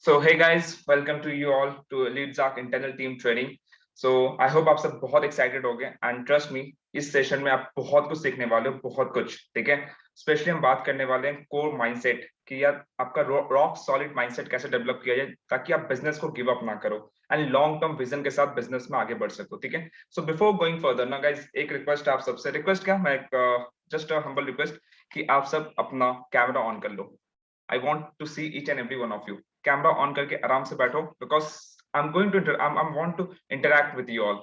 So hey guys, welcome to you all to LeadZark internal team training. So I hope आप सब बहुत excited हो गए and trust me, इस session में आप बहुत कुछ सीखने वाले हो, बहुत कुछ, ठीक है। स्पेशली हम बात करने वाले हैं कोर माइंडसेट कि यार आपका रॉक सॉलिड माइंडसेट कैसे डेवलप किया जाए ताकि आप बिजनेस को गिव अप ना करो एंड लॉन्ग टर्म विजन के साथ बिजनेस में आगे बढ़ सको, ठीक है। सो बिफोर गोइंग फर्दर ना गाइस, एक रिक्वेस्ट आप सबसे, रिक्वेस्ट क्या, मैं जस्ट हम्बल रिक्वेस्ट कि आप सब अपना कैमरा ऑन कर लो। I want to see each and every one of you. Camera on करके आराम से बैठो because I am going to I want to interact with you all,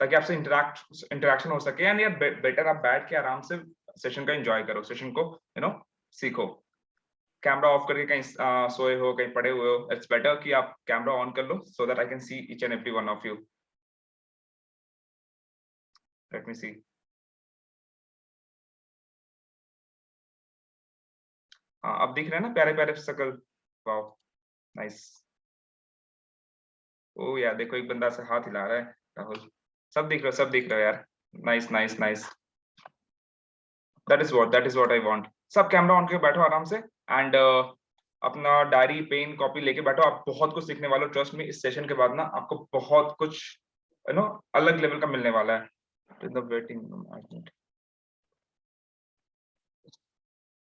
ताकि आपसे इंटरेक्शन हो सके एंड यार बेटर आप बैठ के आराम से सेशन का एंजॉय करो, सेशन को सीखो। कैमरा ऑफ करके कहीं सोए हो, कहीं पड़े हुए हो, इट्स बेटर कि आप कैमरा ऑन कर लो so that I can see each and every one of you. Let me see. हाँ, अब दिख रहे हैं ना प्यारे प्यारे शकल। Wow, nice. ओ यार देखो, एक बंदा से हाथ हिला रहा है, राहुल। सब दिख रहे हो, सब दिख रहे हो यार। Nice nice nice. That is what I want. सब कैमरा ऑन करके बैठो आराम से एंड अपना डायरी पेन कॉपी लेके बैठो। आप बहुत कुछ सीखने वाले हो, ट्रस्ट में। इस सेशन के बाद ना आपको बहुत कुछ अलग लेवल का मिलने वाला है।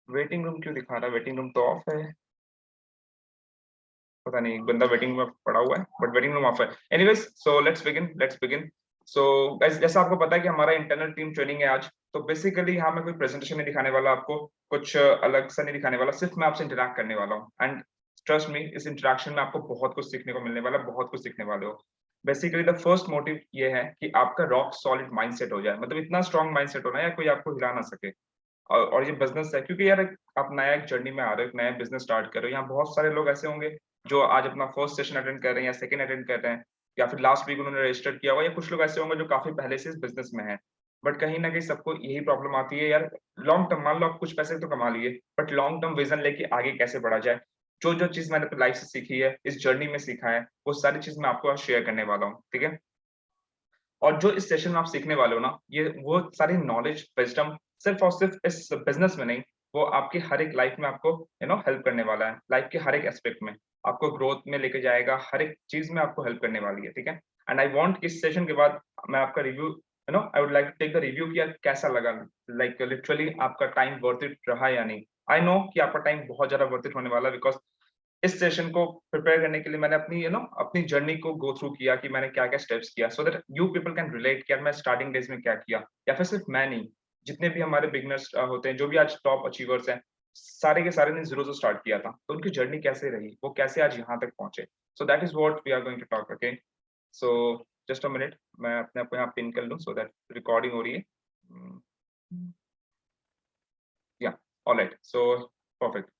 वेटिंग रूम क्यों दिखा रहा है? वेटिंग रूम तो ऑफ है। पता नहीं, एक बंदा वेटिंग में पड़ा हुआ है बट वेटिंग रूम ऑफ है। Anyways, so let's begin. So guys, जैसा आपको पता है कि हमारा इंटरनल टीम ट्रेनिंग है आज, तो बेसिकली यहाँ मैं कोई प्रेजेंटेशन नहीं दिखाने वाला आपको, कुछ अलग सा नहीं दिखाने वाला, सिर्फ मैं आपसे इंटरेक्ट करने वाला हूँ एंड ट्रस्ट मी, इस इंटरेक्शन में आपको बहुत कुछ सीखने को मिलने वाला है, बहुत कुछ सीखने वाले हो। बेसिकली द फर्स्ट मोटिव ये है कि आपका रॉक सॉलिड माइंडसेट हो जाए, मतलब इतना स्ट्रॉन्ग माइंडसेट होना है कोई आपको हिला ना सके। और ये बिजनेस है, क्योंकि यार आप नया एक जर्नी में आ रहे हो, एक नया बिजनेस स्टार्ट कर रहे हो। यहाँ बहुत सारे लोग ऐसे होंगे जो आज अपना फर्स्ट सेशन अटेंड कर रहे हैं या सेकंड अटेंड कर रहे हैं, या फिर लास्ट वीक उन्होंने रजिस्टर किया हुआ, या कुछ लोग ऐसे होंगे जो काफी पहले से इस बिजनेस में है। बट कहीं ना कहीं सबको यही प्रॉब्लम आती है यार, लॉन्ग टर्म, मान लो आप कुछ पैसे तो कमा लिए, बट लॉन्ग टर्म विजन लेके आगे कैसे बढ़ा जाए। जो जो चीज मैंने अपनी लाइफ से सीखी है, इस जर्नी में सीखा है, वो सारी चीज मैं आपको आज शेयर करने वाला हूँ, ठीक है। और जो इस सेशन में आप सीखने वाले हो ना, ये वो सारी नॉलेज विजडम सिर्फ और सिर्फ इस बिजनेस में नहीं, वो आपकी हर एक लाइफ में आपको हेल्प करने वाला है। लाइफ के हर एक एस्पेक्ट में आपको ग्रोथ में लेके जाएगा, हर एक चीज में आपको हेल्प करने वाली है, ठीक है। एंड आई वांट इस सेशन के बाद मैं आपका review, I would like to take the review कि यार कैसा लगा, लाइक लिटरली आपका टाइम वर्थ इट रहा या नहीं। आई नो कि आपका टाइम बहुत ज्यादा वर्थ इट होने वाला है, बिकॉज इस सेशन को प्रिपेयर करने के लिए मैंने अपनी अपनी जर्नी को गो थ्रू किया कि मैंने क्या क्या स्टेप्स किया, so that you people can relate कि यार मैं स्टार्टिंग डेज में क्या किया, या फिर सिर्फ मैं नहीं, जितने भी हमारे बिगनर्स होते हैं, जो भी आज टॉप अचीवर्स हैं, सारे के सारे ने जीरो से स्टार्ट किया था, तो उनकी जर्नी कैसे रही, वो कैसे आज यहाँ तक पहुंचे। So that is what we are going to talk, okay. So just a minute, मैं अपने आप को यहाँ पिन कर लूँ सो दैट रिकॉर्डिंग हो रही है। या alright, so perfect,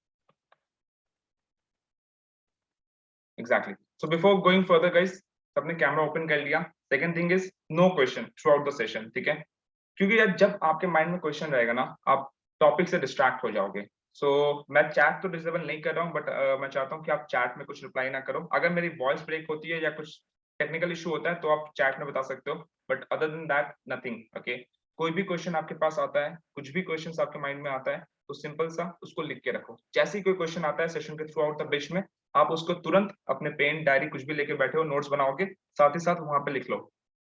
exactly. So before going further guys, सबने कैमरा ओपन कर लिया। Second thing is no question throughout the session, ठीक है। क्योंकि यार जब आपके माइंड में क्वेश्चन रहेगा ना, आप टॉपिक से डिस्ट्रैक्ट हो जाओगे। सो मैं चैट तो डिसेबल नहीं कर रहा हूँ, बट मैं चाहता हूँ कि आप चैट में कुछ रिप्लाई ना करो। अगर मेरी वॉइस ब्रेक होती है या कुछ टेक्निकल इशू होता है तो आप चैट में बता सकते हो, but other than that nothing, okay. कोई भी क्वेश्चन आपके पास आता है, कुछ भी क्वेश्चन आपके माइंड में आता है, तो सिंपल सा उसको लिख के रखो। जैसे ही कोई क्वेश्चन आता है सेशन के थ्रू आउट द बीच में, आप उसको तुरंत अपने पेन डायरी कुछ भी लेके बैठे हो, नोट्स बनाओगे, साथ ही साथ वहां पे लिख लो।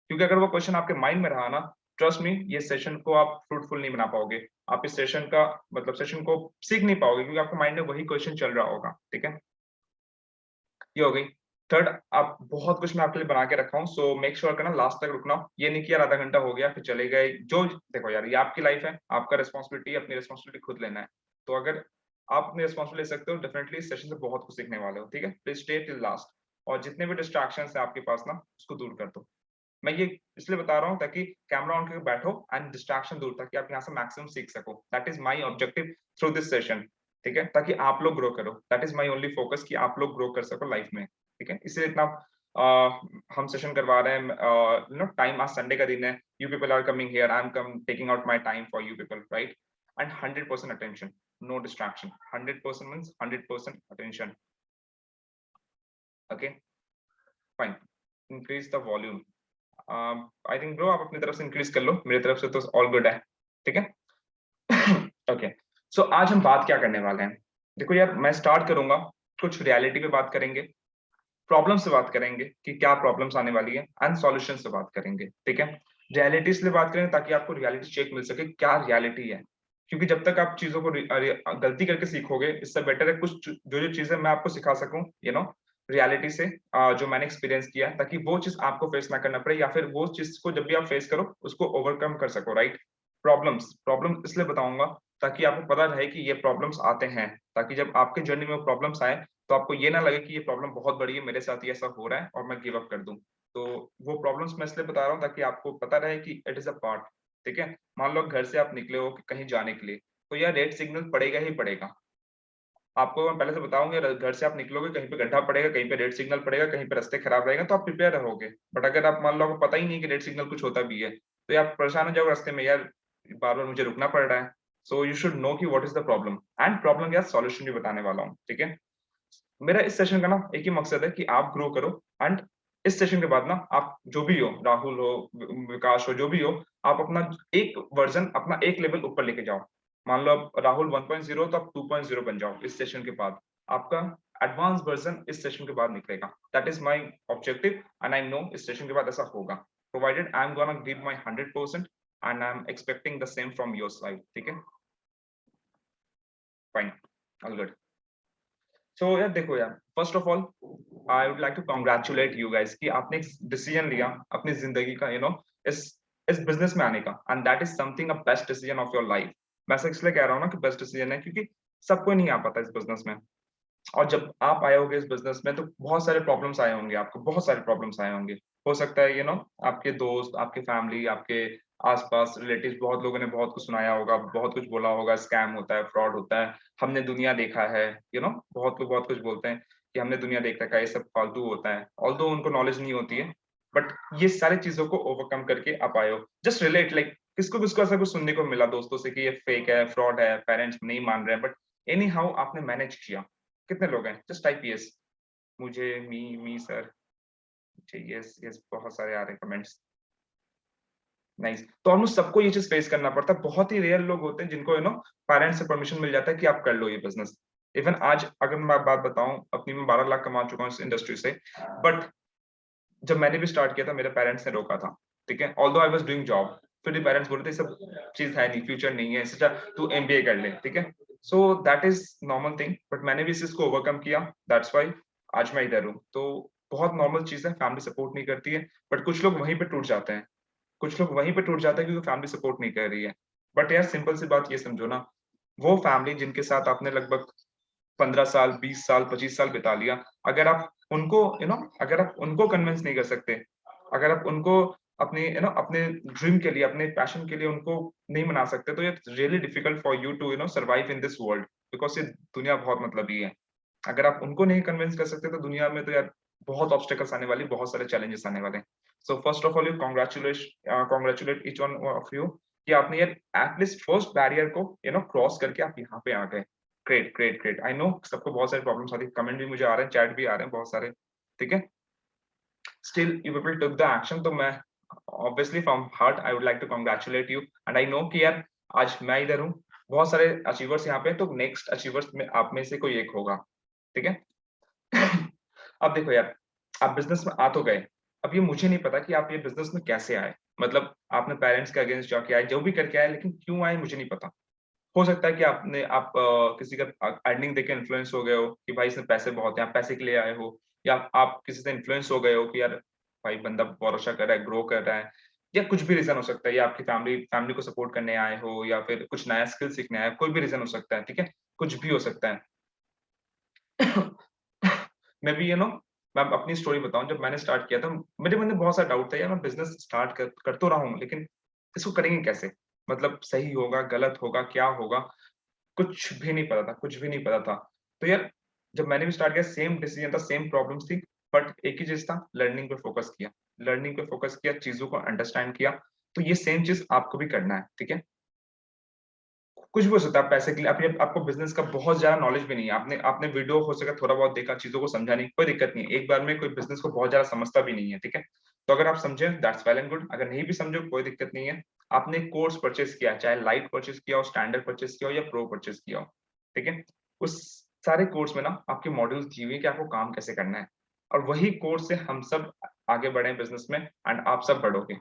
क्योंकि अगर वो क्वेश्चन आपके माइंड में रहा ना, ट्रस्ट मी, ये सेशन को आप फ्रूटफुल नहीं बना पाओगे। आप इस सेशन का मतलब सेशन को सीख नहीं पाओगे, क्योंकि आपके माइंड में वही क्वेश्चन चल रहा होगा, ठीक है। ये हो गई। थर्ड, आप बहुत कुछ मैं आपके लिए बना के रखा हूँ, सो मेक श्योर करना लास्ट तक रुकना। ये नहीं कि यार आधा घंटा हो गया फिर चले गए। जो देखो यार, ये आपकी लाइफ है, आपका रिस्पॉन्सिबिलिटी, अपनी रिस्पॉन्सिबिलिटी खुद लेना है। तो अगर आप अपनी रिस्पॉन्सिबिलिटी ले सकते हो, डेफिनेटली इस सेशन से बहुत कुछ सीखने वाले हो, ठीक है। Please stay till last. और जितने भी डिस्ट्रैक्शन है आपके पास ना, उसको दूर कर दो। मैं ये इसलिए बता रहा हूँ ताकि कैमरा ऑन करके बैठो एंड डिस्ट्रैक्शन दूर, ताकि आप यहाँ से मैक्सिमम सीख सको। That is my objective through this session, ठीक है, ताकि आप लोग ग्रो करो। That is my only focus कि आप लोग ग्रो कर सको लाइफ में, ठीक है। इसलिए इतना हम सेशन करवा रहे हैं। टाइम आज संडे का दिन है, you people are coming here, I am come taking out my time for you people, right. And 100% attention, no distraction. 100% means 100% attention, okay fine. Increase the volume. I think bro आप अपनी तरफ से increase कर लो, मेरी तरफ से तो all good है, ठीक है। ओके, सो आज हम बात क्या करने वाले हैं। देखो यार, मैं स्टार्ट करूंगा कुछ रियलिटी पे बात करेंगे, प्रॉब्लम से बात करेंगे कि क्या प्रॉब्लम्स आने वाली है, एंड सॉल्यूशन से बात करेंगे, ठीक है। रियलिटी इसलिए बात करेंगे ताकि आपको रियलिटी चेक मिल सके क्या रियलिटी है, क्योंकि जब तक आप चीजों को गलती करके सीखोगे, इससे बेटर है कुछ जो जो चीजें मैं आपको सिखा सकूं, रियलिटी से, जो मैंने एक्सपीरियंस किया है, ताकि वो चीज आपको फेस ना करना पड़े, या फिर वो चीज को जब भी आप फेस करो उसको ओवरकम कर सको, राइट। प्रॉब्लम इसलिए बताऊंगा ताकि आपको पता रहे कि ये प्रॉब्लम्स आते हैं, ताकि जब आपके जर्नी में प्रॉब्लम्स आए तो आपको ये ना लगे कि ये प्रॉब्लम बहुत बड़ी है, मेरे साथ ये ऐसा हो रहा है और मैं गिव अप कर दूं। तो वो प्रॉब्लम्स मैं इसलिए बता रहा हूँ ताकि आपको पता रहे कि इट इज अ पार्ट, ठीक है। मान लो घर से आप निकले हो कि कहीं जाने के लिए, तो यार रेड सिग्नल पड़ेगा ही पड़ेगा। आपको मैं पहले से बताऊंगा, घर से आप निकलोगे, कहीं पे गड्ढा पड़ेगा, कहीं पे रेड सिग्नल पड़ेगा, कहीं पे रास्ते खराब रहेगा, तो आप प्रिपेयर रहोगे। बट अगर आप मान लो आपको पता ही नहीं कि रेड सिग्नल कुछ होता भी है, तो आप परेशान हो जाओगे रास्ते में, यार बार बार मुझे रुकना पड़ रहा है। सो यू शुड नो कि what is the problem, and problem का सॉल्यूशन भी बताने वाला हूँ, ठीक है। मेरा इस सेशन का ना एक ही मकसद है कि आप ग्रो करो, एंड इस सेशन के बाद ना आप जो भी हो, राहुल हो, विकास हो, जो भी हो, आप अपना एक वर्जन, अपना एक लेवल ऊपर लेके जाओ। मान लो आप राहुल 1.0 तो आप 2.0 बन जाओ इस सेशन के बाद। आपका एडवांस वर्जन इस सेशन के बाद निकलेगा। That is my objective, and I know इस सेशन के बाद ऐसा होगा, provided I am gonna give my 100% and I am expecting the same from your side, ठीक है। Fine, all good. सो यार देखो यार, first of all I would like to congratulate you guys कि आपने एक डिसीजन लिया अपनी जिंदगी का, इस इस बिजनेस में आने का, and that is something a best decision of your life. मैं ऐसा इसलिए कह रहा हूँ ना कि बेस्ट डिसीजन है, क्योंकि सबको नहीं आ पाता इस बिजनेस में। और जब आप आए होंगे इस बिजनेस में तो बहुत सारे प्रॉब्लम्स आए होंगे, आपको बहुत सारे प्रॉब्लम्स आए होंगे। हो सकता है आपके दोस्त, आपके फैमिली, आपके आसपास रिलेटिव्स, बहुत लोगों ने बहुत कुछ सुनाया होगा, बहुत कुछ बोला होगा, स्कैम होता है, फ्रॉड होता है, हमने दुनिया देखा है, बहुत लोग बहुत कुछ बोलते हैं कि हमने दुनिया देख रखा है, ये सब फालतू होता है, ऑल्दो उनको नॉलेज नहीं होती है। बट ये सारी चीजों को ओवरकम करके आप आए हो। जस्ट रिलेट, लाइक किसको किसको ऐसा कुछ सुनने को मिला दोस्तों से कि ये फेक है, फ्रॉड है, पेरेंट्स नहीं मान रहे हैं, बट एनी हाउ आपने मैनेज किया। कितने लोग हैं? Just type yes. मुझे, मी सर, यस यस, बहुत सारे आ रहे हैं कमेंट्स। नाइस। तो ऑलमोस्ट सबको ये चीज फेस करना पड़ता है। बहुत ही रेयर लोग होते हैं जिनको पेरेंट्स से परमिशन मिल जाता है कि आप कर लो ये बिजनेस। इवन आज अगर मैं बात बताऊं अपनी, मैं 12 लाख कमा चुका हूँ इस इंडस्ट्री से, बट जब मैंने भी स्टार्ट किया था मेरे पेरेंट्स ने रोका था, ठीक है। Although I was doing job, फिर भी पेरेंट्स बोल रहे थे सब चीज है नहीं, फ्यूचर नहीं है, इससे अच्छा तू एमबीए कर ले, ठीक है। So that is normal thing, but मैंने भी इस चीज को ओवरकम किया, दैट्स व्हाई आज मैं इधर हूँ। तो बहुत नॉर्मल चीज है, फैमिली सपोर्ट नहीं करती है, बट कुछ लोग वहीं पे टूट जाते हैं। कुछ लोग वहीं पे टूट जाते हैं क्योंकि फैमिली सपोर्ट नहीं कर रही है। बट यार सिंपल सी बात ये समझो ना, वो फैमिली जिनके साथ आपने लगभग 15 साल, 20 साल, 25 साल बिता लिया, अगर आप उनको अगर आप उनको कन्विंस नहीं कर सकते, अगर आप उनको अपने अपने ड्रीम के लिए, अपने पैशन के लिए उनको नहीं मना सकते, तो it's really difficult for you to survive in this world, because ये दुनिया बहुत मतलबी है। अगर आप उनको नहीं कन्विंस कर सकते तो दुनिया में तो यार बहुत ऑब्स्टेकल्स आने वाली, बहुत सारे चैलेंजेस आने वाले। So first of all you congratulate each one of you कि आपने यार एटलीस्ट फर्स्ट बैरियर को क्रॉस करके आप यहाँ पे आ गए। Great great great. I know सबको बहुत सारी प्रॉब्लम्स आती है, कमेंट भी मुझे आ रहे हैं, चैट भी आ रहे हैं बहुत सारे, ठीक है। Still you people took the action, तो मैं obviously from heart I would like to congratulate you, and I know कि यार आज मैं इधर हूँ, बहुत सारे अचीवर्स यहाँ पे, तो नेक्स्ट अचीवर्स में आप में से कोई एक होगा, ठीक है। अब देखो यार, आप बिजनेस में आ तो गए, अब ये मुझे नहीं पता कि आप ये बिजनेस में कैसे आए, मतलब आपने पेरेंट्स के अगेंस्ट जाके आए, जो भी करके आए, लेकिन क्यों आए मुझे नहीं पता। हो सकता है कि आप किसी का अर्निंग देख के इन्फ्लुएंस हो गए हो कि भाई इसमें पैसे बहुत हैं, आप पैसे के लिए आए हो, या आप किसी से इन्फ्लुएंस हो गए हो कि यार भाई बंदा बहुत अच्छा कर रहा है, ग्रो कर रहा है, या कुछ भी रीजन हो सकता है, या आपकी फैमिली फैमिली को सपोर्ट करने आए हो, या फिर कुछ नया स्किल सीखने आए, कोई भी रीजन हो सकता है, ठीक है। कुछ भी हो सकता है। मैं भी मैं अपनी स्टोरी बताऊं, जब मैंने स्टार्ट किया था मेरे मन में बहुत सारा डाउट था, यार मैं बिजनेस स्टार्ट कर तो रहा हूँ, लेकिन इसको करेंगे कैसे, मतलब सही होगा, गलत होगा, क्या होगा, कुछ भी नहीं पता था, कुछ भी नहीं पता था। तो यार जब मैंने भी स्टार्ट किया, सेम डिसीजन था, सेम प्रॉब्लम्स थी, बट एक ही चीज था, लर्निंग पे फोकस किया, लर्निंग पे फोकस किया, चीजों को अंडरस्टैंड किया। तो ये सेम चीज आपको भी करना है, ठीक है। कुछ भी हो सकता है पैसे के लिए, आपको बिजनेस का बहुत ज्यादा नॉलेज भी नहीं है, आपने आपने वीडियो हो सका थोड़ा बहुत देखा, चीजों को समझा नहीं, कोई दिक्कत नहीं है, एक बार में कोई बिजनेस को बहुत ज्यादा समझता भी नहीं है, ठीक है। तो अगर आप समझे दैट्स वेल एंड गुड, अगर नहीं भी समझो कोई दिक्कत नहीं है। आपने कोर्स परचेस किया, चाहे लाइट परचेस किया हो, स्टैंडर्ड परचेस किया हो, या प्रो परचेस किया हो, ठीक है। उस सारे कोर्स में ना आपके मॉड्यूल्स दिए हुए हैं कि आपको काम कैसे करना है, और वही कोर्स से हम सब आगे बढ़े बिजनेस में एंड आप सब बढ़ोगे,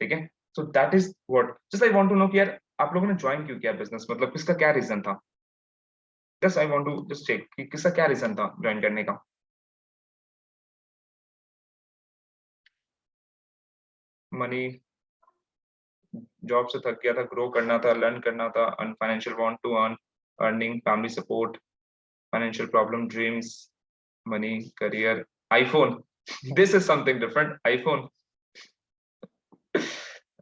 ठीक है? So that is what just I want to know कि यार आप लोगों ने ज्वाइन क्यों किया बिजनेस, मतलब किसका क्या रीजन था? Just I want to just check कि किसका क्या रीजन था ज्वाइन करने का? मनी, जॉब से थक गया था, ग्रो करना था, लर्न करना था, financial want to earn, earning, family support, financial problem, dreams, money, career, iPhone. This is something different. iPhone.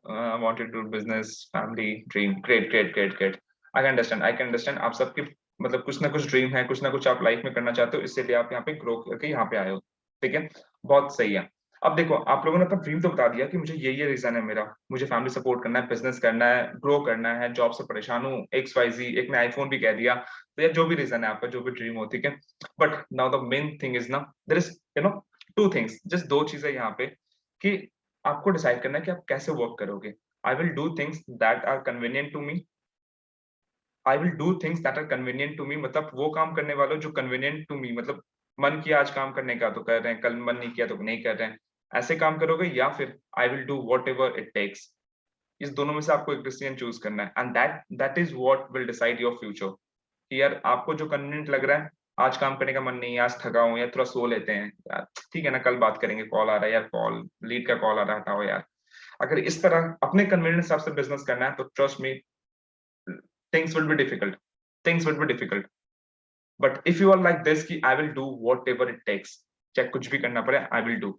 I wanted to do business, family, dream. Great, great, great, great. I can understand. I can understand. आप सबके मतलब कुछ ना कुछ dream है, कुछ ना कुछ आप लाइफ में करना चाहते हो, इसलिए आप यहाँ पे ग्रो करके यहाँ पे आए हो, ठीक है? बहुत सही है। अब देखो, आप लोगों ने अपना ड्रीम तो बता दिया कि मुझे ये रीजन है मेरा, मुझे फैमिली सपोर्ट करना है, बिजनेस करना है, ग्रो करना है, जॉब से परेशान हूँ, एक्स वाई जी, एक ने आईफोन भी कह दिया, तो यार जो भी रीजन है आपका, जो भी ड्रीम हो, ठीक है? But now the main thing is ना, there is you know two things, just दो चीजें यहाँ पे कि आपको डिसाइड करना है कि आप कैसे वर्क करोगे। I will do things that are convenient to me, I will do things that are convenient to me, मतलब वो काम करने वालों जो कन्वीनियंट टू मी, मतलब मन किया आज काम करने का तो कर रहे हैं, कल मन नहीं किया तो नहीं कर रहे हैं, ऐसे काम करोगे, या फिर I will do whatever it takes. इस दोनों में से आपको एक डिसीजन चूज करना है, and that is what will decide your future. कि यार आपको जो कन्वीनियंट लग रहा है, आज काम करने का मन नहीं है, आज थका हूं, या थोड़ा सो लेते हैं यार, ठीक है ना, कल बात करेंगे, कॉल आ रहा है यार, कॉल लीड का कॉल आ रहा है, हटाओ यार। अगर इस तरह अपने कन्वीनियंस हिसाब से बिजनेस करना है, तो trust me, things will be difficult, things will be difficult, but if you are like this कि I will do whatever it takes, चाहे कुछ भी करना पड़े, I will do,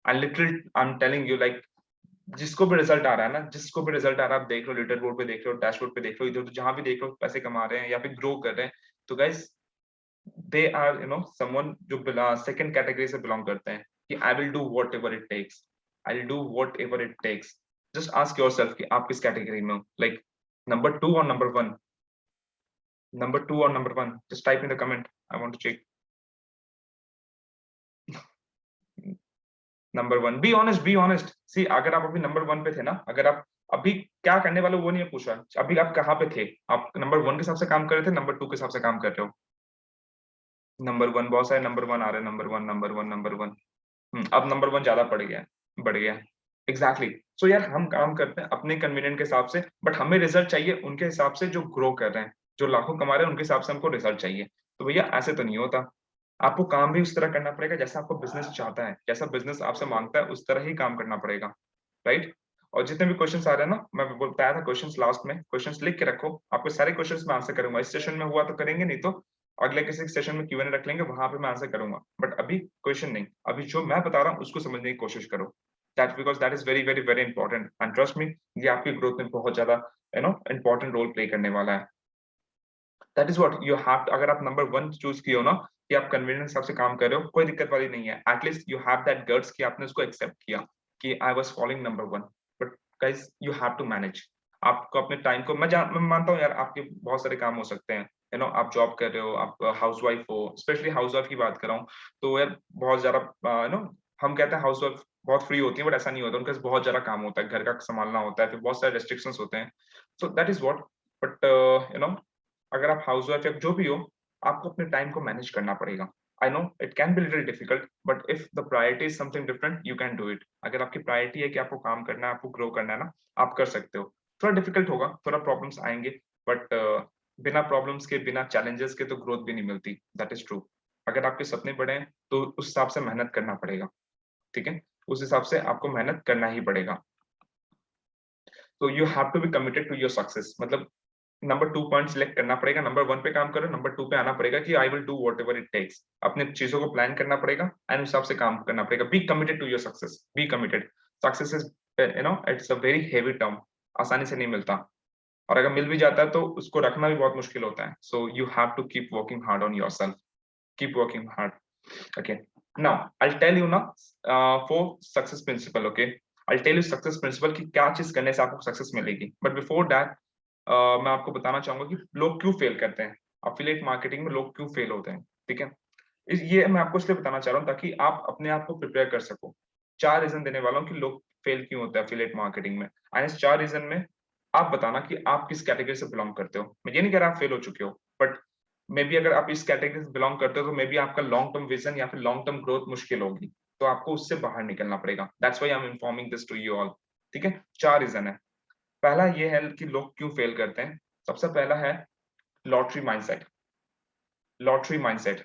I literally I'm telling you like, जिसको भी result आ रहा है ना, जिसको भी रिजल्ट आ रहा है, आप देख लो, लीडर बोर्ड पे देख लो, डैशबोर्ड पे देख लो, इधर उधर जहां भी देख लो, पैसे कमा रहे हैं या फिर ग्रो कर रहे हैं, तो गाइस दे आर समवन जो सेकंड कैटेगरी से बिलोंग करते हैं कि I will do whatever it takes, I will do whatever it takes. Just ask yourself कि आप किस कैटेगरी में हो, लाइक नंबर 2 और number 1, number 2 or number 1, just type in the comment, I want to check. Number 1, be honest, be honest. See अगर आप अभी number 1 पे थे ना, अगर आप अभी क्या करने वाले हो वो नहीं पूछ रहा, अभी आप कहाँ पे थे, आप नंबर 1 के हिसाब से काम कर रहे थे, नंबर 2 के हिसाब से काम कर रहे हो? नंबर 1, बहुत सारे नंबर 1 आ रहे हैं, नंबर 1, नंबर 1, नंबर 1। अब नंबर 1 ज्यादा पड़ गया है, बढ़ गया। एग्जैक्टली। सो यार हम काम करते हैं अपने कन्वीनियंट के हिसाब से, बट हमें रिजल्ट चाहिए उनके हिसाब से जो ग्रो कर रहे हैं, जो लाखों कमा रहे हैं, उनके हिसाब से हमको रिजल्ट चाहिए। तो भैया ऐसे तो नहीं होता, आपको काम भी उस तरह करना पड़ेगा जैसा आपको बिजनेस चाहता है, जैसा बिजनेस आपसे मांगता है, उस तरह ही काम करना पड़ेगा, राइट? और जितने भी क्वेश्चंस आ रहे हैं ना, मैं बताया था क्वेश्चंस लास्ट में, क्वेश्चंस लिख के रखो, आपको सारे क्वेश्चंस मैं आंसर करूंगा, इस सेशन में हुआ तो करेंगे, नहीं तो अगले किसी सेशन में Q&A रख लेंगे, वहां पे मैं आंसर करूंगा, बट अभी क्वेश्चन नहीं, अभी जो मैं बता रहा हूँ उसको समझने की कोशिश करो। That because that is very very very important, and trust me, ये आपकी ग्रोथ में बहुत ज्यादा इंपॉर्टेंट रोल प्ले करने वाला है। That is what you have, अगर आप नंबर 1 चूज किए हो ना, कि आप कन्वीनियंस हिसाब से काम कर रहे हो, कोई दिक्कत वाली नहीं है, at least you have that guts कि आपने उसको एक्सेप्ट किया कि I was following number 1। But guys you have to manage, आपको अपने टाइम को, मैं मानता हूँ यार, आपके बहुत सारे काम हो सकते हैं, आप जॉब कर रहे हो, आप हाउस वाइफ हो, स्पेशली हाउस वाइफ की बात कर रहा हूँ, तो यार बहुत ज्यादा हम कहते हैं हाउस वाइफ बहुत फ्री होती है, बट ऐसा नहीं होता, उनके पास बहुत ज्यादा काम होता है, घर का संभालना होता है, फिर बहुत सारे रेस्ट्रिक्शंस होते हैं। सो दैट इज व्हाट, बट अगर आप हाउस वाइफ या जो भी हो, आपको अपने टाइम को मैनेज करना पड़ेगा। I know it can be little difficult, but if the priority is something different, you can do it. अगर आपकी प्रायोरिटी है कि आपको काम करना है, आपको ग्रो करना है ना, आप कर सकते हो। थोड़ा डिफिकल्ट होगा, थोड़ा प्रॉब्लम्स आएंगे, बट बिना प्रॉब्लम्स के, बिना चैलेंजेस के तो ग्रोथ भी नहीं मिलती, दैट इज ट्रू। अगर आपके सपने बड़े हैं तो उस हिसाब से मेहनत करना पड़ेगा, ठीक है? उस हिसाब से आपको मेहनत करना ही पड़ेगा। तो you have to be committed to your success, मतलब नंबर 2 पॉइंट सिलेक्ट करना पड़ेगा, नंबर 1 पे काम करो, नंबर 2 पे आना पड़ेगा कि I will do whatever it takes. अपने चीजों को प्लान करना पड़ेगा एंड उस हिसाब से काम करना पड़ेगा। Be committed to your success, be committed. Success is it's a very heavy term, आसानी से नहीं मिलता, और अगर मिल भी जाता है तो उसको रखना भी बहुत मुश्किल होता है। So you have to keep working hard on yourself, keep working hard. Okay. Now, I'll tell you now for success principle. Okay. I'll tell you success principle कि क्या चीज करने से आपको सक्सेस मिलेगी। But before that, मैं आपको बताना चाहूंगा कि लोग क्यों फेल करते हैं। अफिलिएट मार्केटिंग में लोग क्यों फेल होते हैं, ठीक है? ये मैं आपको इसलिए बताना चाह रहा हूँ ताकि आप अपने आप को प्रिपेयर कर सको। 4 रीजन देने वाला हूँ कि लोग फेल क्यों होते हैं अफिलिएट मार्केटिंग में, एंड इस 4 रीजन में आप बताना कि आप किस कैटेगरी से बिलोंग करते हो। मैं ये नहीं कह रहा आप फेल हो चुके हो, बट मे बी अगर आप इस कैटेगरी से बिलोंग करते हो तो मे बी आपका लॉन्ग टर्म विजन या फिर लॉन्ग टर्म ग्रोथ मुश्किल होगी, तो आपको उससे बाहर निकलना पड़ेगा। That's why I am informing this to you all. ठीक है, 4 रीजन है। पहला ये है कि लोग क्यों फेल करते हैं। सबसे पहला है lottery mindset. Lottery mindset.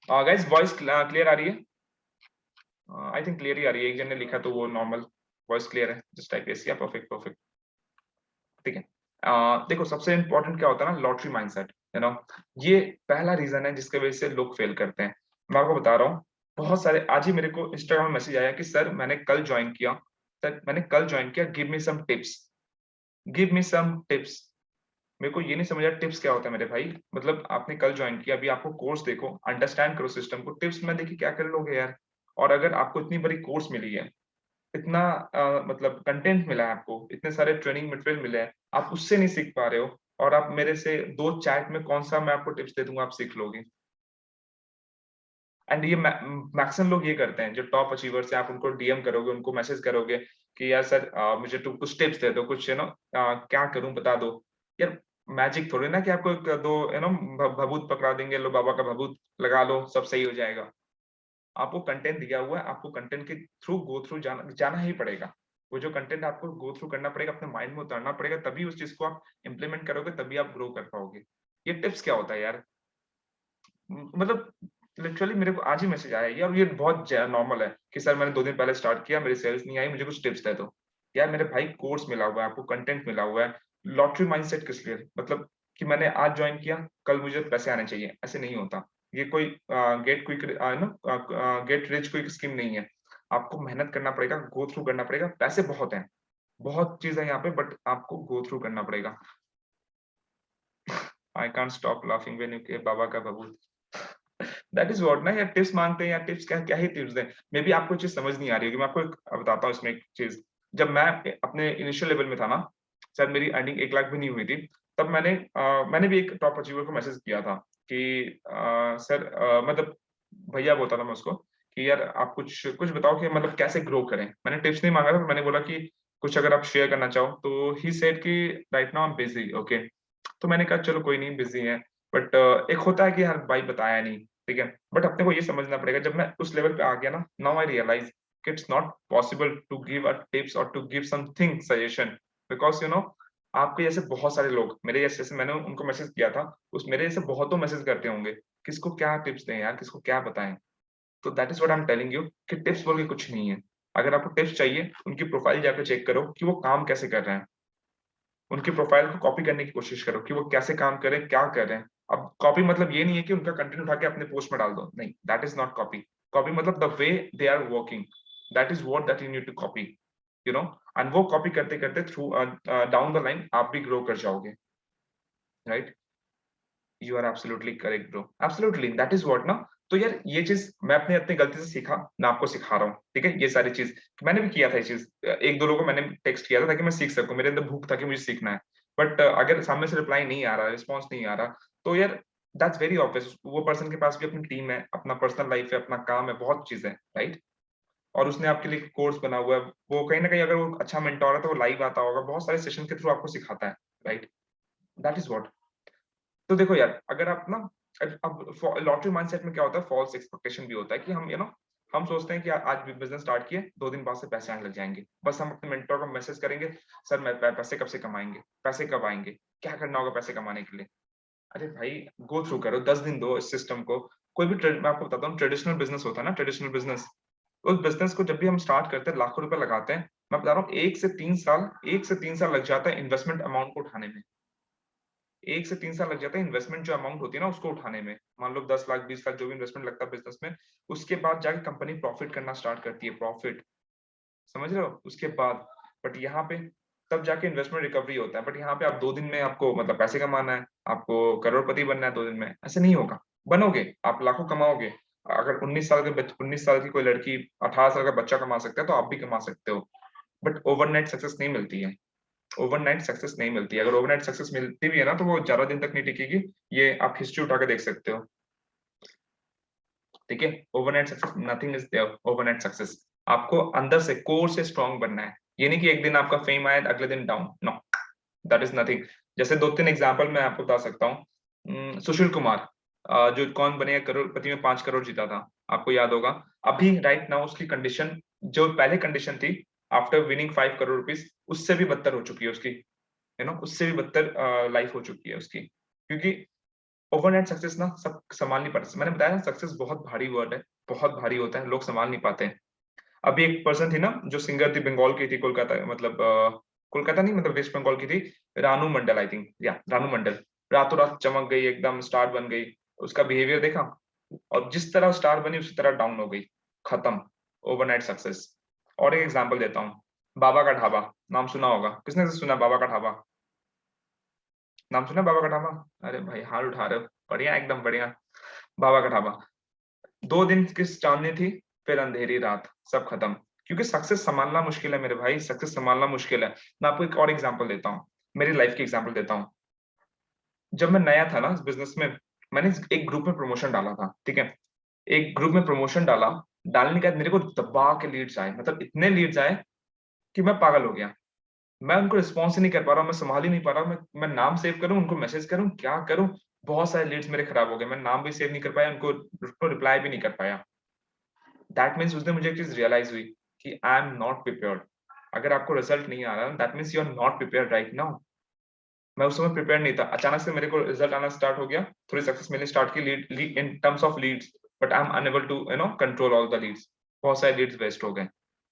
Guys voice clear आ रही है? आई थिंक क्लियर ही आ रही है। एक जन ने लिखा तो वो नॉर्मल वॉइस क्लियर है। Just type yes. या परफेक्ट परफेक्ट। ठीक है। देखो सबसे इंपॉर्टेंट क्या होता है ना, लॉटरी माइंडसेट, यू नो। ये पहला रीजन है जिसके वजह से लोग फेल करते हैं। मैं आपको बता रहा हूँ, बहुत सारे, आज ही मेरे को इंस्टाग्राम में मैसेज आया कि सर मैंने कल ज्वाइन किया, सर मैंने कल ज्वाइन किया, give me some tips, give me some tips. मेरे को ये नहीं समझ आया टिप्स क्या होता है मेरे भाई। मतलब आपने कल ज्वाइन किया, अभी आपको कोर्स देखो, अंडरस्टैंड करो सिस्टम को, टिप्स में देखिए क्या कर लोगे यार। और अगर आपको इतनी बड़ी कोर्स मिली है, इतना मतलब कंटेंट मिला है आपको, इतने सारे ट्रेनिंग मटेरियल मिले हैं, आप उससे नहीं सीख पा रहे हो, और आप मेरे से 2 चैट में कौन सा मैं आपको टिप्स दे दूंगा आप सीख लोगे। एंड ये मैक्सिमम लोग ये करते हैं, जो टॉप अचीवर्स हैं, आप उनको डीएम करोगे, उनको मैसेज करोगे कि यार सर मुझे तुम कुछ टिप्स दे दो, कुछ क्या करूं बता दो। यार मैजिक थोड़ी ना कि आपको दो भभूत पकड़ा देंगे, लो बाबा का भभूत लगा लो सब सही हो जाएगा। आपको कंटेंट दिया हुआ है, आपको कंटेंट के थ्रू गो थ्रू जाना ही पड़ेगा। वो जो कंटेंट आपको गो थ्रू करना पड़ेगा, अपने माइंड में उतारना पड़ेगा, तभी उस चीज को आप इम्प्लीमेंट करोगे, तभी आप ग्रो कर पाओगे। ये टिप्स क्या होता है यार। मतलब लिटरली मेरे को आज ही मैसेज आया ये, और ये बहुत नॉर्मल है कि सर मैंने 2 दिन पहले स्टार्ट किया, मेरी सेल्स नहीं आई, मुझे कुछ टिप्स दे दो। यार मेरे भाई कोर्स मिला हुआ है आपको, कंटेंट मिला हुआ है। लॉटरी माइंडसेट किस लिए, मतलब कि मैंने आज ज्वाइन किया, कल मुझे पैसे आने चाहिए, ऐसे नहीं होता। ये कोई get quick get rich quick scheme नहीं है। आपको मेहनत करना पड़ेगा, गो थ्रू करना पड़ेगा। पैसे बहुत हैं, बहुत चीज है यहाँ पे, बट आपको गो थ्रू करना पड़ेगा। I can't stop laughing when you बाबा का बबूत। दैट इज व्हाट ना यार, टिप्स मांगते हैं यार, टिप्स क्या क्या ही टिप्स दें। मे बी आपको चीज समझ नहीं आ रही होगी, मैं आपको बताता हूँ इसमें एक चीज। जब मैं अपने इनिशियल लेवल में था ना, सर मेरी अर्निंग 1 लाख भी नहीं हुई थी, तब मैंने भी एक टॉप अचीवर को मैसेज किया था कि सर मतलब भैया बोलता था मैं उसको कि यार आप कुछ कुछ बताओ कि मतलब कैसे ग्रो करें। मैंने टिप्स नहीं मांगा था, मैंने बोला कि कुछ अगर आप शेयर करना चाहो, तो ही सेड कि right now I am busy, okay. तो मैंने कहा चलो कोई नहीं, बिजी है। बट एक होता है कि यार भाई बताया नहीं, ठीक है। बट अपने को ये समझना पड़ेगा, जब मैं उस लेवल पे आ गया ना, नाउ आई रियलाइज कि it's not possible to give a tips और to give something suggestion, because आपके जैसे बहुत सारे लोग, मेरे जैसे मैंने उनको मैसेज किया था, उस मेरे जैसे बहुतों मैसेज करते होंगे, किसको क्या टिप्स दें यार, किसको क्या बताएं। तो that is what I am telling you कि टिप्स बोल के कुछ नहीं है। अगर आपको टिप्स चाहिए, उनकी प्रोफाइल जाकर चेक करो कि वो काम कैसे कर रहे हैं, उनकी प्रोफाइल को कॉपी करने की कोशिश करो कि वो कैसे काम करें, क्या कर रहे हैं। अब कॉपी मतलब ये नहीं है कि उनका कंटेंट उठा के अपने पोस्ट में डाल दो, नहीं, that is not copy. Copy मतलब the way they are working, that is what that you need to copy, you know. And वो कॉपी करते करते थ्रू डाउन द लाइन आप भी ग्रो कर जाओगे, right. You are absolutely correct bro, absolutely that is what ना। तो यार ये चीज मैं अपने अपनी गलती से सीखा, मैं आपको सिखा रहा हूँ, ठीक है। ये सारी चीज मैंने भी किया था, ये चीज 1-2 लोगों को मैंने टेक्स्ट किया था ताकि मैं सीख सकूं, मेरे अंदर भूख था कि मुझे सीखना है। बट अगर सामने से रिप्लाई नहीं आ रहा, रिस्पॉन्स नहीं आ रहा, तो यार दैट्स वेरी ऑब्वियस, वो पर्सन के पास भी अपनी टीम है, अपना पर्सनल लाइफ है, अपना काम है, बहुत चीजें, राइट। और उसने आपके लिए कोर्स बना हुआ है, वो कहीं ना कहीं अगर वो अच्छा मेंटोर है तो वो लाइव आता होगा, बहुत सारे सेशन के थ्रू आपको सिखाता है, राइट। That is what. तो देखो यार, अगर आप ना, अब लॉटरी माइंडसेट में क्या होता है, फॉल्स एक्सपेक्टेशन भी होता है कि हम हम सोचते हैं कि आज बिजनेस स्टार्ट किए, 2 दिन बाद से पैसे आने लग जाएंगे, बस हम अपने मेंटर को मैसेज करेंगे, सर मैं पैसे कब से कमाएंगे, पैसे कब आएंगे, क्या करना होगा पैसे कमाने के लिए। अरे भाई गो थ्रू करो, 10 दिन दो इस सिस्टम को। कोई भी मैं आपको बताता हूँ, ट्रेडिशनल बिजनेस होता है ना, ट्रेडिशनल बिजनेस, उस बिजनेस को जब भी हम स्टार्ट करते हैं, लाखों रुपए लगाते हैं, मैं बता रहा हूँ 1 से 3 साल लग जाता है इन्वेस्टमेंट अमाउंट को उठाने में। 1 से 3 साल लग जाता है इन्वेस्टमेंट जो अमाउंट होती है ना उसको उठाने में। मान लो 10 लाख 20 लाख जो भी इन्वेस्टमेंट लगता है बिजनेस में, उसके बाद जाके कंपनी प्रॉफिट करना स्टार्ट करती है, प्रॉफिट, समझ रहे हो, उसके बाद। बट यहाँ पे तब जाके इन्वेस्टमेंट रिकवरी होता है, बट यहाँ पे आप 2 दिन में आपको मतलब पैसे कमाना है, आपको करोड़पति बनना है 2 दिन में, ऐसे नहीं होगा। बनोगे, आप लाखों कमाओगे। अगर 19 साल की कोई लड़की 18 साल का बच्चा कमा सकता है, तो आप भी कमा सकते हो। बट ओवरनाइट सक्सेस नहीं मिलती है, ओवरनाइट सक्सेस नहीं मिलती है। अगर ओवरनाइट सक्सेस मिलती भी है ना, तो वो ज्यादा दिन तक नहीं टिकेगी। ये आप हिस्ट्री उठा के देख सकते हो, ठीक है। Overnight success nothing is there, overnight success. आपको अंदर से कोर से स्ट्रांग बनना है। ये नहीं कि एक दिन आपका फेम आया अगले दिन down, no, that is nothing. जैसे 2-3 एग्जांपल मैं आपको बता सकता हूँ। सुशील कुमार, जो कौन बनेगा करोड़पति में 5 करोड़ जीता था, आपको याद होगा। अभी राइट नाउ उसकी कंडीशन, जो पहले कंडीशन थी आफ्टर विनिंग 5 करोड़ रुपीस, उससे भी बदतर हो चुकी है उसकी, उससे भी बदतर लाइफ हो चुकी है उसकी, क्योंकि ओवरनाइट सक्सेस ना सब संभाल नहीं पाते। मैंने बताया ना, सक्सेस बहुत भारी वर्ड है, बहुत भारी होता है, लोग संभाल नहीं पाते हैं। अभी एक पर्सन थी ना जो सिंगर थी, बंगाल की थी, कोलकाता, मतलब कोलकाता नहीं, मतलब वेस्ट बंगाल की थी, रानू मंडल, आई थिंक, या रानू मंडल। रातों रात चमक गई, एकदम स्टार बन गई। उसका बिहेवियर देखा, और जिस तरह स्टार बनी उसी तरह डाउन हो गई, खत्म, ओवरनाइट सक्सेस। और एक एग्जांपल देता हूँ, बाबा का ढाबा, नाम सुना होगा, किसने से सुना बाबा का ढाबा? नाम सुना बाबा का ढाबा? अरे भाई हाथ उठा रहे हो, बढ़िया, एकदम बढ़िया। बाबा का ढाबा, 2 दिन की चांदनी थी, फिर अंधेरी रात, सब खत्म। क्योंकि सक्सेस संभालना मुश्किल है मेरे भाई, सक्सेस संभालना मुश्किल है। मैं आपको एक और एग्जांपल देता हूँ, मेरी लाइफ की एग्जांपल देता हूँ। जब मैं नया था ना इस बिजनेस में, मैंने एक ग्रुप में प्रमोशन डाला था, ठीक है। एक ग्रुप में प्रमोशन डाला, डालने के बाद मेरे को दबा के लीड्स आए, मतलब इतने लीड्स आए कि मैं पागल हो गया। मैं उनको रिस्पॉन्स ही नहीं कर पा रहा हूँ, मैं संभाल ही नहीं पा रहा हूँ। मैं नाम सेव करूँ, उनको मैसेज करूँ, क्या करूँ? बहुत सारे लीड्स मेरे खराब हो गए, मैं नाम भी सेव नहीं कर पाया, उनको रिप्लाई भी नहीं कर पाया। दैट मीन्स उस दिन मुझे एक चीज रियलाइज हुई कि आई एम नॉट प्रिपेयर्ड। अगर आपको रिजल्ट नहीं आ रहा, that means you are not prepared right now. मैं उस समय प्रिपेयर नहीं था, अचानक से मेरे को रिजल्ट आना स्टार्ट हो गया, थोड़ी सक्सेस मिलनी स्टार्ट की, lead in terms of leads, but I am unable to control all the leads. बहुत सारे लीड्स वेस्ट हो गए।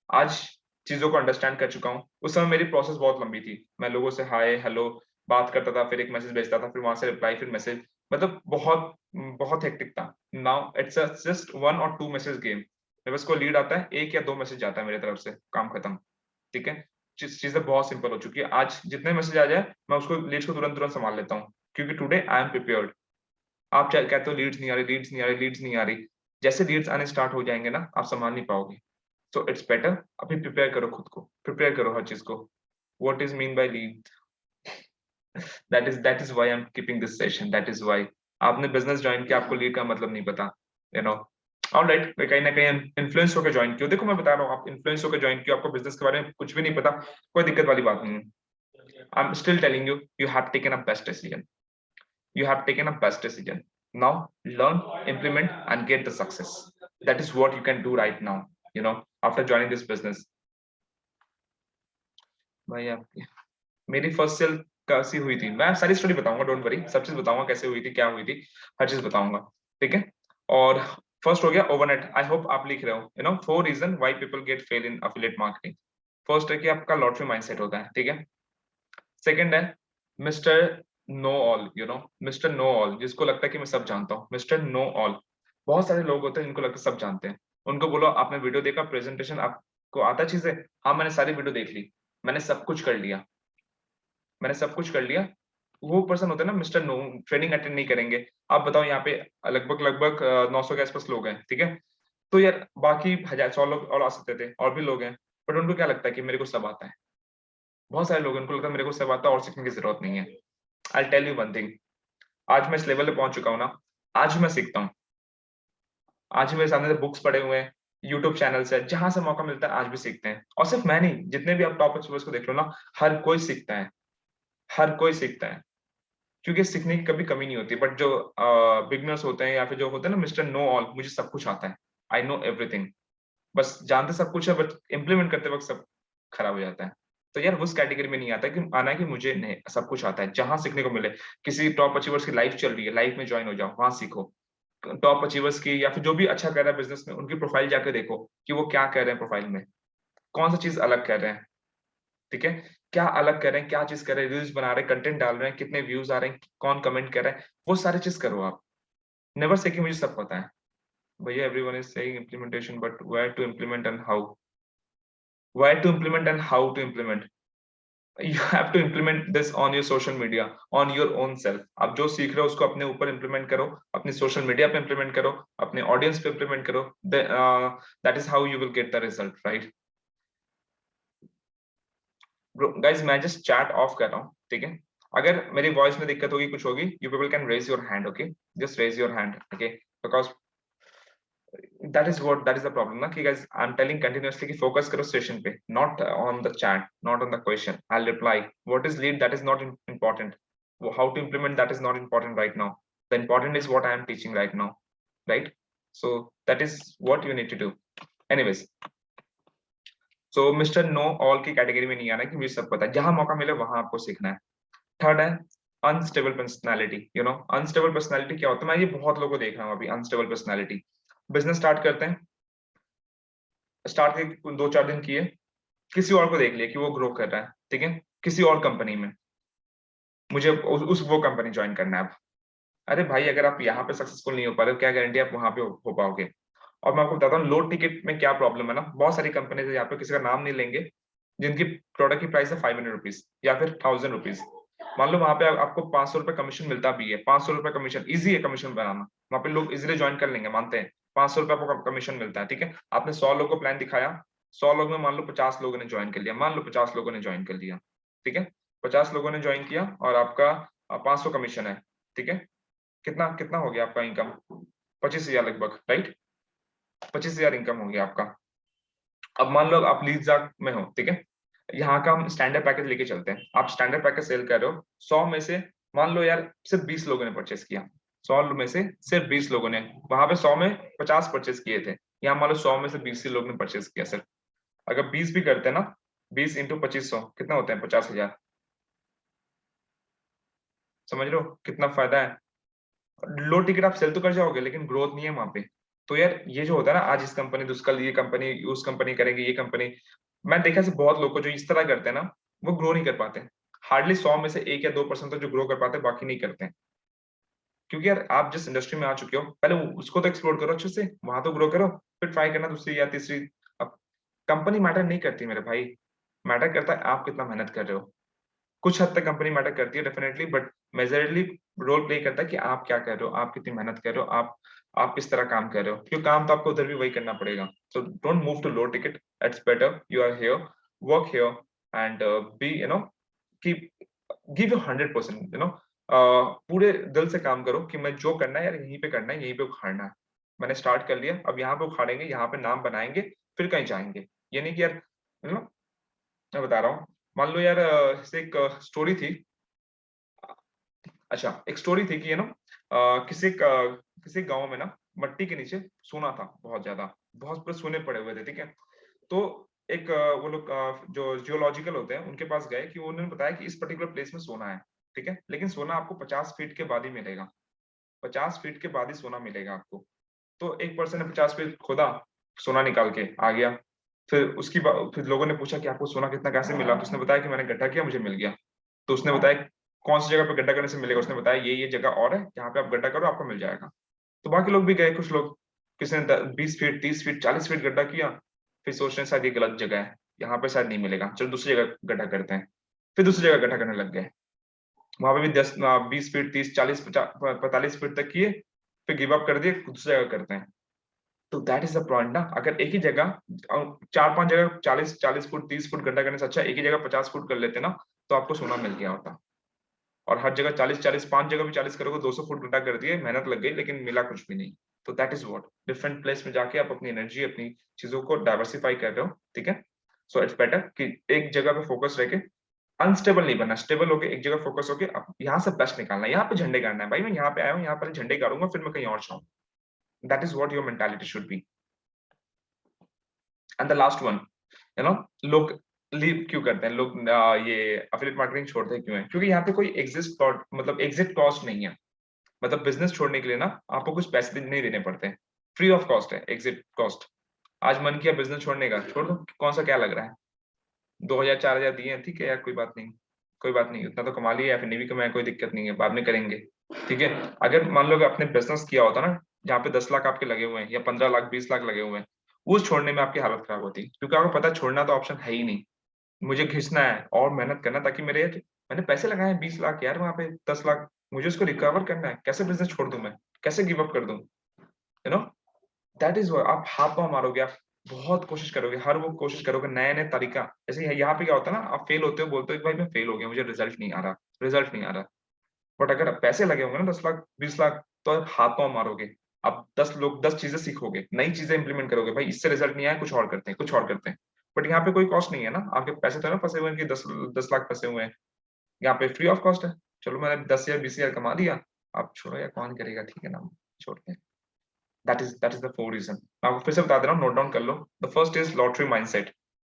आज चीजों को अंडरस्टैंड कर चुका हूँ, उस समय मेरी प्रोसेस बहुत लंबी थी। मैं लोगों से हाय हेलो बात करता था, फिर एक मैसेज भेजता था, फिर वहां से रिप्लाई, फिर मैसेज, मतलब बहुत बहुत हेक्टिक था। नाउ इट्स जस्ट 1 और 2 मैसेज गेम। जब उसको लीड आता है, 1 या 2 मैसेज जाता है मेरी तरफ से, काम खत्म। ठीक है, चीजें बहुत सिंपल हो चुकी है। आज जितने मैसेज आ जाए, मैं उसको लीड्स को तुरंत तुरंत संभाल लेता हूँ, क्योंकि टुडे आई एम प्रिपेयर्ड। आप चाहे कहते हो लीड्स नहीं आ रही, लीड्स नहीं आ रही, लीड्स नहीं आ रही, जैसे लीड्स आने स्टार्ट हो जाएंगे ना, आप संभाल नहीं पाओगे। सो इट्स बेटर, अभी प्रिपेयर करो खुद को, प्रिपेयर करो हर चीज को। What is mean by lead? That is why I am keeping this session, that is why. आपने बिजनेस ज्वाइन किया, आपको लीड का मतलब नहीं पता, यू नो। ऑलराइट, कहीं ना कहीं इन्फ्लुएंस होकर ज्वाइन किया, देखो मैं बता रहा हूँ, आप इन्फ्लुएंस होकर ज्वाइन किया, आपको बिजनेस के बारे में कुछ भी नहीं पता, कोई दिक्कत वाली बात नहीं है। I am still telling you, you have taken a best decision, you have taken a best decision. Now learn, implement, and get the success. That is what you can do right now, after joining this business. भाई आपकी मेरी first cell कैसी हुई थी, मैं सारी story बताऊंगा, don't worry, सब चीज बताऊंगा, कैसे हुई थी, क्या हुई थी, हर चीज बताऊंगा। ठीक है। और फर्स्ट हो गया ओवरनेट, आई होप आप लिख रहे हो, 4 reason why people get fail in affiliate marketing. First है कि आपका लॉटरी माइंडसेट होता है, ठीक है। सेकंड है mister know all, mister know all, जिसको लगता है कि मैं सब जानता हूँ, मिस्टर नो ऑल। बहुत सारे लोग होते हैं जिनको लगता है सब जानते हैं। उनको बोलो आपने वीडियो देखा, प्रेजेंटेशन आपको आता चीजें, हाँ मैंने सारी वीडियो देख ली, मैंने सब कुछ कर लिया, मैंने सब कुछ कर लिया। वो पर्सन होता है ना मिस्टर नो, ट्रेनिंग अटेंड नहीं करेंगे। आप बताओ यहाँ पे लगभग लगभग 900 के आसपास लोग हैं, ठीक है। तो यार बाकी 1000 100 लोग और आ सकते थे, और भी लोग हैं, बट उनको क्या लगता है कि मेरे को सब आता है। बहुत सारे लोग हैं, उनको लगता है मेरे को सब आता है और सीखने की जरूरत नहीं है। I tell you one thing, आज मैं इस लेवल पे पहुंच चुका हूँ ना, आज भी मैं सीखता हूँ। आज भी मेरे सामने बुक्स पड़े हुए हैं, यूट्यूब चैनल्स है, जहां से मौका मिलता है आज भी सीखते हैं। और सिर्फ मैं नहीं, जितने भी आप टॉप अचीवर्स को देख लो ना, हर कोई सीखता है, हर कोई सीखता है, क्योंकि सीखने की कभी कमी नहीं होती। बट जो बिगनर्स होते हैं, या फिर जो होते हैं ना मिस्टर नो ऑल, मुझे सब कुछ आता है, आई नो एवरीथिंग, बस जानते सब कुछ है, बट इम्प्लीमेंट करते वक्त सब खराब हो जाता है। तो यार उस कैटेगरी में नहीं आता कि आना है कि मुझे नहीं सब कुछ आता है, जहां सीखने को मिले। किसी टॉप अचीवर्स की लाइफ चल रही है, लाइफ में ज्वाइन हो जाओ, वहां सीखो। टॉप अचीवर्स की, या फिर जो भी अच्छा कर रहा है बिजनेस में, उनकी प्रोफाइल जाके देखो कि वो क्या कर रहे हैं प्रोफाइल में, कौन सा चीज अलग कर रहे हैं, ठीक है। क्या अलग कर रहे हैं, क्या चीज कर रहे हैं, रील्स बना रहे हैं, कंटेंट डाल रहे हैं, कितने व्यूज आ रहे हैं, कौन कमेंट कर रहा है, वो सारी चीज करो आप। नेवर से कि मुझे सब पता है। भैया everyone is saying implementation, but where to implement and how, where to implement and how to implement? you have to implement this on your social media, on your own self। आप जो सीख रहे हो उसको अपने ऊपर implement करो, अपनी सोशल मीडिया पे implement करो, अपने ऑडियंस पे implement करो। That is how you will get the result, right? Guys मैं जस्ट चैट ऑफ कर रहा हूँ, ठीक है। अगर मेरी वॉइस में दिक्कत होगी, कुछ होगी, you people can raise your hand, okay. Just raise your hand, okay. Because that is the problem ना, कि guys I'm telling continuously कि focus करो सेशन पे, not on the chat, not on the question, I'll reply। what is lead, that is not important। how to implement that is not important right now. The important is what I am teaching right now, right? So that is what you need to do. Anyways, so mister know all की category में नहीं आना कि मुझे सब पता है, जहां मौका मिले वहां आपको सीखना है। थर्ड है unstable personality. You know unstable personality क्या होता है, मैं ये बहुत लोगों को देख रहा हूँ अभी। अनस्टेबल पर्सनालिटी, बिजनेस स्टार्ट करते हैं, स्टार्ट के 2-4 दिन किए, किसी और को देख लिया कि वो ग्रो कर रहा है, ठीक है, किसी और कंपनी में, मुझे उस वो कंपनी ज्वाइन करना है अब। अरे भाई, अगर आप यहाँ पे सक्सेसफुल नहीं हो पा रहे हो, क्या गारंटी आप वहां पे हो पाओगे? और मैं आपको बताता हूँ लो टिकट में क्या प्रॉब्लम है ना, बहुत सारी कंपनीज है, यहाँ पे किसी का नाम नहीं लेंगे, जिनकी प्रोडक्ट की प्राइस है 500 रुपीज या फिर 1000 रुपीज। मान लो वहां पे आपको 500 रुपए कमीशन मिलता भी है, 500 रुपए कमीशन, इजी है कमीशन बनाना, वहां पे लोग इजीली ज्वाइन कर लेंगे, मानते हैं 500 रुपए आपको कमीशन मिलता है, ठीक है। आपने 100 लोगों को प्लान दिखाया, 100 लोग में मान लो 50 लोगों ने ज्वाइन कर लिया, मान लो 50 लोगों ने ज्वाइन कर लिया, ठीक है, 50 लोगों ने ज्वाइन किया और आपका 500 कमीशन है, ठीक है। कितना कितना हो गया आपका इनकम? 25,000 लगभग, राइट? 25,000 इनकम हो गया आपका। अब मान लो आप लीड में हो, ठीक है, यहाँ का हम स्टैंडर्ड पैकेज लेके चलते हैं। आप स्टैंडर्ड पैकेज सेल कर रहे हो, 100 में से मान लो यार सिर्फ 20 लोगों ने परचेस किया, 100 में से सिर्फ 20 लोगों ने, वहां पे 100 में 50 परचेस किए थे, यहाँ मान लो 100 में से 20 ही लोग ने परचेस किया सिर्फ। अगर 20 भी करते हैं ना, 20 इंटू 2500 कितना होता है? 50,000। समझ रहे हो कितना फायदा है? लो टिकट आप सेल तो कर जाओगे लेकिन ग्रोथ नहीं है वहां पे। तो यार ये जो होता है ना, आज इस कंपनी तो कल ये कंपनी, उस कंपनी करेंगे, ये कंपनी, मैं देखा से बहुत लोग को जो इस तरह करते हैं ना, वो ग्रो नहीं कर पाते। हार्डली 100 में से 1 या 2% तो जो ग्रो कर पाते हैं, बाकी नहीं करते हैं। क्योंकि यार आप जिस इंडस्ट्री में आ चुके हो, पहले उसको तो एक्सप्लोर करो अच्छे से, वहां तो ग्रो करो, फिर ट्राई करना दूसरी या तीसरी। अब कंपनी मैटर नहीं करती मेरे भाई, मैटर करता है आप कितना मेहनत कर रहे हो। कुछ हद तक कंपनी मैटर करती है definitely, but majorly role play करता है कि आप क्या कर रहे हो, आप कितनी मेहनत कर रहे हो, आप किस तरह काम कर रहे हो, क्योंकि काम तो आपको उधर भी वही करना पड़ेगा। So don't move to low ticket, it's better you are here, work here and be you know keep give you 100%, you know पूरे दिल से काम करो कि मैं जो करना है यार यहीं पे करना है, यहीं पे उखाड़ना है। मैंने स्टार्ट कर लिया, अब यहाँ पे उखाड़ेंगे, यहाँ पे नाम बनाएंगे, फिर कहीं जाएंगे। ये नहीं कि यार यू नो, मैं बता रहा हूँ, मान लो यार जैसे एक स्टोरी थी। अच्छा, एक स्टोरी थी कि किसी गांव में ना मट्टी के नीचे सोना था, बहुत ज्यादा, बहुत पूरे सोने पड़े हुए थे, ठीक है। तो एक वो लोग जो जियोलॉजिकल होते हैं उनके पास गए कि उन्होंने बताया कि इस पर्टिकुलर प्लेस में सोना है, ठीक है, लेकिन सोना आपको 50 फीट के बाद ही मिलेगा, 50 फीट के बाद ही सोना मिलेगा आपको। तो एक पर्सन ने 50 फीट खोदा, सोना निकाल के आ गया। फिर लोगों ने पूछा कि आपको सोना कितना कैसे मिला, तो उसने बताया कि मैंने गड्ढा किया, मुझे मिल गया। तो उसने बताया कौन सी जगह पे गड्ढा करने से मिलेगा, उसने बताया ये जगह और है, यहाँ पे आप गड्ढा करो आपको मिल जाएगा। तो बाकी लोग भी गए, कुछ लोग, किसी ने 20 फीट, 30 फीट, 40 फीट गड्ढा किया, फिर सोच रहे हैं शायद ये गलत जगह है, यहाँ पे शायद नहीं मिलेगा, चलो दूसरी जगह गड्ढा करते हैं। फिर दूसरी जगह गड्ढा करने लग गए, वहां पे भी 20 फीट, 30, 40, 45 फीट तक किए, फिर गिव अप कर दिए, दूसरी जगह करते हैं। तो दैट इज द पॉइंट ना, अगर एक ही जगह 4-5 जगह 40-40 फुट, 30 फुट गड्ढा करने से अच्छा एक ही जगह 50 फुट कर लेते ना, तो आपको सोना मिल गया होता। और हर जगह 40-40, 5 जगह भी 40 करोगे, 200 फुट गड्ढा कर दिए, मेहनत लग गई लेकिन मिला कुछ भी नहीं। तो that is what, different place में जाके आप अपनी एनर्जी, अपनी चीजों को डाइवर्सिफाई कर रहे हो, ठीक है। सो इट्स बेटर कि एक जगह पे फोकस रह के, अनस्टेबल नहीं बनना, स्टेबल होके एक जगह फोकस होके यहाँ से बेस्ट निकालना है, यहाँ पे झंडे गाड़ना है भाई, मैं यहाँ पे आया हूँ, यहाँ पर झंडे गाड़ूंगा, फिर मैं कहीं और जाऊँ। That is what your mentality should be. And the last one, you know, लोग लीव क्यों करते हैं, लोग ये एफिलिएट मार्केटिंग छोड़ते हैं क्यों है? क्योंकि यहाँ पे कोई एग्जिट कॉस्ट नहीं है। मतलब बिजनेस छोड़ने के लिए ना आपको कुछ पैसे नहीं देने पड़ते, फ्री ऑफ कॉस्ट है एग्जिट कॉस्ट। आज मन किया बिजनेस छोड़ने का, छोड़ दो, कौन सा क्या लग रहा है, 2,000-4,000 दिए हैं, ठीक है यार, कोई बात नहीं, कोई बात नहीं, उतना तो कमा लिया, या फिर नहीं भी कमाया, कोई दिक्कत नहीं है, बाद में करेंगे, ठीक है। अगर मान लो कि आपने बिजनेस किया होता ना, जहाँ पे 10 लाख आपके लगे हुए हैं, या 15 लाख, 20 लाख लगे हुए हैं, वो छोड़ने में आपकी हालत खराब होती, क्योंकि आपको पता है छोड़ना तो ऑप्शन है ही नहीं। मुझे घिसना है और मेहनत करना, ताकि मैंने पैसे लगाए हैं 20 लाख यार, वहां पे 10 लाख, मुझे उसको रिकवर करना है, कैसे बिजनेस छोड़ दूं मैं, कैसे गिव अप कर दूं, यू नो। दैट इज आप हाथ पांव मारोगे, आप बहुत कोशिश करोगे, हर वो कोशिश करोगे, नया नया तरीका। जैसे यहाँ पे क्या होता है ना, आप फेल होते हो, बोलते हो कि भाई मैं फेल हो गया, मुझे रिजल्ट नहीं आ रहा, रिजल्ट नहीं आ रहा। बट अगर आप पैसे लगे होंगे ना 10 लाख, 20 लाख, तो आप हाथ पांव मारोगे, आप 10 चीजें सीखोगे, नई चीजें इंप्लीमेंट करोगे, भाई इससे रिजल्ट नहीं आया, कुछ और करते हैं, कुछ और करते हैं। बट यहाँ पे कोई कॉस्ट नहीं है ना, आपके पैसे तो ना फंसे हुए हैं कि 10 10 लाख फंसे हुए हैं, यहाँ पे फ्री ऑफ कॉस्ट है। चलो मैंने 10,000 20,000 कमा दिया, आप छोड़ो यार, कौन करेगा, ठीक है ना, छोड़ते हैं। That is the 4 reason. आपको फिर से बता दे रहा हूँ, नोट डाउन कर लो। The first is lottery mindset,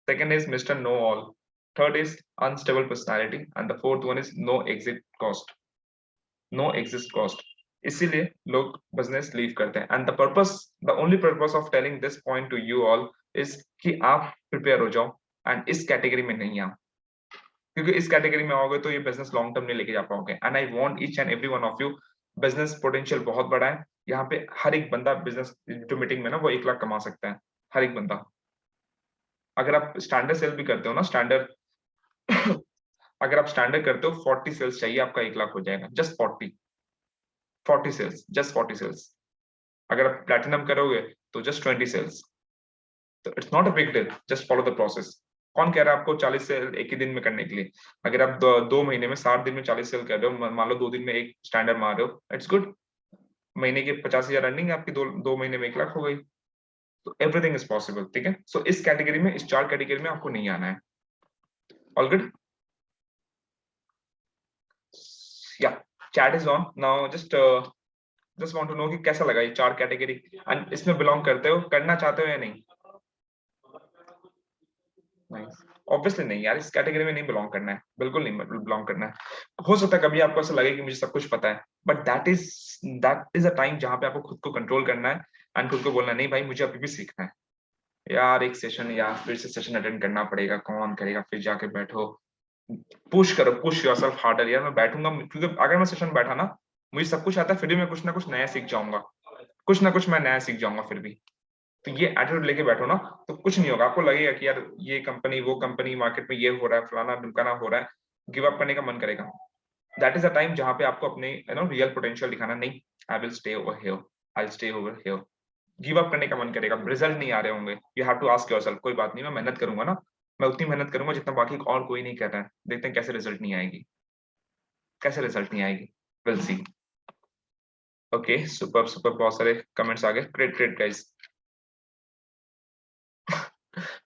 second is Mr. Know All, third is unstable personality, and the fourth one is no exit cost, no exit cost। इसीलिए लोग बिजनेस लीव करते हैं। And the purpose, the only purpose of telling this point two you all is कि आप prepare हो जाओ and इस category में नहीं आओ, क्योंकि इस कैटेगरी में आओगे तो ये बिजनेस लॉन्ग टर्म नहीं लेके जा पाओगे। And I want each and every one of you, business potential बहुत बड़ा है यहाँ पे। हर एक बंदा बिजनेस जो मीटिंग में ना वो 1 लाख कमा सकता है, हर एक बंदा। अगर आप स्टैंडर्ड सेल भी करते हो ना, स्टैंडर्ड अगर आप स्टैंडर्ड करते हो 40 सेल्स चाहिए, आपका 1 लाख हो जाएगा। Just 40 sales, just 40 sales. अगर आप प्लैटिनम करोगे तो जस्ट 20 सेल्स। तो it's not a big deal, just follow the process. कौन कह रहा है आपको 40 सेल एक ही दिन में करने के लिए? अगर आप 2 महीने में 60 दिन में 40 सेल कर रहे हो, मान लो 2 दिन में एक स्टैंडर्ड मार रहे हो, इट्स गुड। महीने की 50,000 अर्निंग आपकी, 2 महीने में 1 लाख हो गई। तो एवरीथिंग इज पॉसिबल, ठीक है। सो इस कैटेगरी में, इस 4 कैटेगरी में आपको नहीं आना है। ऑल गुड, या chat is on now. Just want to know कि कैसा लगा ये 4 कैटेगरी, एंड इसमें बिलोंग करते हो, करना चाहते हो या नहीं? नहीं, ऑब्वियसली नहीं यार, इस कैटेगरी में नहीं बिलोंग करना है, बिल्कुल नहीं बिलोंग करना है। हो सकता है कभी आपको ऐसा लगे कि मुझे सब कुछ पता है, but that is a time जहां पे आपको खुद को कंट्रोल करना है एंड खुद को बोलना नहीं भाई मुझे अभी भी सीखना है। यार एक सेशन या फिर से सेशन अटेंड करना पड़ेगा, कौन करेगा, फिर जाके बैठो, पुश करो, पुश योरसेल्फ हार्डर। यार मैं बैठूंगा, क्योंकि अगर मैं सेशन बैठा ना, मुझे सब कुछ आता है, फिर भी मैं कुछ ना कुछ नया सीख जाऊंगा, कुछ ना कुछ मैं नया सीख जाऊंगा फिर भी। तो ये एटीट्यूड लेके बैठो ना, तो कुछ नहीं होगा। आपको लगेगा कि यार ये कंपनी, वो कंपनी, मार्केट में ये हो रहा है, फलाना ढिमकाना हो रहा है, गिव अप करने का मन करेगा। दैट इज अ टाइम जहां पे आपको अपने रियल पोटेंशियल दिखाना। नहीं, I will stay over here, I will stay over here. Give up करने का मन करेगा, रिजल्ट नहीं आ रहे होंगे, यू हैव टू आस्क योरसेल्फ, कोई बात नहीं, मैं मेहनत करूंगा ना, मैं उतनी मेहनत करूंगा जितना बाकी और कोई नहीं कर रहा है, देखते हैं कैसे रिजल्ट नहीं आएगी, कैसे रिजल्ट नहीं आएगी, will see. Okay, super super, बहुत सारे कमेंट्स आ गए, great great guys.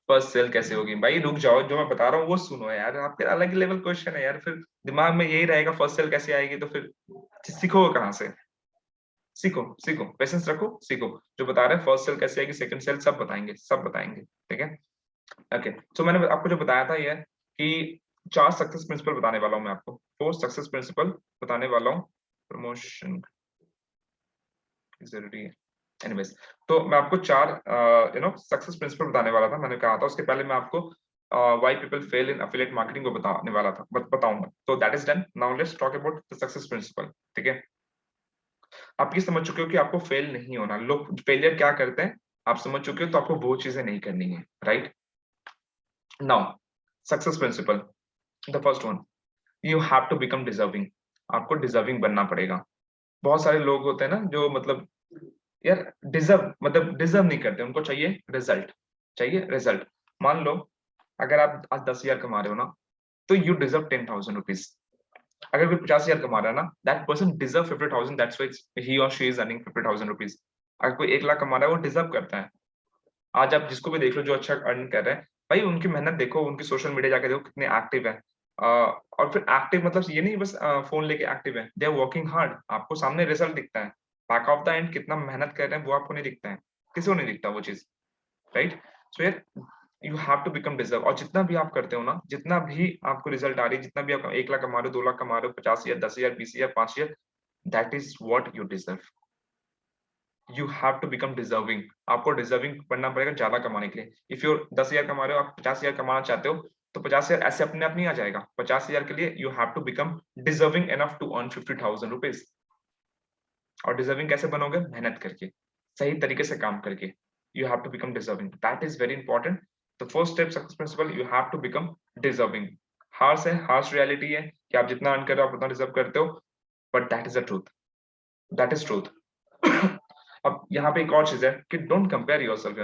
First sale कैसे होगी? भाई रुक जाओ, जो मैं बता रहा हूँ वो सुनो यार, आपके अलग ही लेवल क्वेश्चन है यार, फिर दिमाग में यही रहेगा फर्स्ट सेल कैसे आएगी, तो फिर सीखोगे कहाँ से? सीखो सीखो, पेशेंस रखो, सीखो। जो बता रहे हैं फर्स्ट सेल कैसे आएगी, सेकंड सेल, सब बताएंगे, सब बताएंगे, ठीक है। ओके, तो मैंने आपको जो बताया था ये कि 4 सक्सेस प्रिंसिपल बताने वाला हूँ मैं आपको, 4 सक्सेस प्रिंसिपल बताने वाला हूँ। प्रमोशन जरूरी है, एनीवेज। तो मैं आपको 4 सक्सेस प्रिंसिपल बताने वाला था, मैंने कहा था। उसके पहले मैं आपको why people fail in affiliate marketing को बताने वाला था, बताऊंगा। तो that is done, now let's talk about the success principle, ठीक है। आप ये समझ चुके हो कि आपको फेल नहीं होना। लोग फेलियर क्या करते हैं आप समझ चुके हो, तो आपको वो चीजें नहीं करनी है, right. Now success principle, the first one, you have to become deserving. आपको डिजर्विंग बनना पड़ेगा। बहुत सारे लोग होते हैं ना जो मतलब यार डिजर्व, मतलब डिजर्व नहीं करते, उनको चाहिए रिजल्ट, चाहिए रिजल्ट। मान लो अगर आप आज 10,000 कमा रहे हो ना, तो यू डिजर्व 10,000 रुपीज। अगर कोई 50,000 कमा रहा है ना, that person deserve 50,000, that's why he और शी इज अर्निंग 50,000 रुपीज। अगर कोई 1 लाख कमा रहा है, वो डिजर्व करता है। आज आप जिसको भी देख लो जो अच्छा अर्न कर रहा है, भाई उनकी मेहनत देखो, उनकी सोशल मीडिया जाके देखो कितने एक्टिव है। और फिर एक्टिव मतलब ये नहीं बस फोन लेके एक्टिव है, दे आर वर्किंग हार्ड। आपको सामने रिजल्ट दिखता है, बैक ऑफ द एंड कितना मेहनत कर रहे हैं वो आपको नहीं दिखता है, किसी को नहीं दिखता वो चीज, राइट। सो यार you have to become deserve. और जितना भी आप करते हो ना, जितना भी आपको रिजल्ट आ रही है, जितना भी आप 1 लाख कमा रहे हो, 2 लाख कमा रहे हो, 50,000, 10,000, 20,000, 5,000, that is what you deserve. You have to become deserving. आपको डिजर्विंग बनना पड़ेगा ज्यादा कमाने के लिए। इफ यू 10,000 कमा रहे हो, आप 50,000 कमाना चाहते हो, तो 50,000 ऐसे अपने आप नहीं आ जाएगा। 50,000 के लिए you have to become deserving enough to earn 50,000 rupees. और डिजर्विंग कैसे बनोगे? मेहनत करके, सही तरीके से काम करके। You have to become deserving, that is very important. The first step success principle, you have to become deserving. Harsh है, हार्श रियलिटी है कि आप जितना अर्न कर रहे हो आप उतना डिजर्व करते हो, but that is the truth, that is truth. अब यहाँ पे एक और चीज है कि don't compare yourself,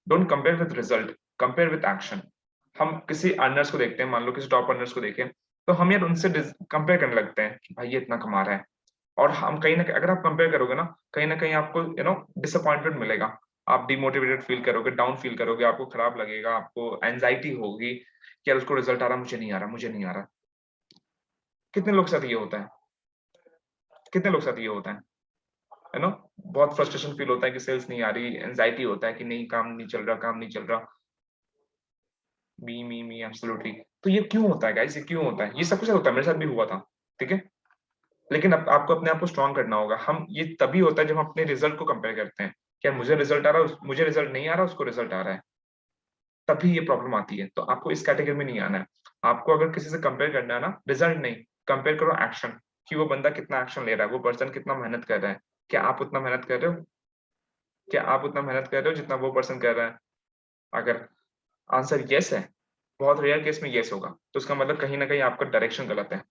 don't compare with result, compare with action. हम किसी अर्नर्स को देखते हैं, मान लो किसी टॉप अर्नर्स को देखें, तो हम यार उनसे कंपेयर करने लगते हैं कि भाई ये इतना कमा रहा है। और हम कहीं ना कहीं, अगर आप कंपेयर करोगे ना कहीं आपको डिसअपॉइंटमेंट मिलेगा। आप डिमोटिवेटेड फील करोगे, डाउन फील करोगे, आपको खराब लगेगा, आपको एंजाइटी होगी कि यार उसको रिजल्ट आ रहा, मुझे नहीं आ रहा, मुझे नहीं आ रहा। कितने लोग के साथ ये होता है? कितने लोग के साथ ये होता है ना? बहुत फ्रस्ट्रेशन फील होता है कि सेल्स नहीं आ रही, एंजाइटी होता है कि नहीं काम नहीं चल रहा, काम नहीं चल रहा। मी एब्सोल्युटली। तो ये क्यों होता है गाइस? ये क्यों होता है? ये सब कुछ होता है, मेरे साथ भी हुआ था, ठीक है? लेकिन अब आपको अपने आप को स्ट्रॉन्ग करना होगा। हम ये तभी होता है जब हम अपने रिजल्ट को कंपेयर करते हैं। क्या मुझे रिजल्ट आ रहा है, मुझे रिजल्ट नहीं आ रहा, उसको रिजल्ट आ रहा है, तभी ये प्रॉब्लम आती है। तो आपको इस कैटेगरी में नहीं आना है। आपको अगर किसी से कंपेयर करना है ना, रिजल्ट नहीं, कंपेयर करो एक्शन, कि वो बंदा कितना एक्शन ले रहा है, वो पर्सन कितना मेहनत कर रहा है। क्या आप उतना मेहनत कर रहे हो? क्या आप उतना मेहनत कर रहे हो जितना वो पर्सन कर रहा है? अगर आंसर येस है, बहुत रेयर केस में येस होगा, तो उसका मतलब कहीं न कहीं आपका डायरेक्शन गलत है।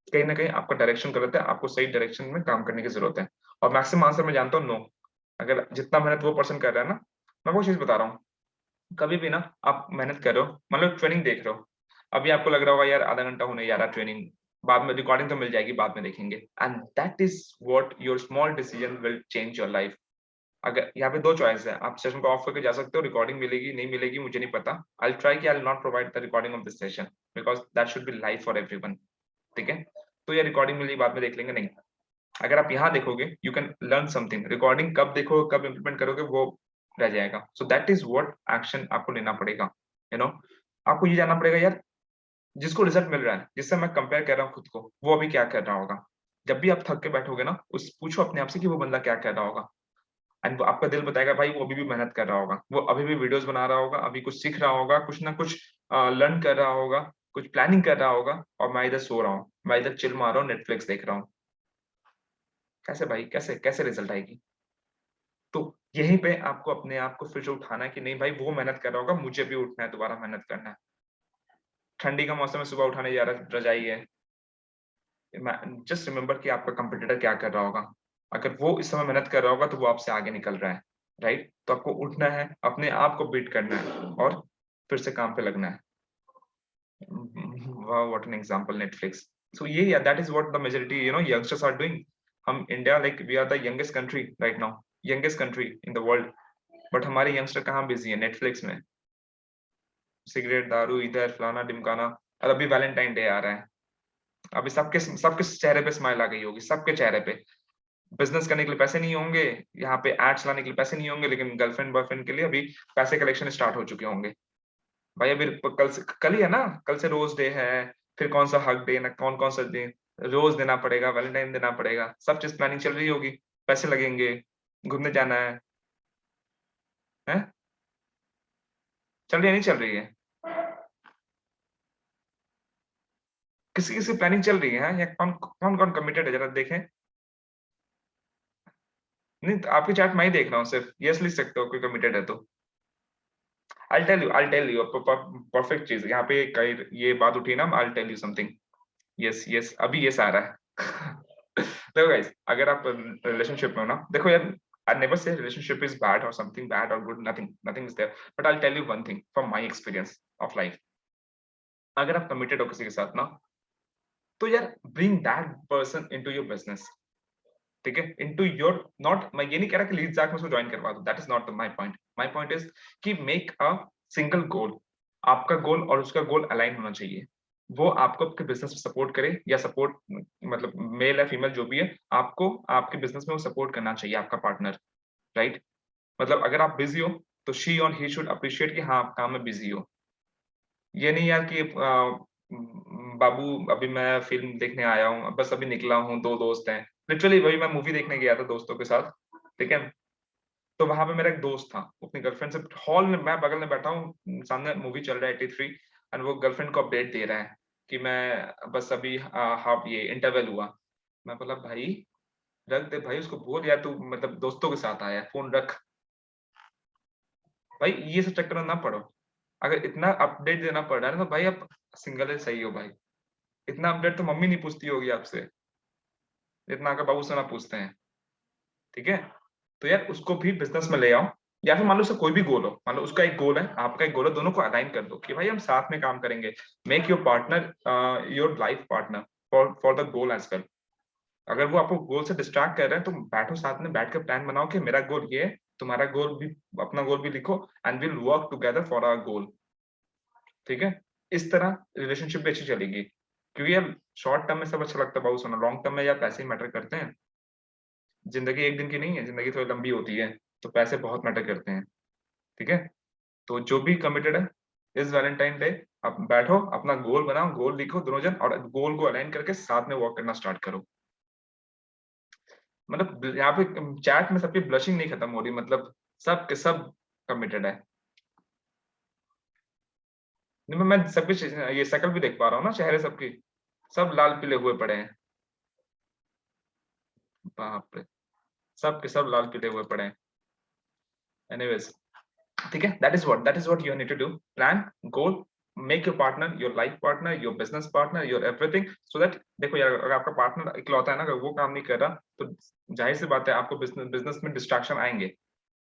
कहीं न कहीं आपका डायरेक्शन गलत है, आपको सही डायरेक्शन में काम करने की ज़रूरत है। और मैक्सिमम आंसर मैं जानता हूँ नो। अगर जितना मेहनत वो पर्सन कर रहा है ना, मैं वो चीज़ बता रहा हूँ, कभी भी ना आप मेहनत कर रहे हो, मान लो ट्रेनिंग देख रहे हो, अभी आपको लग रहा होगा यार आधा घंटा होने जा रहा है ट्रेनिंग, बाद में रिकॉर्डिंग तो मिल जाएगी, बाद में देखेंगे। And that is what your small decision will change your life. अगर यहाँ पे 2 चॉइस है, आप सेशन को ऑफ करके जा सकते हो, रिकॉर्डिंग मिलेगी, नहीं मिलेगी मुझे नहीं पता। आई विल ट्राई कि I will not provide the recording of this session because that should be live for everyone, ठीक है? तो ये रिकॉर्डिंग मिली बाद में देख लेंगे, नहीं। अगर आप यहाँ देखोगे, you can learn something. Recording कब देखोगे, कब इम्प्लीमेंट करोगे, वो रह जाएगा। So that is what action आपको लेना पड़ेगा, यू नो? आपको ये जानना पड़ेगा यार, जिसको रिजल्ट मिल रहा है, जिससे मैं कंपेयर कर रहा हूँ खुद को, वो अभी क्या कर रहा होगा? जब भी आप थक के बैठोगे ना, उस पूछो अपने आप से कि वो बंदा क्या कर रहा होगा? एंड वो आपका दिल बताएगा भाई वो अभी भी मेहनत कर रहा होगा, वो अभी भी वीडियोस बना रहा होगा, अभी कुछ सीख रहा होगा, कुछ ना कुछ लर्न कर रहा होगा, कुछ प्लानिंग कर रहा होगा, और मैं इधर सो रहा हूँ, मैं इधर चिल मार रहा हूँ, नेटफ्लिक्स देख रहा हूँ। कैसे भाई, कैसे कैसे रिजल्ट आएगी? तो यहीं पे आपको अपने आप को फिर से उठाना है कि नहीं भाई वो मेहनत कर रहा होगा, मुझे भी उठना है, दोबारा मेहनत करना है। ठंडी का मौसम है, सुबह उठाने जा रहा रजाई है, जस्ट रिमेंबर कि आपका कंपटीटर क्या कर रहा होगा। अगर वो इस समय मेहनत कर रहा होगा तो वो आपसे आगे निकल रहा है, राइट? तो आपको उठना है, अपने आप को बीट करना है और फिर से काम पे लगना है। Wow what an example, Netflix. So ये या that is what the majority youngsters are doing. हम India like we are the youngest country right now, youngest country in the world, but हमारे यंगस्टर कहाँ बिजी है? Netflix में, cigarette, दारू, इधर फलाना-ढिमकाना। और अभी वैलेंटाइन डे आ रहा है। अभी सबके सबके चेहरे पे स्माइल आ गई होगी, सबके चेहरे पे। बिज़नेस करने के लिए पैसे नहीं होंगे, यहाँ पे एड्स लाने के लिए पैसे नहीं होंगे, लेकिन गर्लफ्रेंड बॉयफ्रेंड के लिए अभी पैसे कलेक्शन स्टार्ट हो चुके होंगे। भाई अभी कल ही है ना? कल से रोज़ डे है, फिर कौन-सा हग डे ना कौन-कौन सा डे, रोज़ देना पड़ेगा, वैलेंटाइन देना पड़ेगा, सब चीज़ प्लानिंग चल रही होगी, पैसे लगेंगे, घूमने जाना है, हैं? चल रही है, नहीं चल रही है? किसी-किसी प्लानिंग चल रही है, हैं? या कौन-कौन कमिटेड है ज़रा देखें? नहीं, तो आपकी चैट मैं ही देख रहा हूँ सिर्फ, येस लिख सकते हो कोई कमिटेड है तो। I'll tell you परफेक्ट चीज़ यहाँ पे कई ये बात उठी ना, I'll tell you something। Yes, yes, अभी यस आ रहा है। देखो गाइस, अगर आप रिलेशनशिप में हो ना, देखो यार, I never say relationship is bad or something bad or good, nothing is there, but I'll tell you one thing from my experience of life। अगर आप कमिटेड हो किसी के साथ ना, तो यार bring that person into your business, ठीक है? into your, नॉट, मैं ये नहीं कह रहा कि लीड जैक में उसको जॉइन करवा दो, that is not my point. My point is कि मेक अ सिंगल गोल। आपका गोल और उसका गोल अलाइन होना चाहिए। वो आपको आपके बिजनेस में सपोर्ट करे या सपोर्ट, मतलब मेल या फीमेल जो भी है, आपको आपके बिजनेस में वो सपोर्ट करना चाहिए आपका पार्टनर, राइट? मतलब अगर आप बिजी हो तो शी और ही शुड अप्रिशिएट कि हाँ आप काम में बिजी हो। ये नहीं यार कि बाबू अभी मैं फ़िल्म देखने आया हूँ, बस अभी निकला हूँ, 2 दोस्त हैं। लिटरली वही मैं मूवी देखने गया था दोस्तों के साथ, ठीक है? तो वहाँ पे मेरा एक दोस्त था, वो अपनी गर्लफ्रेंड से हॉल में, मैं बगल में बैठा हूँ, सामने मूवी चल रहा है 83, एंड वो गर्लफ्रेंड को अपडेट दे रहा है कि मैं बस अभी हाफ ये इंटरवल हुआ। मैं बोला भाई रख दे भाई, उसको बोल यार तू मतलब दोस्तों के साथ आया है, फ़ोन रख। भाई ये सब चक्कर में ना पड़ो। अगर इतना अपडेट देना पड़ रहा है ना तो भाई आप सिंगल ही सही हो भाई। इतना अपडेट तो मम्मी नहीं पूछती होगी आपसे, जितना आपका बाबू से ना पूछते हैं, ठीक है? तो यार उसको भी बिज़नेस में ले आओ, या फिर मान लो उसका कोई भी गोल हो, मान लो उसका एक गोल है, आपका एक गोल है, दोनों को अलाइन कर दो कि भाई हम साथ में काम करेंगे। Make your partner your life partner for the goal as well. अगर वो आपको गोल से डिस्ट्रैक्ट कर रहे हैं, तो बैठो साथ में बैठ के प्लान बनाओ कि मेरा गोल ये है, तुम्हारा गोल भी, अपना गोल भी लिखो, and will work together for our goal, ठीक है? इस तरह रिलेशनशिप भी अच्छी चलेगी। क्योंकि यार शॉर्ट टर्म में सब अच्छा लगता है बाबू सोना, लॉन्ग टर्म में यार पैसे ही मैटर करते हैं। जिंदगी एक दिन की नहीं है, जिंदगी थोड़ी लंबी होती है, तो पैसे बहुत मैटर करते हैं। ठीक है, तो जो भी कमिटेड है इस वैलेंटाइन डे, आप बैठो, अपना गोल बनाओ, गोल लिखो दोनों जन, और गोल को अलाइन करके साथ में वर्क करना स्टार्ट करो। मतलब यहाँ पे चैट में सबकी ब्लशिंग नहीं खत्म हो रही, मतलब सब के सब कमिटेड है। नहीं, मैं सबकी ये शक्ल भी देख पा रहा हूँ ना, चेहरे सबकी, सब लाल पीले हुए पड़े हैं। बाप रे, सब के सब लाल पीले हुए पड़े हैं। एनीवेज, ठीक है, that is what you need to do. Plan, goal, make your partner your life partner, your business partner, your everything, so that देखो यार, अगर आपका पार्टनर इकलौता है ना, अगर वो काम नहीं कर रहा, तो जाहिर सी बात है आपको बिजनेस में डिस्ट्रैक्शन आएंगे।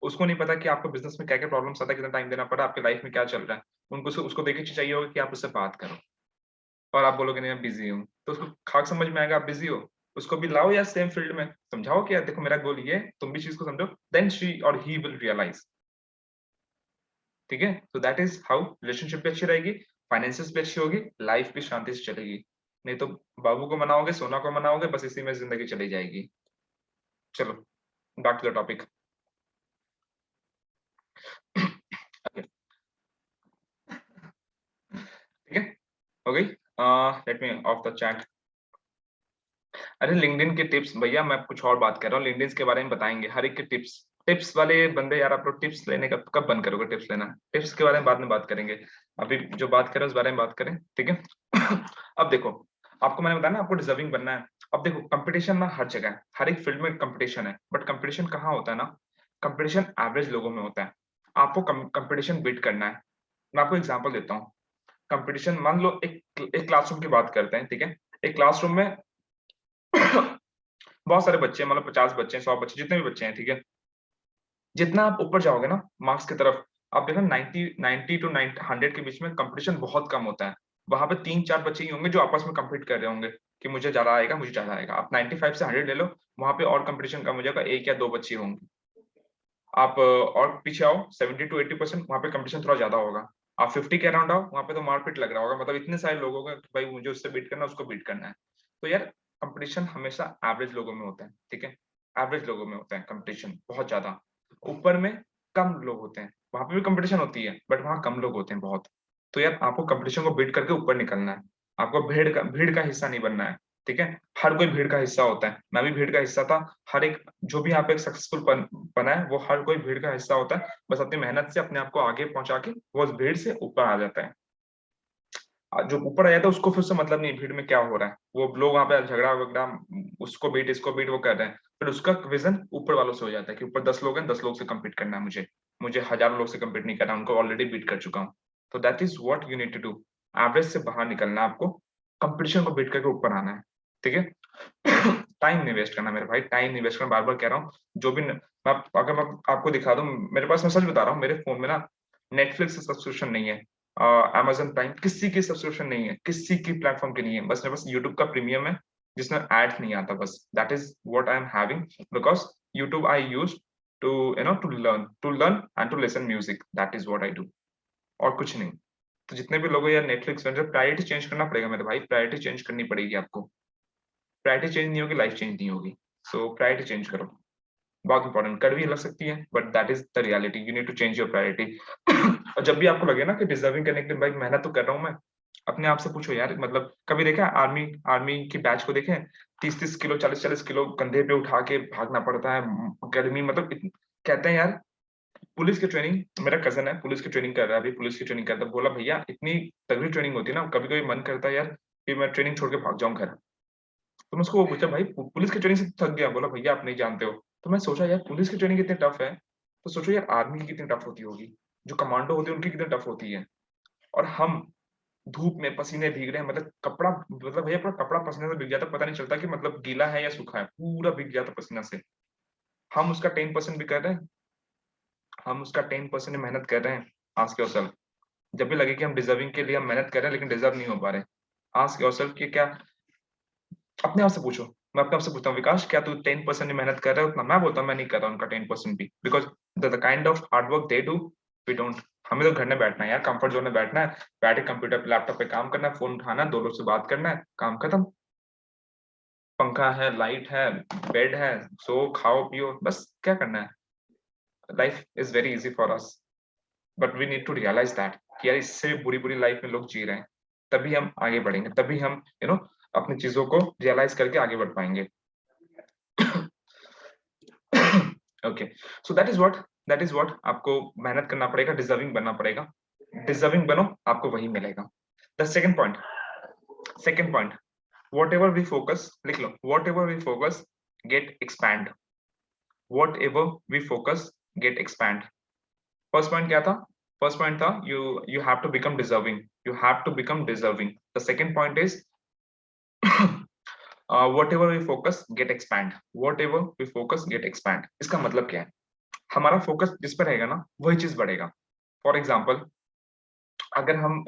उसको नहीं पता कि आपको बिजनेस में क्या क्या प्रॉब्लम्स आता है, कितना टाइम देना पड़ा, आपकी लाइफ में क्या चल रहा है। उनको उसको देख के चाहिए होगा कि आप उससे बात करो, और आप बोलोगे नहीं मैं बिजी हूँ, तो उसको खाक समझ में आएगा आप बिजी हो। उसको भी लाओ यार सेम फील्ड में, समझाओ कि यार देखो मेरा गोल ये है, तुम भी चीज को समझो, देन शी और ही विल रियलाइज। ठीक है, तो दैट इज हाउ रिलेशनशिप भी अच्छी रहेगी, फाइनेंसिस भी अच्छी होगी, लाइफ भी शांति से चलेगी। नहीं तो बाबू को मनाओगे, सोना को मनाओगे, बस इसी में जिंदगी चली जाएगी। चलो, बैक टू द टॉपिक। ठीक है, हो गई। Let me of the chat. अरे लिंक्डइन के टिप्स भैया, मैं कुछ और बात कर रहा हूँ, लिंक्डइन के बारे में बताएंगे हर एक के टिप्स। टिप्स वाले बंदे यार, आप लोग टिप्स लेने का कब बंद करोगे? टिप्स लेना, टिप्स के बारे में बाद में बात करेंगे। अभी जो बात करें उस बारे में बात करें, ठीक है। अब देखो, आपको मैंने बताया ना आपको डिजर्विंग बनना है। अब देखो, कंपटीशन ना हर जगह है, हर एक फील्ड में कंपटीशन है, बट कंपटीशन कहाँ होता है ना, कंपटीशन एवरेज लोगों में होता है। आपको कंपटीशन बीट करना है। मैं आपको एग्जांपल देता हूँ। कंपटीशन, मान लो एक क्लासरूम की बात करते हैं, ठीक है। एक क्लासरूम में बहुत सारे बच्चे हैं, मतलब 50 बच्चे हैं, 100 बच्चे, जितने भी बच्चे हैं, ठीक है। जितना आप ऊपर जाओगे ना मार्क्स की तरफ, आप देखो 90 टू 100 के बीच में कंपटीशन बहुत कम होता है। वहां पे 3-4 बच्चे ही होंगे जो आपस में compete कर रहे होंगे कि मुझे ज्यादा आएगा, मुझे ज्यादा आएगा। आप 95 से 100 ले लो, वहां पे और कंपटीशन कम हो जाएगा, 1 या 2 बच्चे होंगे। आप और पीछे आओ 70 to 80%, वहां पे कंपटीशन थोड़ा ज्यादा होगा। आप 50 के अराउंड आओ, वहां पे तो मारपीट लग रहा होगा, मतलब इतने सारे लोग होंगे कि भाई मुझे उससे बीट करना है, उसको बीट करना है। तो यार, कंपटीशन हमेशा एवरेज लोगों में होता है, ठीक है। एवरेज लोगों में होता है कंपटीशन बहुत ज्यादा। ऊपर में कम लोग होते हैं, वहां पे भी कंपटीशन होती है, बट वहां कम लोग होते हैं बहुत। तो यार, आपको कंपटीशन को बीट करके ऊपर निकलना है। आपको भीड़ का हिस्सा नहीं बनना है, ठीक है। हर कोई भीड़ का हिस्सा होता है, मैं भी भीड़ का हिस्सा था। हर एक जो भी यहाँ पे एक सक्सेसफुल बना है, वो हर कोई भीड़ का हिस्सा होता है। बस अपनी मेहनत से अपने आप को आगे पहुंचा के वो उस भीड़ से ऊपर आ जाता है। जो ऊपर आ जाता है उसको फिर से मतलब नहीं भीड़ में क्या हो रहा है, वो लोग वहां पे झगड़ा वगड़ा, उसको बीट इसको बीट वो कर रहे हैं, फिर उसका विजन ऊपर वालों से हो जाता है कि ऊपर 10 लोग हैं, 10 लोग से कम्पीट करना है मुझे, मुझे हजारों लोग से कम्पीट नहीं करना, उनको ऑलरेडी बीट कर चुका हूँ। तो that is what you need to do. Average से बाहर निकलना है आपको, कंपटीशन को बीट करके ऊपर आना है, ठीक है। टाइम नहीं वेस्ट करना मेरे भाई, टाइम नहीं वेस्ट करना, बार बार कह रहा हूँ। जो भी अगर मैं आपको दिखा दूं, मेरे पास, मैं सच बता रहा हूँ, मेरे फोन में ना नेटफ्लिक्स सब्सक्रिप्शन नहीं है, अमेजन प्राइम किसी की सब्सक्रिप्शन नहीं है, किसी की प्लेटफॉर्म की नहीं है, बस मेरे पास यूट्यूब का प्रीमियम है, जिसमें एड नहीं आता, बस that is what I am having. Because YouTube I use to to learn and to listen music, that is what I do, और कुछ नहीं। तो जितने भी लोग हैं यार, नेटफ्लिक्स में प्रायोरिटी चेंज करना पड़ेगा मेरे भाई, प्रायोरिटी चेंज करनी पड़ेगी आपको। प्रायोरिटी चेंज नहीं होगी, लाइफ चेंज नहीं होगी। सो प्रायोरिटी चेंज करो, बहुत इंपॉर्टेंट, कड़वी लग सकती है, but that is the reality, you need to change your priority. और जब भी आपको लगे ना कि डिजर्विंग करने के लिए भाई मेहनत तो कर रहा हूँ मैं, अपने आप से पूछो यार, मतलब कभी देखा आर्मी आर्मी की बैच को देखें, 30-30 किलो, 40-40 किलो कंधे पे उठा के भागना पड़ता है, गर्मी, मतलब कहते हैं यार, पुलिस की ट्रेनिंग, मेरा कजन है पुलिस की ट्रेनिंग कर रहा है अभी, पुलिस की ट्रेनिंग करता है, बोला भैया इतनी तगड़ी ट्रेनिंग होती है ना, कभी कभी मन करता है यार कि मैं ट्रेनिंग छोड़ के भाग जाऊं घर। तो मैं उसको वो पूछा, भाई पुलिस की ट्रेनिंग से थक गया, बोला भैया आप नहीं जानते हो। तो मैं सोचा यार, पुलिस की ट्रेनिंग कितनी टफ है, तो सोचो यार आर्मी की कितनी टफ होती होगी, जो कमांडो होती है उनकी कितनी टफ होती है। और हम धूप में पसीने भीग रहे हैं, मतलब कपड़ा, मतलब भैया पूरा कपड़ा पसीने से भीग जाता है, पता नहीं चलता कि मतलब गीला है या सूखा है, पूरा भीग जाता है पसीना से। हम उसका 10% भी कर रहे हैं, हम उसका 10% मेहनत कर रहे हैं। आस्क योरसेल्फ, जब भी लगे कि हम डिजर्विंग के लिए हम मेहनत कर रहे हैं लेकिन डिजर्व नहीं हो पा रहे, आस्क योरसेल्फ कि क्या, अपने आप से पूछो। मैं अपने आप से पूछता हूँ, विकास क्या तू 10% मेहनत कर रहा है उतना? मैं बोलता हूँ मैं नहीं कर रहा उनका 10% भी, because the kind of hard work they do, we don't, हमें तो घर में बैठना है यार, कंफर्ट जोन में बैठना है, बैठे कंप्यूटर पे लैपटॉप पे काम करना है, फोन उठाना है, दो लोग से बात करना है, काम खत्म। पंखा है, लाइट है, बेड है, सो खाओ पियो, बस क्या करना है। Life is very easy for us, but we need to realize that कि यार इससे बुरी बुरी लाइफ में लोग जी रहे हैं, तभी हम आगे बढ़ेंगे, तभी हम अपनी चीजों को रियलाइज करके आगे बढ़ पाएंगे। Okay, so that is what आपको मेहनत करना पड़ेगा, डिजर्विंग बनना पड़ेगा, डिजर्विंग बनो, आपको वही मिलेगा। The second point, whatever we focus, लिख लो, whatever we focus get expand, whatever we focus get expand. First point क्या था? फर्स्ट पॉइंट था you have to become deserving, you have to become deserving. The second point is whatever we focus get expand, whatever we focus get expand। इसका मतलब क्या है? हमारा focus जिस पर रहेगा ना वही चीज बढ़ेगा। फॉर एग्जाम्पल, अगर हम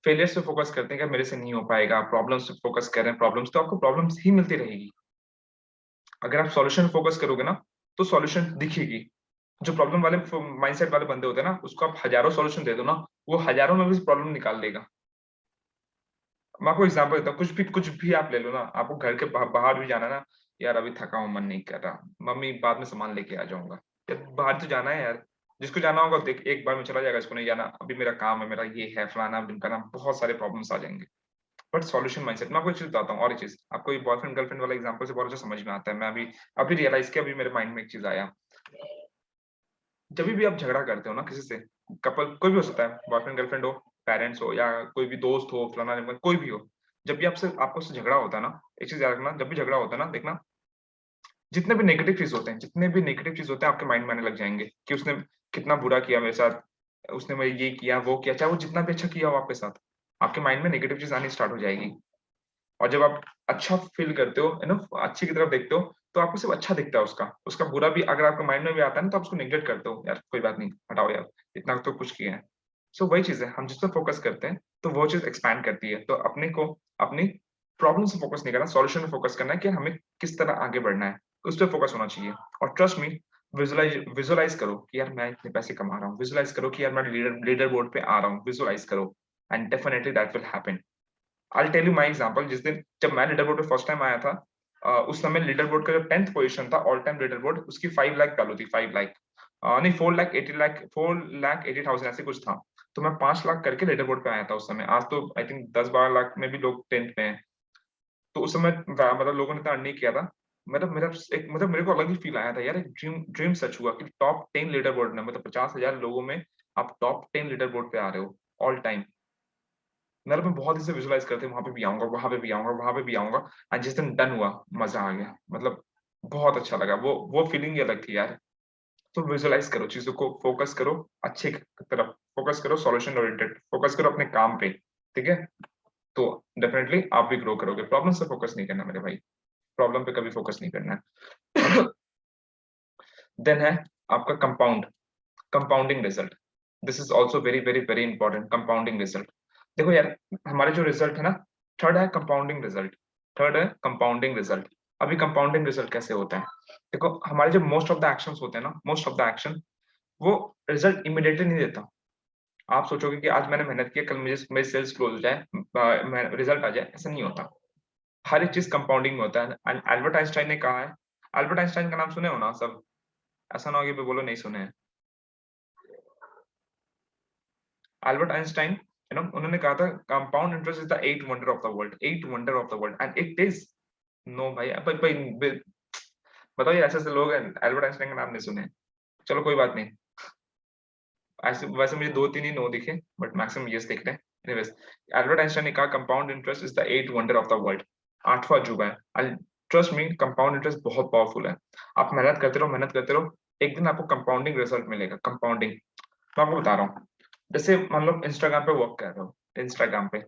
फेलियर से फोकस करते हैं कि मेरे से नहीं हो पाएगा, प्रॉब्लम्स से फोकस कर रहे हैं, प्रॉब्लम्स, तो आपको प्रॉब्लम्स ही मिलती रहेगी। अगर आप सॉल्यूशन फोकस करोगे ना तो सॉल्यूशन दिखेगी। जो प्रॉब्लम वाले माइंडसेट वाले बंदे होते हैं ना, उसको आप हजारों सॉल्यूशन दे दो ना, वो हजारों में भी प्रॉब्लम निकाल देगा। मैं आपको एग्जांपल देता हूँ, कुछ भी आप ले लो ना, आपको घर के बाहर भी जाना है ना, यार अभी थका हूँ, मन नहीं कर रहा, मम्मी बाद में सामान लेके आ जाऊंगा, यार बाहर तो जाना है यार, जिसको जाना होगा देख एक बार में चला जाएगा, इसको नहीं जाना, अभी मेरा काम है, मेरा ये है, फलाना ढिमकाना, बहुत सारे प्रॉब्लम्स आ जाएंगे। बट सॉल्यूशन माइंडसेट, मैं आपको एक चीज बताता हूँ, और एक चीज आपको, ये बॉयफ्रेंड गर्लफ्रेंड वाला एग्जांपल से बहुत अच्छा समझ में आता है। मैं अभी अभी रियलाइज किया, अभी मेरे माइंड में एक चीज आया। जब भी आप झगड़ा करते हो ना किसी से, कपल कोई भी हो सकता है, बॉयफ्रेंड गर्लफ्रेंड हो, पेरेंट्स हो, या कोई भी दोस्त हो, फलाना ढिमकाना, कोई भी हो, जब भी आपसे आपको उससे झगड़ा होता है ना, एक चीज याद रखना, जब भी झगड़ा होता है ना, देखना, जितने भी नेगेटिव चीज होते हैं, जितने भी नेगेटिव चीज होते हैं, आपके माइंड में आने लग जाएंगे कि उसने कितना बुरा किया मेरे साथ, उसने मेरे ये किया वो किया, चाहे वो जितना भी अच्छा किया हो आपके साथ, आपके माइंड में नेगेटिव चीज आनी स्टार्ट हो जाएगी। और जब आप अच्छा फील करते हो, अच्छे की तरफ देखते हो, तो आपको सिर्फ अच्छा दिखता है, उसका उसका बुरा भी अगर आपके माइंड में भी आता है ना, तो आप उसको नेग्लेक्ट करते हो, यार कोई बात नहीं, हटाओ यार, इतना तो कुछ किया है। सो वही चीज है, हम जिस पर फोकस करते हैं तो वो चीज एक्सपैंड करती है। तो अपने को अपनी प्रॉब्लम से फोकस नहीं करना, सॉल्यूशन में फोकस करना है कि हमें किस तरह आगे बढ़ना है, उस पर फोकस होना चाहिए। और ट्रस्ट मी, विजुलाइज करो कि यार मैं इतने पैसे कमा रहा हूँ, विजुलाइज करो कि यार मैं लीडर बोर्ड पे आ रहा हूँ, विजुलाइज करो, and definitely that will happen. I tell you my example, जिस दिन जब मैं लीडर बोर्ड पे फर्स्ट टाइम आया था, उस समय लीडर बोर्ड का जो 10th पोजीशन था, ऑल टाइम लीडर बोर्ड, उसकी 5 लाख वैल्यू थी, 5 लाख, नहीं 4 लाख 80 लाख, 4 लाख 80,000 ऐसे कुछ था। तो मैं 5 लाख करके लीडर बोर्ड पे आया था उस समय। आज तो आई थिंक 10-12 लाख में भी लोग 10th में हैं। तो उस समय मतलब लोगों ने इतना अर्न नहीं किया था। मतलब मेरे को अलग ही फील आया था यार, एक ड्रीम ड्रीम सच हुआ कि टॉप 10 लीडर बोर्ड में, मतलब 50,000 लोगों में आप टॉप 10 लीडर बोर्ड पे आ रहे हो ऑल टाइम। मतलब मैं बहुत इसे विजुलाइज करते वहां पे भी आऊंगा, वहां पे भी आऊंगा, वहां पे भी आऊंगा। और जिस दिन डन हुआ, मजा आ गया, मतलब बहुत अच्छा लगा, वो फीलिंग ही अलग थी यार। तो विजुलाइज करो चीजों को, फोकस करो अच्छे की तरफ, फोकस करो सॉल्यूशन ओरिएंटेड, फोकस करो अपने काम पे, ठीक है? तो डेफिनेटली आप भी ग्रो करोगे। प्रॉब्लम से फोकस नहीं करना मेरे भाई, प्रॉब्लम पे कभी फोकस नहीं करना है। देन है आपका compound, compounding result. This is also very very very important, compounding result. देखो यार, हमारे जो रिजल्ट है ना, थर्ड है कंपाउंडिंग रिजल्ट, थर्ड है कंपाउंडिंग रिजल्ट। अभी कंपाउंडिंग रिजल्ट कैसे होता है? देखो, हमारे जो मोस्ट ऑफ द एक्शंस होते हैं ना, मोस्ट ऑफ द एक्शन, वो रिजल्ट इमीडिएटली नहीं देता। आप सोचोगे कि आज मैंने मेहनत की, कल मुझे मेरी सेल्स क्लोज हो जाए, रिजल्ट आ जाए, ऐसा नहीं होता। हर एक चीज कंपाउंडिंग में होता है। एल्बर्ट आइंस्टाइन ने कहा है, एल्बर्ट आइंस्टाइन का नाम सुने हो ना सब? ऐसा ना हो कि बोलो नहीं सुने हैं। एल्बर्ट आइंस्टाइन, उन्होंने कहा था compound interest is the eight wonder of the world, eight wonder of the world, and it is. No भाई, बताओ ये ऐसे ऐसे लोग हैं एल्बर्ट आइंस्टाइन का नाम नहीं सुने। चलो कोई बात नहीं, ऐसे वैसे मुझे दो तीन ही नो दिखे, बट मैक्सिमम यस दिख रहे हैं। एनीवेज, एल्बर्ट आइंस्टाइन ने कहा compound interest is the eight wonder of the world, आठवां अजूबा है। ट्रस्ट मी, कंपाउंड इंटरेस्ट बहुत पावरफुल है। आप मेहनत करते रहो, मेहनत करते रहो, एक दिन आपको कंपाउंडिंग रिजल्ट मिलेगा, कंपाउंडिंग। मैं आपको बता रहा हूँ, जैसे मान लो इंस्टाग्राम पे वर्क कर रहे हो, इंस्टाग्राम पे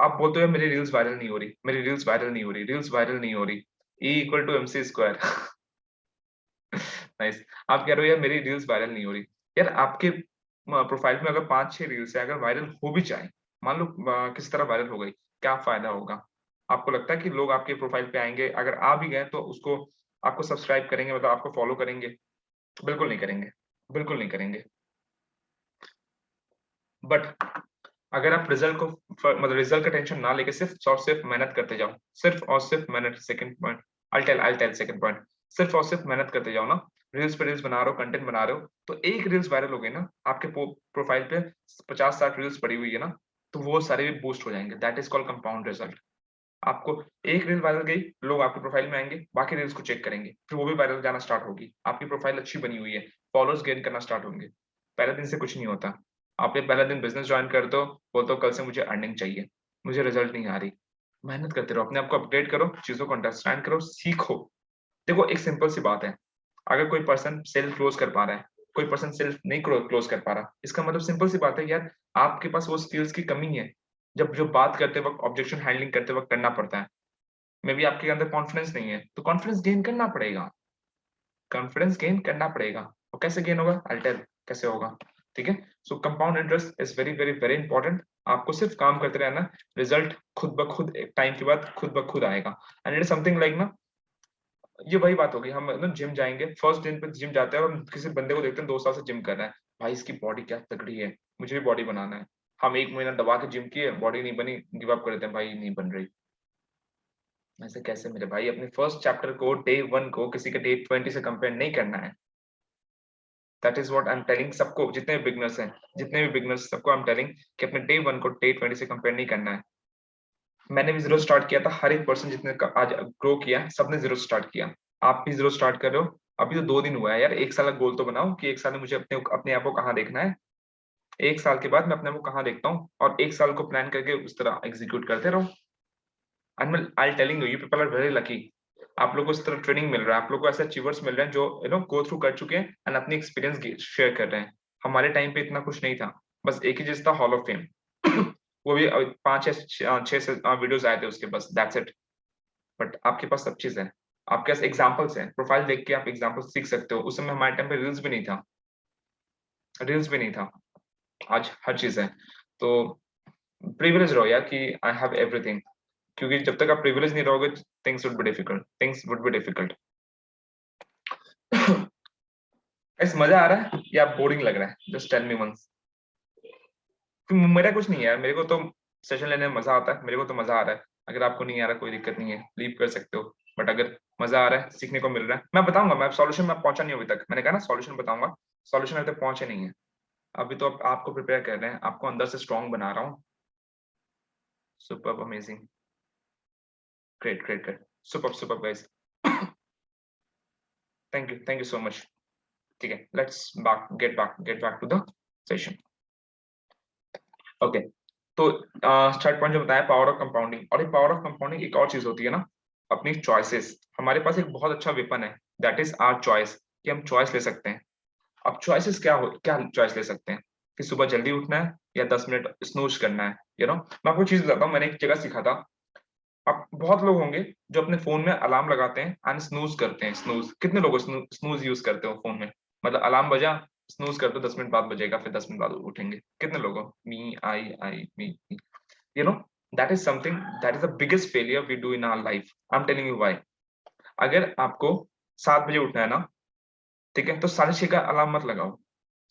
आप बोलते हो मेरी रील्स वायरल नहीं हो रही, मेरी रील्स वायरल नहीं हो रही, रील्स वायरल नहीं हो रही, E = MC²। नाइस। आप कह रहे हो यार मेरी रील्स वायरल नहीं हो रही। यार आपके प्रोफाइल में अगर 5-6 रील्स है, अगर वायरल हो भी जाए, मान लो किसी तरह वायरल हो गई, क्या फायदा होगा? आपको लगता है कि लोग आपके प्रोफाइल पे आएंगे? अगर आ भी गए तो उसको आपको सब्सक्राइब करेंगे, मतलब आपको फॉलो करेंगे? बिल्कुल नहीं करेंगे, बिल्कुल नहीं करेंगे। बट अगर आप रिजल्ट को मतलब रिजल्ट का टेंशन ना लेके सिर्फ और सिर्फ मेहनत करते जाओ, सिर्फ और सिर्फ मेहनत, second point, I tell second point, सिर्फ और सिर्फ मेहनत करते जाओ ना, रील्स पे रील्स बना रहे हो, कंटेंट बना रहे हो, तो एक रील्स वायरल हो गई ना, आपके प्रोफाइल पे 50-60 रील्स पड़ी हुई है ना, तो वो सारे भी बूस्ट हो जाएंगे। That is called compound result. आपको एक रील वायरल गई, लोग आपके प्रोफाइल में आएंगे, बाकी रील्स को चेक करेंगे, फिर वो भी वायरल जाना स्टार्ट होगी, आपकी प्रोफाइल अच्छी बनी हुई है, फॉलोअर्स गेन करना स्टार्ट होंगे। पहले दिन से कुछ नहीं होता। आप ये पहले दिन बिजनेस ज्वाइन करते हो, बोलते हो कल से मुझे अर्निंग चाहिए, मुझे रिजल्ट नहीं आ रही, मेहनत करते रहो, अपने आप को अपडेट करो, चीजों को अंडरस्टैंड करो, सीखो। देखो एक सिंपल सी बात है, अगर कोई पर्सन सेल क्लोज कर पा रहा है, कोई पर्सन सेल्फ नहीं क्लोज कर पा रहा, इसका मतलब सिंपल सी बात है यार, आपके पास वो स्किल्स की कमी है। जब जो बात करते वक्त, ऑब्जेक्शन हैंडलिंग करते वक्त करना पड़ता है, मे बी आपके अंदर कॉन्फिडेंस नहीं है, तो कॉन्फिडेंस गेन करना पड़ेगा, कॉन्फिडेंस गेन करना पड़ेगा। और कैसे गेन होगा, आई टेल कैसे होगा। ठीक है, सो compound interest is very very very important. आपको सिर्फ काम करते रहना, रिजल्ट खुद ब खुद एक टाइम के बाद खुद ब खुद आएगा। And it is something like ना, ये वही बात होगी, हम ना जिम जाएंगे, फर्स्ट दिन पे जिम जाते हैं और किसी बंदे को देखते हैं 2 साल से जिम कर रहा है, भाई इसकी बॉडी क्या तगड़ी है, मुझे भी बॉडी बनाना है। हम 1 महीना दबा के जिम किए, बॉडी नहीं बनी, गिव अप कर देते हैं, भाई नहीं बन रही। ऐसे कैसे मेरे भाई, अपने फर्स्ट चैप्टर को डे 1 को किसी के डे 20 से कंपेयर नहीं करना है। That is what I am telling सबको, जितने भी बिगनर्स हैं, जितने भी बिगनर्स, सबको आई एम टेलिंग कि अपने डे 1 को डे 20 से कंपेयर नहीं करना है। मैंने भी जीरो स्टार्ट किया था, हर एक पर्सन जितने आज ग्रो किया, सबने जीरो स्टार्ट किया। आप भी जीरो स्टार्ट कर रहे हो। अभी तो 2 दिन हुआ है यार, 1 साल का गोल तो बनाओ कि 1 साल में मुझे अपने अपने आप को कहाँ देखना है। 1 साल के बाद मैं अपने आप को कहाँ देखता हूँ, और 1 साल को प्लान करके उस तरह एग्जीक्यूट करते रहो। And I telling you people are very lucky. आप लोगों को इस तरह ट्रेनिंग मिल रहा है, आप लोगों को ऐसे अचीवर्स मिल रहे हैं जो गो थ्रू कर चुके हैं एंड अपनी एक्सपीरियंस शेयर कर रहे हैं। हमारे टाइम पे इतना कुछ नहीं था, बस एक ही चीज था, हॉल ऑफ फेम। वो भी 5 या 6 से वीडियोस आए थे उसके, बस दैट्स इट। बट आपके पास सब चीज है, आपके पास एग्जाम्पल्स हैं, प्रोफाइल देख के आप एग्जाम्पल सीख सकते हो। उस समय हमारे टाइम पे रील्स भी नहीं था, रील्स भी नहीं था, आज हर चीज है। तो प्रिविलेज रहो यार कि आई हैव एवरीथिंग, क्योंकि जब तक आप प्रिविलेज नहीं रहोगे, things would be difficult, things would be difficult. इस मजा आ रहा है या बोरिंग लग रहा है, जस्ट टेल मी वंस। मेरा कुछ नहीं है यार, मेरे को तो सेशन लेने में मजा आता है, मेरे को तो मजा आ रहा है। अगर आपको नहीं आ रहा, कोई दिक्कत नहीं है, लीव कर सकते हो। बट अगर मजा आ रहा है, सीखने को मिल रहा है, मैं बताऊंगा। मैं सॉल्यूशन में पहुंचा नहीं अभी तक, मैंने कहा ना सॉल्यूशन बताऊंगा, सॉल्यूशन अभी तक पहुंचे नहीं है। अभी तो आपको प्रिपेयर कर रहे हैं, आपको अंदर से स्ट्रॉन्ग बना रहा हूँ। Super amazing, great great great, super super guys, thank you so much. ठीक है, let's get back to the session. Okay, तो थर्ड पॉइंट जो बताया, पावर ऑफ कंपाउंडिंग। और एक पावर ऑफ कंपाउंडिंग एक और चीज होती है ना, अपनी चॉइसेस। हमारे पास एक बहुत अच्छा वेपन है, दैट इज आवर चॉइस, कि हम चॉइस ले सकते हैं। अब चॉइसेस क्या चॉइस ले सकते हैं, कि सुबह जल्दी उठना है या 10 मिनट स्नूज करना है। मैं आपको चीज बताता हूँ, मैंने एक जगह सीखा था। अब बहुत लोग होंगे जो अपने फोन में अलार्म लगाते हैं एंड स्नूज करते हैं। स्नूज, कितने लोग स्नूज यूज करते हो फोन में, मतलब अलार्म बजा, स्नूज कर दो, 10 मिनट बाद बजेगा, फिर 10 मिनट बाद उठेंगे। कितने लोग हो, मी, आई मी, you know that is something, that is the biggest failure we do in our life. I'm telling you why. अगर आपको 7 बजे उठना है ना, ठीक है, तो 6:30 का अलार्म मत लगाओ।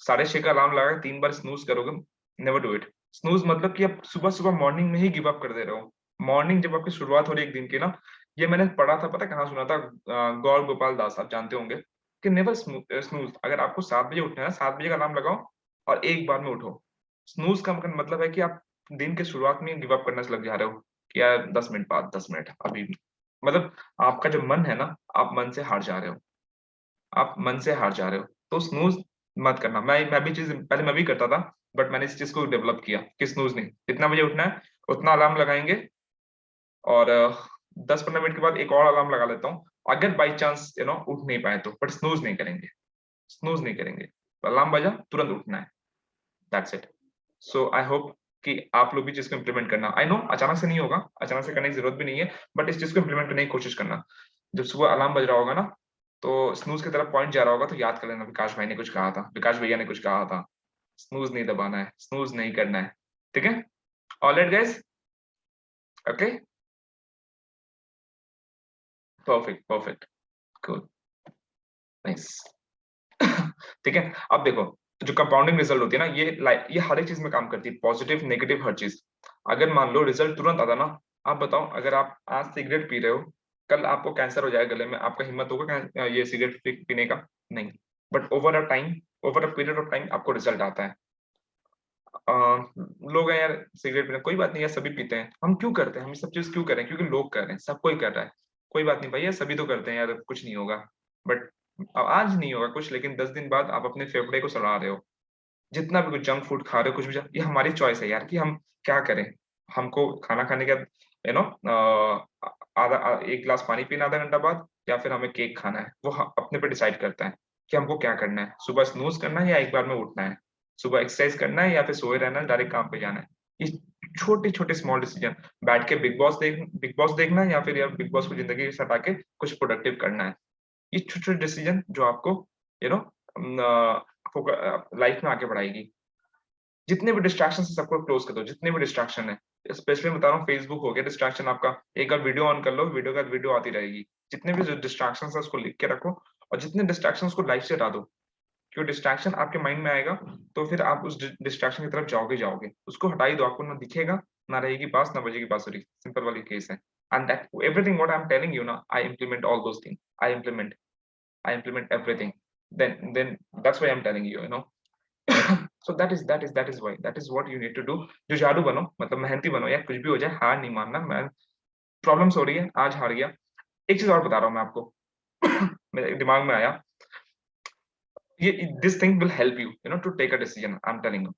6:30 का अलार्म लगा के 3 बार स्नूज करोगे, नेवर डू इट। स्नूज मतलब कि आप सुबह सुबह मॉर्निंग में ही गिव अप कर दे रहे हो। मॉर्निंग जब आपकी शुरुआत हो रही है एक दिन की ना, ये मैंने पढ़ा था, पता कहाँ सुना था, गौर गोपाल दास, आप जानते होंगे, कि नेवर स्नूज। अगर आपको 7 बजे उठना है, 7 बजे का अलार्म लगाओ और एक बार में उठो। स्नूज का मतलब है कि आप दिन के शुरुआत में गिव अप करने से लग जा रहे हो, कि यार 10 मिनट बाद, 10 मिनट अभी भी। मतलब आपका जो मन है ना, आप मन से हार जा रहे हो, आप मन से हार जा रहे हो, तो स्नूज मत करना। मैं भी चीज पहले मैं भी करता था, बट मैंने इस चीज को डेवलप किया कि स्नूज नहीं, जितना बजे उठना है उतना अलार्म लगाएंगे, और 10-15 मिनट के बाद एक और अलार्म लगा लेता हूँ, अगर बाई चांस उठ नहीं पाए तो, बट स्नूज नहीं करेंगे, स्नूज नहीं करेंगे। अलार्म बजा, तुरंत उठना है, that's it. So I hope कि आप लोग भी चीज को इम्प्लीमेंट करना। आई नो अचानक से नहीं होगा, अचानक से करने की जरूरत भी नहीं है, बट इस चीज को इम्प्लीमेंट करने की कोशिश करना। जब सुबह अलार्म बज रहा होगा ना, तो स्नूज की तरफ पॉइंट जा रहा होगा, तो याद कर लेना, विकास भाई ने कुछ कहा था, विकास भैया ने कुछ कहा था, स्नूज नहीं दबाना है, स्नूज नहीं करना है। ठीक है, alright guys, okay, perfect perfect, good, nice. ठीक है, अब देखो, जो कंपाउंडिंग रिजल्ट होती है ना, ये हर एक चीज में काम करती है, पॉजिटिव नेगेटिव हर चीज। अगर मान लो रिजल्ट तुरंत आता ना, आप बताओ अगर आप आज सिगरेट पी रहे हो, कल आपको कैंसर हो जाए गले में, आपका हिम्मत होगा ये सिगरेट पीने का? नहीं। But over a time, over a period of time आपको रिजल्ट आता है। लोग हैं यार सिगरेट पीना, कोई बात नहीं यार, सभी पीते हैं, हम क्यों करते हैं, हम ये सब चीज क्यों कर रहे हैं? क्योंकि लोग कर रहे हैं, सब कोई कर रहा है। कोई बात नहीं भैया, सभी तो करते हैं यार, कुछ नहीं होगा। बट आज नहीं होगा कुछ, लेकिन 10 दिन बाद आप अपने फेफड़े को सड़ा रहे हो। जितना भी कुछ जंक फूड खा रहे हो, कुछ भी ये हमारी चॉइस है यार कि हम क्या करें। हमको खाना खाने के बाद यू नो एक गिलास पानी पीना आधा घंटा बाद, या फिर हमें केक खाना है, वो अपने पे डिसाइड करता है कि हमको क्या करना है। सुबह स्नूज करना है या एक बार में उठना है, सुबह एक्सरसाइज करना है या फिर सोए रहना है, डायरेक्ट काम पे जाना है। ये छोटे छोटे स्मॉल डिसीजन, बैठ के बिग बॉस देखना है या फिर यार बिग बॉस को जिंदगी से हटा के कुछ प्रोडक्टिव करना है। ये छोटे छोटे डिसीजन जो आपको यू नो लाइफ में आगे बढ़ाएगी। जितने भी डिस्ट्रैक्शन है सबको क्लोज कर दो, जितने भी डिस्ट्रैक्शन है। स्पेशली बता रहा हूँ, फेसबुक हो गया डिस्ट्रैक्शन आपका, एक बार वीडियो ऑन कर लो, वीडियो का वीडियो आती रहेगी। जितने भी डिस्ट्रैक्शन है उसको लिख के रखो, और जितने डिस्ट्रैक्शन को लाइफ से हटा दो। क्यों डिस्ट्रैक्शन आपके माइंड में आएगा, तो फिर आप उस डिस्ट्रैक्शन की तरफ जाओगे, उसको हटा ही दो, आपको ना दिखेगा, ना रहेगी बांस, ना बजेगी बांसुरी, सिंपल वाली केस है। And that everything what I am telling you ना, I implement all those thing, I implement everything. then that's why I'm telling you, you know. So that is what you need to do। जो झाड़ू बनो, मतलब मेहनती बनो यार, कुछ भी हो जाए हार नहीं मानना। मैं प्रॉब्लम्स हो रही है, आज हार गया। एक चीज और बता रहा हूँ मैं आपको, मेरे दिमाग में आया, ये this thing will help you you know to take a decision, I am telling you.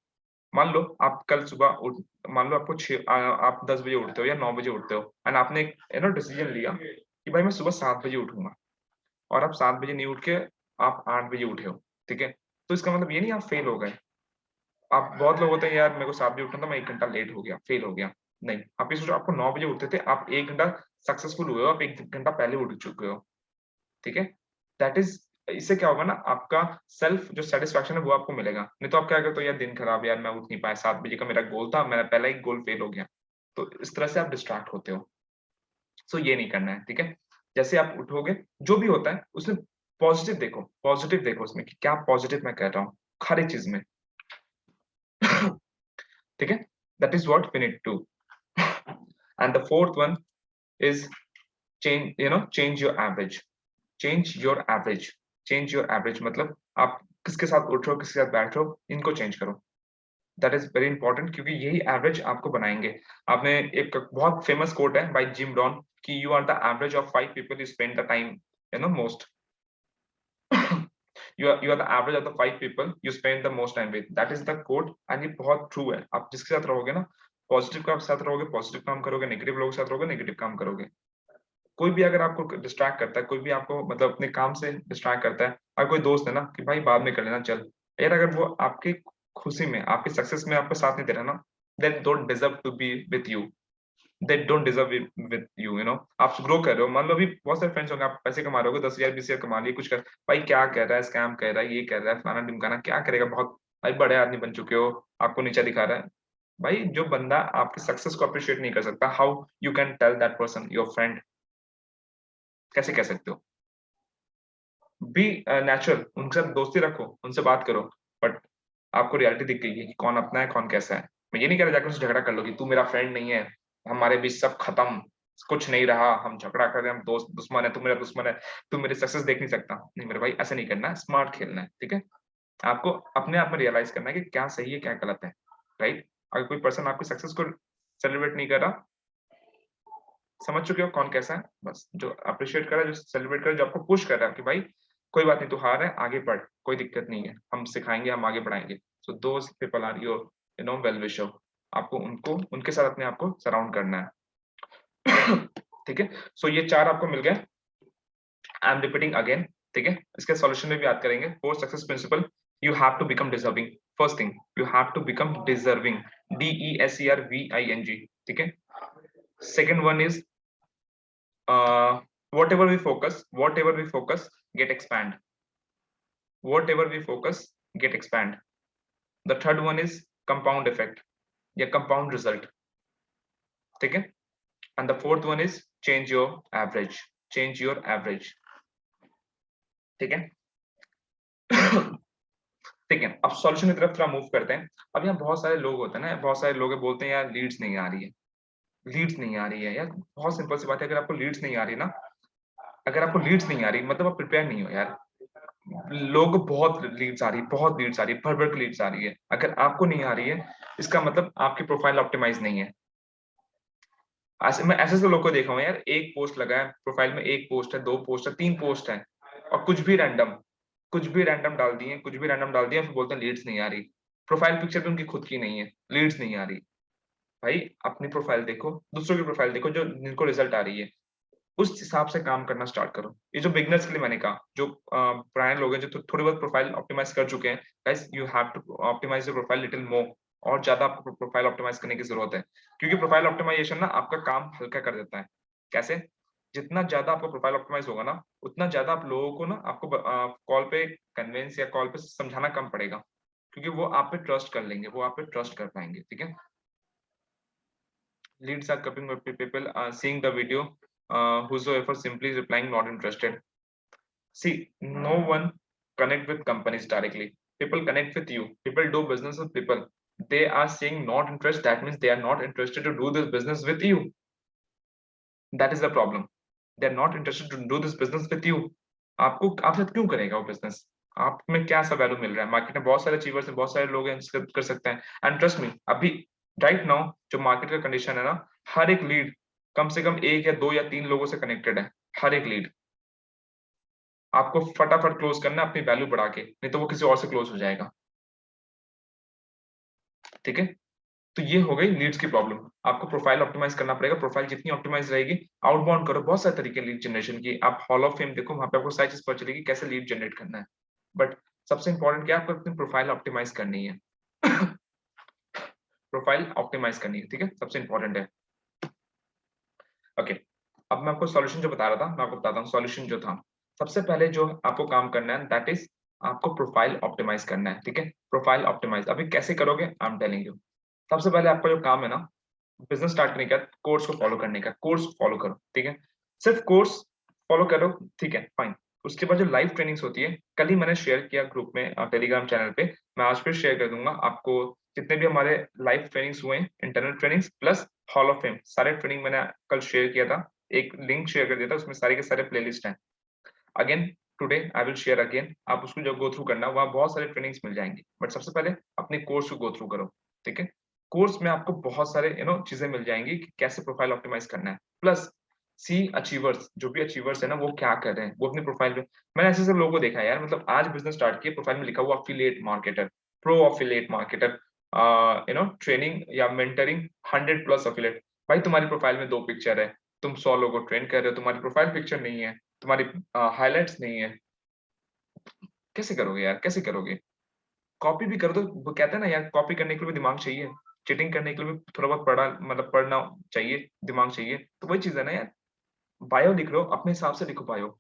मान लो आप कल सुबह उठ, मान लो आपको आप 10 बजे उठते हो या 9 बजे उठते हो, एंड आपने एक डिसीजन लिया कि भाई मैं सुबह 7 बजे उठूंगा, और आप 7 बजे नहीं उठ के आप 8 बजे उठे हो, ठीक है? तो इसका मतलब ये नहीं आप फेल हो गए। आप बहुत लोग होते हैं यार, मेरे को 7 बजे उठना था, मैं 1 घंटा लेट हो गया, फेल हो गया। नहीं, आप ये सोचो, आपको 9 बजे उठते थे, आप 1 घंटा सक्सेसफुल हुए हो, आप 1 घंटा पहले उठ चुके हो, ठीक है? दैट इज़, इससे क्या होगा ना, आपका सेल्फ जो सैटिस्फैक्शन है वो आपको मिलेगा। नहीं तो आप क्या करते हो, यार दिन खराब है यार, मैं उठ नहीं पाया, 7 बजे का मेरा गोल था, मेरा पहला ही गोल फेल हो गया। तो इस तरह से आप डिस्ट्रैक्ट होते हो। सो ये नहीं करना है, ठीक है? जैसे आप उठोगे, जो भी होता है उसमें पॉजिटिव देखो उसमें कि क्या पॉजिटिव मैं कर रहा हूँ, हर एक चीज़ में। ठीक है? That is what we need to do। And the fourth one is change your average। Change your average. Change your average मतलब आप किसके साथ उठ रहे हो, किसके साथ बैठ रहे हो, इनको चेंज करो। दैट इज वेरी इंपॉर्टेंट, क्योंकि यही एवरेज आपको बनाएंगे। आपने एक बहुत फेमस कोट है बाय जिम रॉन कि you are the average of 5 people you spend the time most. you are the average of the 5 people you spend the most time with। that is the quote, and ये बहुत true है। आप जिसके साथ रहोगे ना, positive के साथ रहोगे पॉजिटिव काम करोगे, नेगेटिव लोगों के साथ रहोगे नेगेटिव काम करोगे। कोई भी अगर आपको डिस्ट्रैक्ट करता है, कोई भी आपको मतलब अपने काम से डिस्ट्रैक्ट करता है, अगर कोई दोस्त है ना कि भाई बाद में कर लेना चल, यार अगर वो आपकी खुशी में, आपकी सक्सेस में आपका साथ नहीं दे रहा ना, then don't deserve to be with you. They don't deserve with you, आप ग्रो कर रहे हो, मान लो अभी बहुत सारे फ्रेंड्स होंगे, आप पैसे कमा रहे हो, 10,000 20,000 कमा लिए, कुछ कर, भाई क्या कर रहा है, स्कैम कर रहा है, ये कर रहा है, फलाना ढिमकाना, क्या करेगा, बहुत भाई बड़े आदमी बन चुके हो, आपको नीचा दिखा रहा है। भाई जो बंदा आपकी सक्सेस को अप्रिशिएट नहीं कर सकता, how you can tell that person your friend? कैसे कह सकते हो? बी नेचुरल, उनके साथ दोस्ती रखो, उनसे बात करो, बट आपको रियलिटी दिख गई है कि कौन अपना है कौन कैसा है। मैं ये नहीं कह रहा जाकर उससे झगड़ा कर लो कि तू मेरा फ्रेंड नहीं है, हमारे बीच सब खत्म, कुछ नहीं रहा, हम झगड़ा कर रहे हैं, हम दोस्त दुश्मन है, तू मेरा दुश्मन है, तू मेरी सक्सेस देख नहीं सकता। नहीं मेरे भाई, ऐसा नहीं करना है, स्मार्ट खेलना है, ठीक है? आपको अपने आप में रियलाइज करना है कि क्या सही है क्या गलत है, राइट? अगर कोई पर्सन आपकी सक्सेस को सेलिब्रेट नहीं कर रहा, समझ चुके हो कौन कैसा है। बस जो अप्रिशिएट कर रहा है, जो सेलिब्रेट कर रहा है, जो आपको पुश कर रहा है कि भाई कोई बात नहीं, तू हार है, आगे बढ़, कोई दिक्कत नहीं है, हम सिखाएंगे, हम आगे बढ़ाएंगे। So those people are your well wisher. आपको उनको, उनके साथ अपने आप को सराउंड करना है। ठीक है? सो ये 4 आपको मिल गए। आई एम रिपीटिंग अगेन, ठीक है? इसके सॉल्यूशन में भी याद करेंगे। 4 success principle, you have to become deserving. First thing, you have to become deserving, DESERVING, ठीक है? Second one is whatever we focus get expand, whatever we focus get expand। The third one is compound effect या compound result, ठीक है? And the fourth one is change your average, change your average, ठीक है? ठीक है, अब solution की तरफ थोड़ा मूव करते हैं। अब यहाँ बहुत सारे लोग होते हैं ना, बहुत सारे लोग बोलते हैं यार लीड्स नहीं आ रही है, लीड्स नहीं आ रही है। यार बहुत सिंपल सी बात है, अगर आपको लीड्स नहीं आ रही ना, अगर आपको लीड्स नहीं आ रही मतलब आप प्रिपेयर नहीं हो यार। लोग बहुत लीड्स आ रही है, बहुत लीड्स आ रही है, भर-भर के लीड्स आ रही है। अगर आपको नहीं आ रही है, इसका मतलब आपकी प्रोफाइल ऑप्टिमाइज़ नहीं है। ऐसे मैं ऐसे-ऐसे लोग को देखा हूँ यार, एक पोस्ट लगा है, प्रोफाइल में 1 पोस्ट है, 2 पोस्ट है, 3 पोस्ट है और कुछ भी रैंडम डाल दिए, कुछ भी रैंडम डाल दिया, फिर बोलते हैं लीड्स नहीं आ रही। प्रोफाइल पिक्चर भी उनकी खुद की नहीं है, लीड्स नहीं आ रही। भाई अपनी प्रोफाइल देखो, दूसरों की प्रोफाइल देखो जो जिनको रिजल्ट आ रही है। उस हिसाब से काम करना स्टार्ट करो। ये जो बिगिनर्स के लिए मैंने कहा, जो पुराने लोग हैं जो थोड़ी बहुत प्रोफाइल ऑप्टिमाइज़ कर चुके हैं, guys you have to optimize your profile little more और ज़्यादा आपको प्रोफाइल ऑप्टिमाइज़ करने की ज़रूरत है। क्योंकि प्रोफाइल ऑप्टिमाइज़ेशन ना आपका काम हल्का कर देता है। कैसे? जितना ज़्यादा आपका प्रोफाइल ऑप्टिमाइज़ होगा ना, उतना ज़्यादा आप लोगों को ना आपको कॉल पे कन्विंस या कॉल पे समझाना कम पड़ेगा। क्योंकि वो आप पे ट्रस्ट कर लेंगे, वो आप पे ट्रस्ट कर पाएँगे, ठीक है? Leads are coming up to people seeing the video, whosoever simply replying not interested. See, no one connect with companies directly. People connect with you. People do business with people. They are saying not interest. That means they are not interested to do this business with you. That is the problem. They are not interested to do this business with you. आपको आपके साथ क्यों करेगा वो business? आप में क्या सा वैल्यू मिल रहा है? मार्केट में बहुत सारे अचीवर्स हैं, बहुत सारे लोग हैं जिससे कर सकते हैं। एंड ट्रस्ट मी, अभी राइट नाउ जो मार्केट का कंडीशन है ना, हर एक लीड कम से कम 1 या 2 या 3 लोगों से कनेक्टेड है। हर एक लीड। आपको फटाफट क्लोज करना है अपनी वैल्यू बढ़ा के, नहीं तो वो किसी और से क्लोज हो जाएगा। ठीक है? तो ये हो गई लीड्स की प्रॉब्लम। आपको प्रोफाइल ऑप्टिमाइज करना पड़ेगा। प्रोफाइल जितनी ऑप्टिमाइज रहेगी, आउटबाउंड करो। बहुत सारे तरीके लीड जनरेशन की। आप हॉल ऑफ फेम देखो, वहाँ पे आपको सारी चीज़ पता चलेगी कैसे लीड जनरेट करना है। बट सबसे इंपॉर्टेंट क्या है, आपको अपनी प्रोफाइल ऑप्टिमाइज करनी है। प्रोफाइल ऑप्टिमाइज करनी है, ठीक है? सबसे इंपॉर्टेंट है। ओके, अब मैं आपको सॉल्यूशन जो बता रहा था, मैं आपको बताता हूँ सॉल्यूशन जो था। सबसे पहले जो आपको काम करना है दैट इज़ आपको प्रोफाइल ऑप्टिमाइज करना है, ठीक है? प्रोफाइल ऑप्टिमाइज अभी कैसे करोगे? आई एम टेलिंग यू। सबसे पहले आपका जो काम है ना, बिज़नेस स्टार्ट करने के बाद कोर्स को फॉलो करने का, कोर्स फॉलो करो, ठीक है? सिर्फ कोर्स फॉलो करो, ठीक है, फाइन। उसके बाद जो लाइव ट्रेनिंग्स होती है, कल ही मैंने शेयर किया ग्रुप में टेलीग्राम चैनल पे, मैं आज फिर शेयर कर दूँगा आपको जितने भी हमारे लाइव ट्रेनिंग्स हुए हैं, internal trainings plus hall of fame, सारे ट्रेनिंग मैंने कल शेयर किया था। एक लिंक शेयर कर दिया था, उसमें सारे के सारे प्लेलिस्ट हैं। Again today I will share again, आप उसको जब गो थ्रू करना, वहाँ बहुत सारे ट्रेनिंग्स मिल जाएँगे। बट सबसे पहले अपने कोर्स को गो थ्रू करो, ठीक है? कोर्स में आपको बहुत सारे चीज़ें मिल जाएँगी कि कैसे प्रोफाइल ऑप्टिमाइज़ करना है। प्लस सी अचीवर्स, जो भी अचीवर्स है ना, वो क्या कर रहे हैं, वो अपनी प्रोफाइल पे मैंने ऐसे-ऐसे लोगों को देखा है यार, मतलब आज बिज़नेस स्टार्ट किया, प्रोफाइल में लिखा हुआ affiliate marketer, pro affiliate marketer, training या मेंटरिंग 100 प्लस एफिलिएट। भाई तुम्हारी प्रोफाइल में 2 पिक्चर है, तुम 100 लोगों को ट्रेन कर रहे हो, तुम्हारी प्रोफाइल पिक्चर नहीं है, तुम्हारी हाइलाइट्स नहीं है, कैसे करोगे यार, कैसे करोगे? कॉपी भी कर दो, वो कहते हैं ना यार, कॉपी करने के लिए भी दिमाग चाहिए, चीटिंग करने के लिए भी थोड़ा बहुत पढ़ना चाहिए, दिमाग चाहिए, तो वही चीज़ है ना यार। बायो लिख लो, अपने हिसाब से लिखो बायो।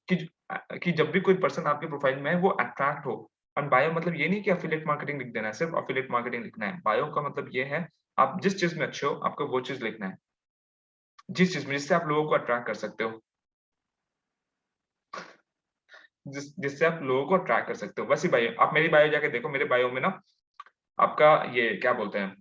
कि जब भी कोई पर्सन आपके प्रोफाइल में है, वो अट्रैक्ट हो। और बायो मतलब ये नहीं कि एफिलिएट मार्केटिंग लिख देना है, सिर्फ एफिलिएट मार्केटिंग लिखना है। बायो का मतलब ये है, आप जिस चीज़ में अच्छे हो, आपको वो चीज़ लिखना है। जिस चीज़ में जिससे आप लोगों को अट्रैक्ट कर सकते हो। जिससे आप लोगों को अट्रैक्ट कर सकते हो। वैसी बायो आप मेरी बायो जाके देखो, मेरे बायो में ना आपका ये क्या बोलते हैं,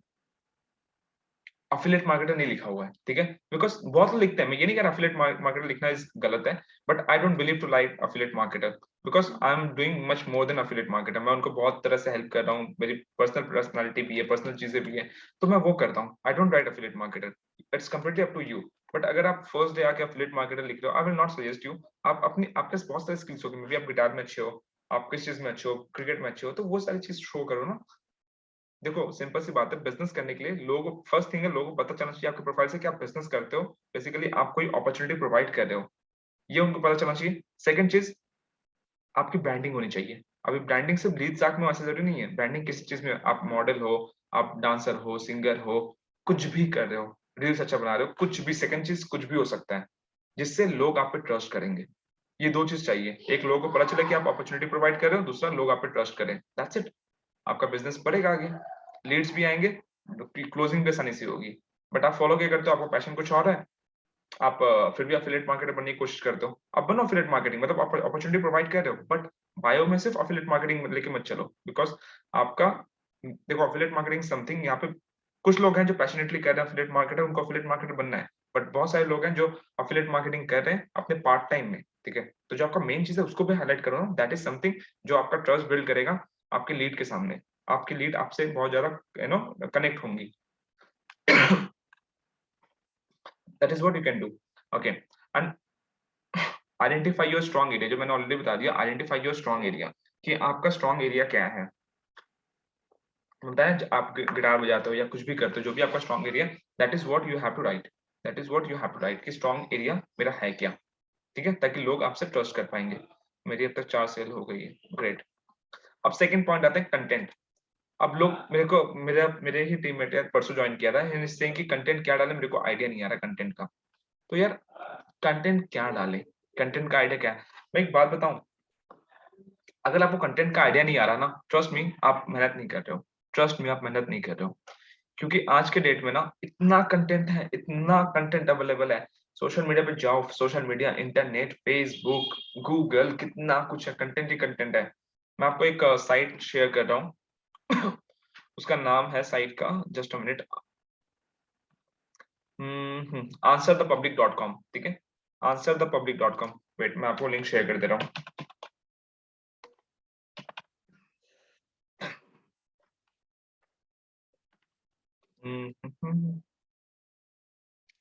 एफिलिएट मार्केटर नहीं लिखा हुआ है, ठीक है? बिकॉज़ बहुत लोग लिखते हैं, मैं ये नहीं कह रहा एफिलिएट मार्केटर लिखना इज़ गलत है, but I don't believe to like affiliate marketer because I am doing much more than affiliate marketer. मैं उनको बहुत तरह से हेल्प कर रहा हूँ, मेरी पर्सनल पर्सनैलिटी भी है, पर्सनल चीज़ें भी हैं, तो मैं वो करता हूँ। I don't write affiliate marketer, it's completely up to you. But अगर आप फर्स्ट डे आके एफिलिएट मार्केटर लिख रहे हो, I will not suggest you. आप अपनी आपके पास बहुत सारी स्किल्स होगी, मे बी आप गिटार में अच्छे हो, आप किस चीज़ में अच्छे हो, क्रिकेट में अच्छे हो, तो वो सारी चीज़ शो करो ना। देखो सिंपल सी बात है, बिज़नेस करने के लिए लोगों को फर्स्ट थिंग है, लोगों को पता चलना चाहिए आपके प्रोफाइल से कि आप बिज़नेस करते हो। बेसिकली आप कोई अपॉर्च्युनिटी प्रोवाइड कर रहे हो, ये उनको पता चलना चाहिए। सेकंड चीज़, आपकी ब्रांडिंग होनी चाहिए। अभी ब्रांडिंग सिर्फ लीड साथ में वैसे ज़रूरी नहीं है। ब्रांडिंग किसी चीज़ में आप मॉडल हो, आप डांसर हो, सिंगर हो, कुछ भी कर रहे हो, रील्स अच्छा बना रहे हो, कुछ भी सेकंड चीज़ कुछ भी हो सकता है, जिससे लोग आप पे ट्रस्ट करेंगे। ये 2 चीज़ चाहिए। एक लोगों को पता चले कि आप अपॉर्च्युनिटी प्रोवाइड कर रहे हो, दूसरा लोग आप पे ट्रस्ट करें। That's it. आपका बिज़नेस बढ़ेगा आगे, लीड्स भी आएँगे, क्लोजिंग भी आसानी से होगी। बट आप फॉलो क्या करते हो, आपका पैशन कुछ और है, आप फिर भी एफिलिएट मार्केटर बनने की कोशिश करते हो। आप बनो एफिलिएट मार्केटिंग मतलब आप अपॉर्च्युनिटी प्रोवाइड कर रहे हो, बट बायो में सिर्फ एफिलिएट मार्केटिंग लेके मत चलो, बिकॉज आपका देखो एफिलिएट मार्केटिंग समथिंग, यहाँ पे कुछ लोग हैं जो पैशनेटली कर रहे हैं एफिलिएट मार्केटर, उनको एफिलिएट मार्केटर बनना है, बट बहुत सारे लोग हैं जो एफिलिएट मार्केटिंग कर रहे हैं अपने पार्ट टाइम में, ठीक है। तो जो आपका मेन चीज है उसको भी हाईलाइट करो ना, दैट इज समथिंग जो आपका ट्रस्ट बिल्ड करेगा आपके लीड के सामने, आपकी लीड आपसे बहुत ज्यादा कनेक्ट होंगी। That is what you can do, okay. And identify your strong area, जो मैंने ऑलरेडी बता दिया, आइडेंटिफाई योर स्ट्रॉन्ग एरिया कि आपका स्ट्रॉन्ग एरिया क्या है। होता है आप गिटार बजाते हो या कुछ भी करते हो, जो भी आपका strong area, that is what you have to write, that is what you have to write कि स्ट्रॉन्ग एरिया मेरा है क्या, ठीक है, ताकि लोग आपसे ट्रस्ट कर पाएंगे। मेरी अब तक 4 सेल हो गई है, ग्रेट। अब सेकंड पॉइंट आता है कंटेंट। अब लोग मेरे ही टीममेट यार परसों ज्वाइन किया था, इससे कि कंटेंट क्या डाले मेरे को आइडिया नहीं आ रहा कंटेंट का। तो यार कंटेंट क्या डाले, कंटेंट का आइडिया क्या है। मैं एक बात बताऊं, अगर आपको कंटेंट का आइडिया नहीं आ रहा ना, ट्रस्ट मी आप मेहनत नहीं कर रहे हो, ट्रस्ट मी आप मेहनत नहीं कर रहे हो। क्योंकि आज के डेट में ना इतना कंटेंट है, इतना कंटेंट अवेलेबल है। सोशल मीडिया पे जाओ, social media, internet, Facebook, Google, कितना कुछ है, कंटेंट ही कंटेंट है। मैं आपको एक साइट शेयर कर रहा हूँ। उसका नाम है साइट का, just a minute, answer the public dot com, ठीक है, answer the public dot com. Wait मैं आपको लिंक शेयर कर दे रहा हूँ।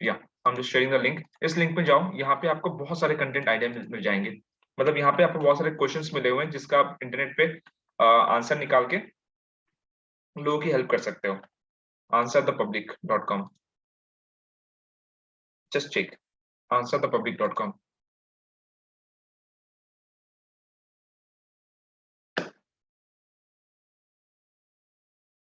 या I am just sharing the link, इस लिंक पे जाओ, यहाँ पे आपको बहुत सारे कंटेंट आइडिया मिल जाएंगे। मतलब यहाँ पे आपको बहुत सारे क्वेश्चंस मिले हुए हैं जिसका आप इंटरनेट पे आंसर निकाल के लोगों की हेल्प कर सकते हो। Answer the public dot com, just check answer the public dot com.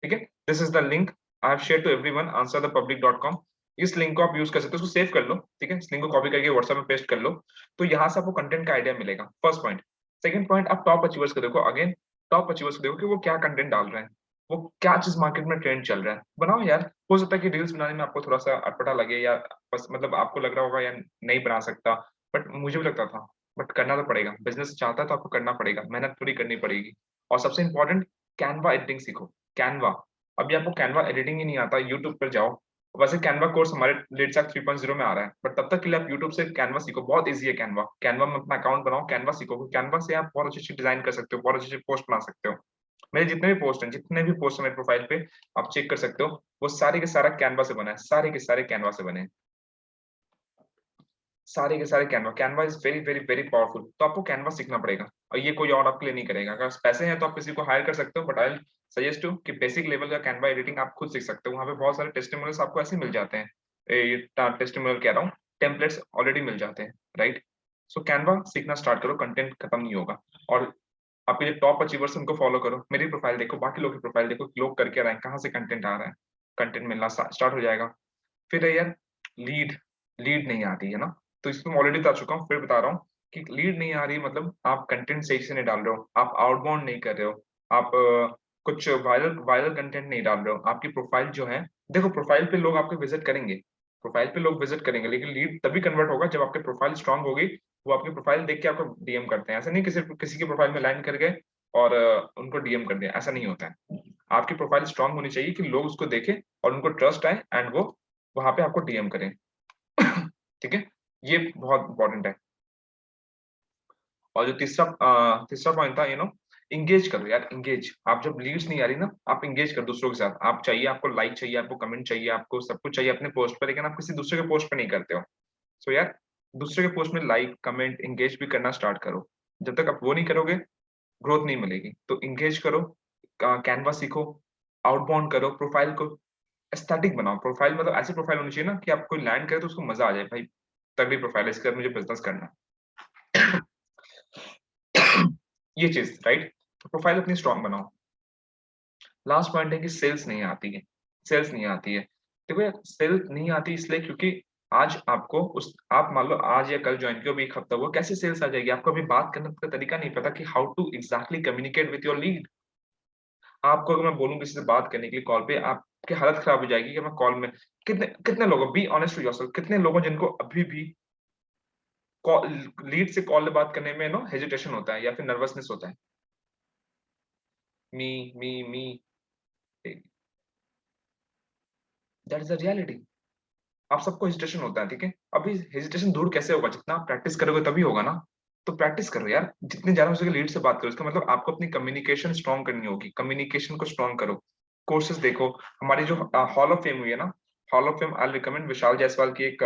ठीक है, this is the link I have share to everyone, answer the public dot com. इस लिंक को आप यूज कर सकते हो, उसको सेव कर लो, ठीक है, इस लिंक को कॉपी करके व्हाट्सएप में पेस्ट कर लो। तो यहाँ से आपको कंटेंट का आइडिया मिलेगा, फर्स्ट पॉइंट। सेकंड पॉइंट, आप टॉप अचीवर्स को देखो, अगेन टॉप अचीवर्स को देखो कि वो क्या कंटेंट डाल रहे हैं, वो क्या चीज मार्केट में ट्रेंड चल रहा है, बनाओ यार। हो सकता है कि रील्स बनाने में आपको थोड़ा सा अटपटा लगे, या बस मतलब आपको लग रहा होगा या नहीं बना सकता, बट मुझे भी लगता था, बट करना तो पड़ेगा, बिजनेस चाहता है तो आपको करना पड़ेगा, मेहनत थोड़ी करनी पड़ेगी। और सबसे इंपॉर्टेंट, कैनवा एडिटिंग सीखो, कैनवा। अभी आपको कैनवा एडिटिंग ही नहीं आता, यूट्यूब पर जाओ। वैसे कैनवा कोर्स हमारे लेटसेट 3.0 में आ रहा है, बट तब तक के लिए आप यूट्यूब से कैनवा सीखो, बहुत इजी है कैनवा। कैनवा में अपना अकाउंट बनाओ, कैनवा सीखो, कैनवा से आप बहुत अच्छी अच्छी डिजाइन कर सकते हो, बहुत अच्छी अच्छी पोस्ट बना सकते हो। मेरे जितने भी पोस्ट है मेरे प्रोफाइल पे, आप चेक कर सकते हो, वो सारे के सारा कैनवा से बना है, सारे के सारे कैनवा से बने हैं, सारे के सारे Canva. Canva is very very very powerful, तो आपको कैनवा सीखना पड़ेगा, और ये कोई और आपके लिए नहीं करेगा। अगर पैसे हैं तो आप किसी को हायर कर सकते हो, बट आई सजेस्ट यू कि बेसिक लेवल का कैनवा एडिटिंग आप खुद सीख सकते हो, वहाँ पे बहुत सारे टेस्टिमोनियल्स आपको ऐसे मिल जाते हैं, टेस्टिमोनियल कह रहा हूँ, टेम्पलेट्स ऑलरेडी मिल जाते हैं, राइट। सो कैनवा सीखना स्टार्ट करो, कंटेंट खत्म नहीं होगा। और आपके जो टॉप अचीवर्स उनको फॉलो करो, मेरी प्रोफाइल देखो, बाकी लोग की प्रोफाइल देखो, लोग करके रहे हैं, कहाँ से कंटेंट आ रहा है, कंटेंट मिलना स्टार्ट हो जाएगा। फिर है यार लीड, लीड नहीं आती है ना, तो इसमें ऑलरेडी बता चुका हूँ, फिर बता रहा हूँ कि लीड नहीं आ रही, मतलब आप कंटेंट सही से नहीं डाल रहे हो, आप आउटबाउंड नहीं कर रहे हो, आप कुछ वायरल वायरल कंटेंट नहीं डाल रहे हो, आपकी प्रोफाइल जो है, देखो प्रोफाइल पे लोग आपको विजिट करेंगे, प्रोफाइल पे लोग विजिट करेंगे, लेकिन लीड तभी कन्वर्ट होगा जब आपकी प्रोफाइल स्ट्रांग होगी। वो आपकी प्रोफाइल देख के आपको डीएम करते हैं, ऐसा नहीं किसी किसी की प्रोफाइल में लैंड कर गए और उनको डीएम कर दिया, ऐसा नहीं होता है। आपकी प्रोफाइल स्ट्रांग होनी चाहिए कि लोग उसको देखें और उनको ट्रस्ट आए एंड वो वहां पे आपको डीएम करें। ठीक है, ये बहुत इंपॉर्टेंट है। और जो तीसरा पॉइंट था, इंगेज करो यार, इंगेज। आप जब लीड्स नहीं आ रही ना, आप इंगेज कर दूसरों के साथ, आप चाहिए, आपको लाइक चाहिए, आपको कमेंट चाहिए, आपको सब कुछ चाहिए अपने पोस्ट पर, लेकिन आप किसी दूसरे के पोस्ट पे नहीं करते हो। सो यार दूसरे के पोस्ट में लाइक कमेंट इंगेज भी करना स्टार्ट करो। जब तक आप वो नहीं करोगे, ग्रोथ नहीं मिलेगी। तो इंगेज करो, कैनवा सीखो, आउटबाउंड करो, प्रोफाइल को एस्थेटिक बनाओ। प्रोफाइल मतलब ऐसी प्रोफाइल होनी चाहिए ना कि आप कोई लैंड करे तो उसको मजा आ जाए, भाई तगड़ी प्रोफाइल है, इसके साथ मुझे बिजनेस करना है। ये चीज राइट, प्रोफाइल अपनी स्ट्रांग बनाओ। लास्ट पॉइंट है कि सेल्स नहीं आती है, सेल्स नहीं आती है। देखो यार सेल्स नहीं आती इसलिए क्योंकि आज आपको उस आप मान लो आज या कल ज्वाइन किया, अभी एक हफ्ता हुआ, कैसे सेल्स आ जाएगी? आपको अभी बात करने का तरीका नहीं पता कि how to exactly communicate with your lead. आपको अगर मैं बोलूं किसी से बात करने के लिए कॉल पे, आपकी हालत खराब हो जाएगी कि मैं कॉल में कितने कितने लोगों, बी ऑनेस्ट टू योरसेल्फ, कितने लोगों जिनको अभी भी लीड से कॉल बात करने में नो हेजिटेशन होता है या फिर नर्वसनेस होता है। Me that is the reality. आप सबको हेजिटेशन होता है, ठीक है। अभी हेजिटेशन दूर कैसे होगा? जितना आप प्रैक्टिस करोगे तभी होगा ना। तो प्रैक्टिस करो यार, जितनी ज्यादा हो सके लीड से बात करो। इसका मतलब आपको अपनी कम्युनिकेशन स्ट्रॉन्ग करनी होगी, कम्युनिकेशन को स्ट्रॉन्ग करो। कोर्सेज देखो, हमारी जो हॉल ऑफ फेम हुई है ना, hall of fame I recommend, Vishal Jaiswal की एक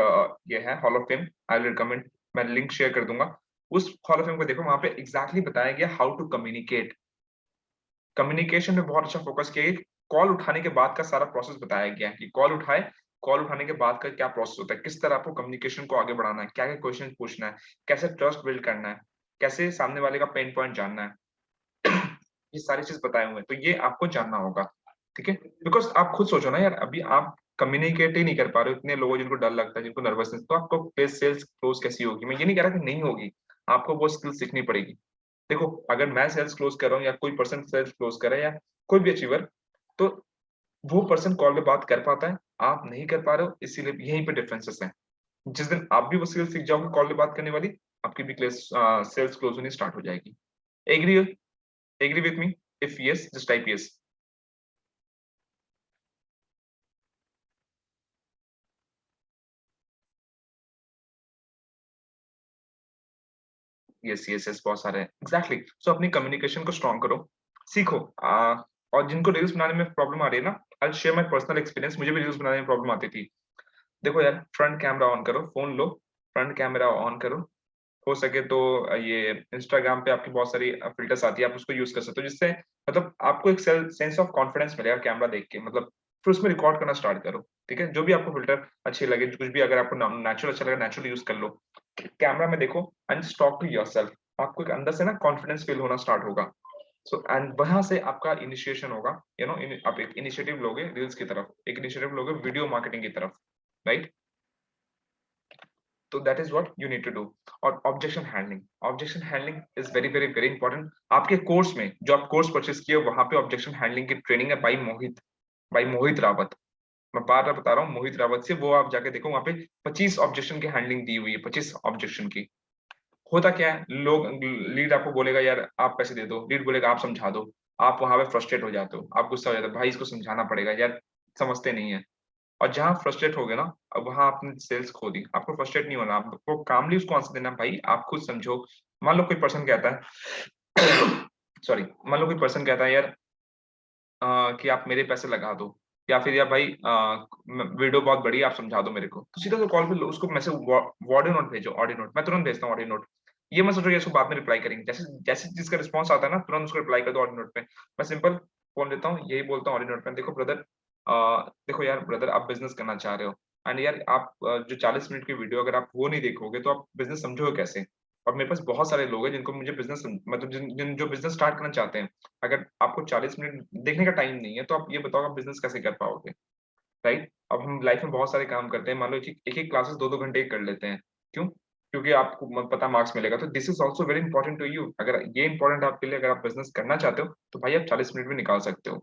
ये है hall of fame, I recommend, मैं लिंक शेयर कर दूंगा। उस हॉल ऑफ फेम को देखो, वहां पे एग्जैक्टली बताया गया हाउ टू कम्युनिकेट। कम्युनिकेशन में बहुत अच्छा फोकस किया गया। कॉल उठाने के बाद का सारा प्रोसेस बताया गया है कि कॉल उठाए, कॉल उठाने के बाद का क्या प्रोसेस होता है, किस तरह आपको कम्युनिकेशन को आगे बढ़ाना है, क्या क्या क्वेश्चन पूछना है, कैसे ट्रस्ट बिल्ड करना है, कैसे सामने वाले का पेन पॉइंट जानना है। ये सारी चीज बताए हुए हैं, तो ये आपको जानना होगा, ठीक है। बिकॉज आप खुद सोचो ना यार, अभी आप कम्युनिकेट ही नहीं कर पा रहे हो, इतने लोगों जिनको डर लगता है, जिनको नर्वसनेस, तो आपको सेल्स क्लोज कैसी होगी? मैं ये नहीं कह रहा कि नहीं होगी, आपको वो स्किल सीखनी पड़ेगी। देखो, अगर मैं सेल्स क्लोज कर रहा हूँ या कोई पर्सन सेल्स क्लोज कर रहा है या कोई भी अचीवर, तो वो पर्सन कॉल पे बात कर पाता है, आप नहीं कर पा रहे हो, इसीलिए यहीं पे डिफरेंसेस हैं। जिस दिन आप भी वो स्किल सीख जाओगे कॉल पे बात करने वाली, आपकी भी सेल्स क्लोज होनी स्टार्ट हो जाएगी। Agree? Agree with me? If yes, just type yes. Yes yes yes, बहुत सारे हैं, एग्जैक्टली। सो अपनी कम्युनिकेशन को स्ट्रॉन्ग करो, सीखो। और जिनको रील्स बनाने में प्रॉब्लम आ रही है ना, I share my personal experience, मुझे भी रील्स बनाने में प्रॉब्लम आती थी। देखो यार, फ्रंट कैमरा ऑन करो, phone low, front camera on करो। हो सके तो ये इंस्टाग्राम पे आपकी बहुत सारी फिल्टर्स आती है, आप उसको यूज कर सकते हो, जिससे मतलब आपको एक सेंस ऑफ कॉन्फिडेंस मिलेगा कैमरा देख के। मतलब फिर उसमें रिकॉर्ड करना स्टार्ट करो, ठीक है। जो भी आपको फिल्टर अच्छे लगे, कुछ भी अगर आपको नेचुरल अच्छा लगे, नेचुरल यूज कर लो। कैमरा में देखो एंड टॉक टू योरसेल्फ। आपको एक अंदर से ना कॉन्फिडेंस फील होना स्टार्ट होगा। सो एंड वहां से आपका इनिशिएशन होगा, आप एक इनिशिएटिव लोगे रील्स की तरफ, एक इनिशिएटिव लोगे वीडियो मार्केटिंग की तरफ, राइट। तो that is what you need to do. और objection handling, objection handling is very very very important. आपके कोर्स में जो आप कोर्स परचेज किए, वहां पे ऑब्जेक्शन हैंडलिंग की ट्रेनिंग है, बाई मोहित रावत। मैं बार बार बता रहा हूँ, मोहित रावत से, वो आप जाके देखो, वहां पे 25 ऑब्जेक्शन की हैंडलिंग दी हुई है, 25 ऑब्जेक्शन की। होता क्या है, लोग, लीड आपको बोलेगा यार आप पैसे दे दो, लीड बोलेगा आप समझा दो, आप वहां पे फ्रस्ट्रेट हो जाते हो, आप गुस्सा हो जाते हो, भाई इसको समझाना पड़ेगा यार, समझते नहीं है। और जहां फ्रस्ट्रेट हो गए ना, अब वहां आपने सेल्स खो दी। आपको फ्रस्ट्रेट नहीं होना, आपको कामली उसको आंसर देना, भाई आप खुद समझो। मान लो कोई पर्सन कहता है सॉरी, मान लो कोई पर्सन कहता है यार कि आप मेरे पैसे लगा दो, या फिर यार भाई वीडियो बहुत बड़ी है, आप समझा दो मेरे को, तो सीधा तो कॉल पे उसको मैसेज ऑडियो नोट भेजो, ऑडियो नोट, मैं तुरंत भेजता हूँ ऑडियो नोट। ये मत सोचो कि इसको बाद में रिप्लाई करेंगे, जैसे जैसे जिसका रिस्पॉन्स आता है ना, तुरंत उसको रिप्लाई कर दो ऑडियो नोट पे। मैं सिंपल फोन लेता हूँ, यही बोलता हूँ ऑडियो नोट पे, देखो ब्रदर, देखो यार ब्रदर, आप बिजनेस करना चाह रहे हो, एंड यार आप जो 40 मिनट की वीडियो अगर आप वो नहीं देखोगे तो आप बिजनेस समझोगे कैसे? और मेरे पास बहुत सारे लोग हैं जिनको मुझे बिजनेस, मतलब जो बिजनेस स्टार्ट करना चाहते हैं, अगर आपको 40 मिनट देखने का टाइम नहीं है, तो आप ये बताओ आप बिजनेस कैसे कर पाओगे, राइट। अब हम लाइफ में बहुत सारे काम करते हैं, मान लो एक एक क्लासेस 2-2 घंटे कर लेते हैं, क्यों? क्योंकि आपको पता मार्क्स मिलेगा। तो this is also very important to you. अगर ये इंपॉर्टेंट आपके लिए, अगर आप बिजनेस करना चाहते हो, तो भाई आप 40 मिनट भी निकाल सकते हो,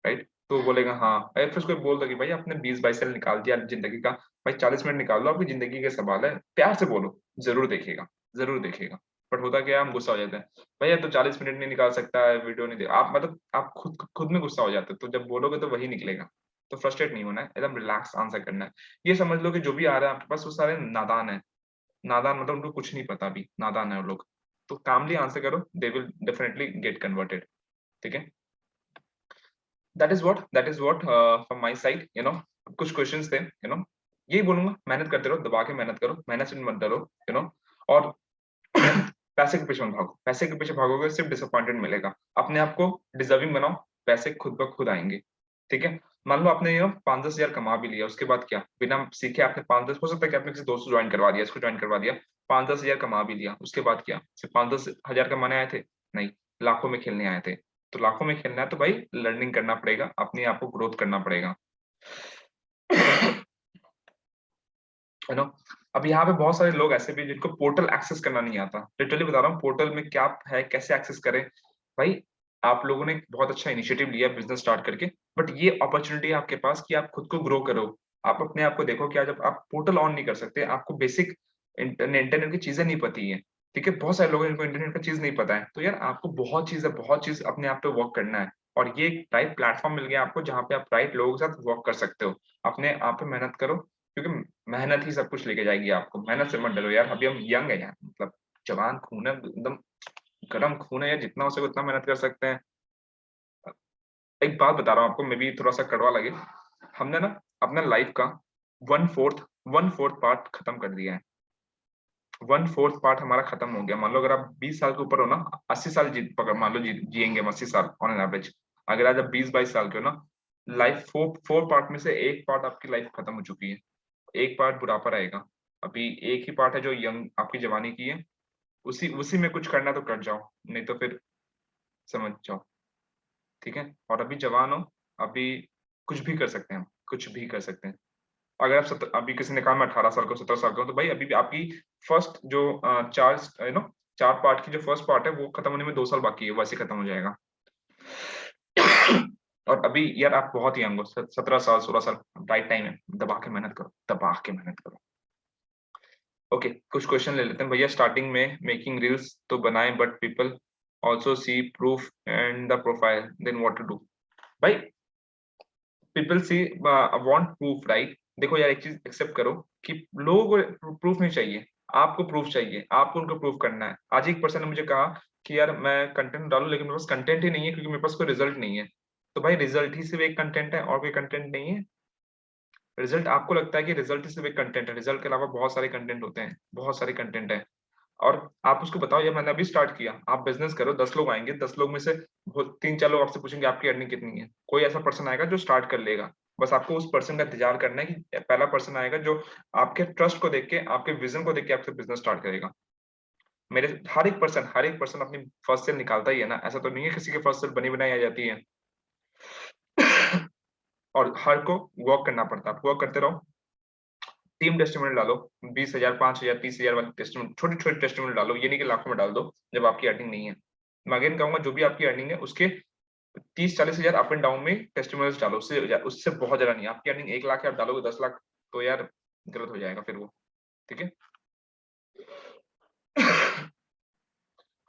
राइट। तो वो बोलेगा हाँ, अरे फिर उसको बोल दो कि भाई आपने 20-22 साल निकाल दिया जिंदगी का, भाई 40 मिनट निकाल लो, आपकी जिंदगी का सवाल है, प्यार से बोलो, जरूर देखेगा, जरूर देखेगा। बट होता क्या है, हम गुस्सा हो जाते हैं, भैया तो 40 मिनट नहीं निकाल सकता है, वीडियो नहीं दे, आप मतलब आप खुद खुद में गुस्सा हो जाते हो, तो जब बोलोगे तो वही निकलेगा। तो फ्रस्ट्रेट नहीं होना है, एकदम रिलैक्स आंसर करना है। ये समझ लो कि जो भी आ रहा है आपके पास, वो सारे नादान है। नादान मतलब उनको कुछ नहीं पता, अभी नादान है वो लोग। तो कामली आंसर करो, they will definitely get converted, ठीक है। That is what from my side, कुछ क्वेश्चंस थे, यही बोलूंगा, मेहनत करते रहो, दबा के मेहनत करो, मेहनत से मत डरो, और पैसे के पीछे मत भागो, पैसे के पीछे भागोगे सिर्फ डिसअपॉइंटेड मिलेगा। अपने आप को डिजर्विंग बनाओ, पैसे खुद ब खुद आएंगे, ठीक है। मान लो आपने 5-10 हजार कमा भी लिया, उसके बाद क्या, बिना सीखे आपने 5-10, हो सकता है कि आपने किसी दोस्त को ज्वाइन करवा दिया, इसको ज्वाइन करवा दिया, 5-10 हजार कमा भी लिया, उसके बाद क्या, सिर्फ 5-10 हजार कमाने आए थे? नहीं, लाखों में खेलने आए थे। तो लाखों में खेलना है तो भाई लर्निंग करना पड़ेगा, अपने आप को ग्रोथ करना पड़ेगा, है ना। अब यहाँ पे बहुत सारे लोग ऐसे भी हैं जिनको पोर्टल एक्सेस करना नहीं आता, लिटरली बता रहा हूँ, पोर्टल में क्या है, कैसे एक्सेस करें। भाई आप लोगों ने बहुत अच्छा इनिशिएटिव लिया बिजनेस स्टार्ट करके, बट ये अपॉर्चुनिटी है आपके पास कि आप खुद को ग्रो करो। आप अपने आप को देखो कि आज जब आप पोर्टल ऑन नहीं कर सकते, आपको बेसिक इंटरनेट की चीजें नहीं पती है, ठीक है, बहुत सारे लोग हैं जिनको इंटरनेट का चीज नहीं पता है, तो यार आपको बहुत चीज अपने आप पे वर्क करना है, और ये एक राइट प्लेटफॉर्म मिल गया आपको जहाँ पे आप राइट लोगों के साथ वर्क कर सकते हो, अपने आप पे मेहनत करो, क्योंकि मेहनत ही सब कुछ लेके जाएगी आपको, मेहनत से मत डरो यार, अभी हम यंग है यार, मतलब जवान खून है, एकदम गर्म खून है यार, जितना हो सके उतना मेहनत कर सकते हैं। एक बात बता रहा हूँ आपको, मे बी थोड़ा सा कड़वा लगे, हमने ना अपना लाइफ का वन फोर्थ पार्ट खत्म कर दिया है, वन फोर्थ पार्ट हमारा खत्म हो गया। मान लो अगर आप 20 साल के ऊपर हो ना, 80 साल जी पकड़ मान लो जिएंगे हम 80 साल ऑन एन एवरेज, अगर आज आप 20-22 साल के हो ना, लाइफ फोर फोर पार्ट में से एक पार्ट आपकी लाइफ खत्म हो चुकी है, एक पार्ट बुढ़ापा रहेगा, अभी एक ही पार्ट है जो यंग आपकी जवानी की है, उसी उसी में कुछ करना तो कर जाओ, नहीं तो फिर समझ जाओ, ठीक है, और अभी जवान हो, अभी कुछ भी कर सकते हैं हम, कुछ भी कर सकते हैं। अगर आप अभी किसी ने कहा मैं 18 साल का 17 साल का हूं, तो भाई अभी भी आपकी फर्स्ट जो चार चार पार्ट की जो फर्स्ट पार्ट है वो खत्म होने में 2 साल बाकी है, वैसे खत्म हो जाएगा। और अभी यार आप बहुत यंग हो, 17 साल 16 साल, राइट टाइम है, दबा के मेहनत करो, दबा के मेहनत करो। ओके, कुछ क्वेश्चन ले लेते हैं भैया। स्टार्टिंग में मेकिंग रील्स तो बनाए but people also see proof and the profile, then what to do. भाई people see want proof, right, देखो यार एक चीज एक्सेप्ट करो कि लोगों को प्रूफ नहीं चाहिए, आपको प्रूफ चाहिए, आपको उनको प्रूफ करना है। आज एक पर्सन ने मुझे कहा कि यार मैं कंटेंट डालूं लेकिन मेरे पास कंटेंट ही नहीं है क्योंकि मेरे पास कोई रिजल्ट नहीं है, तो भाई रिजल्ट ही सिर्फ एक कंटेंट है और कोई कंटेंट नहीं है। रिजल्ट आपको लगता है कि रिजल्ट ही सिर्फ एक कंटेंट है, रिजल्ट के अलावा बहुत सारे कंटेंट होते हैं, बहुत सारे कंटेंट है। और आप उसको बताओ यार मैंने अभी स्टार्ट किया, आप बिजनेस करो, 10 लोग आएंगे, 10 लोग में से 3-4 लोग आपसे पूछेंगे आपकी अर्निंग कितनी है, कोई ऐसा पर्सन आएगा जो स्टार्ट कर लेगा, बस आपको उस पर्सन का इंतजार करना है कि पहला पर्सन आएगा जो आपके ट्रस्ट को देख के, आपके विजन को देख के आपसे बिजनेस स्टार्ट करेगा। मेरे हर एक पर्सन अपनी फर्स्ट सेल निकालता ही है ना, ऐसा तो नहीं है किसी के फर्स्ट सेल बनी बनाई आ जाती है। और हर को वर्क करना पड़ता है, आप वर्क करते रहो, टीम टेस्टिमोनियल डालो, 20,000 5,000 30,000 वाले टेस्टिमोनियल, छोटे छोटे टेस्टिमोनियल डालो, ये नहीं कि लाखों में डाल दो जब आपकी अर्निंग नहीं है। मैं अगेन कहूंगा जो भी आपकी अर्निंग है उसके 30-40 हजार अप एंड डाउन में टेस्टिमोनियल्स डालो, उससे उससे बहुत ज्यादा नहीं। आपकी अर्निंग 1 लाख है, आप डालोगे 10 लाख, तो यार गलत हो जाएगा फिर वो, ठीक है।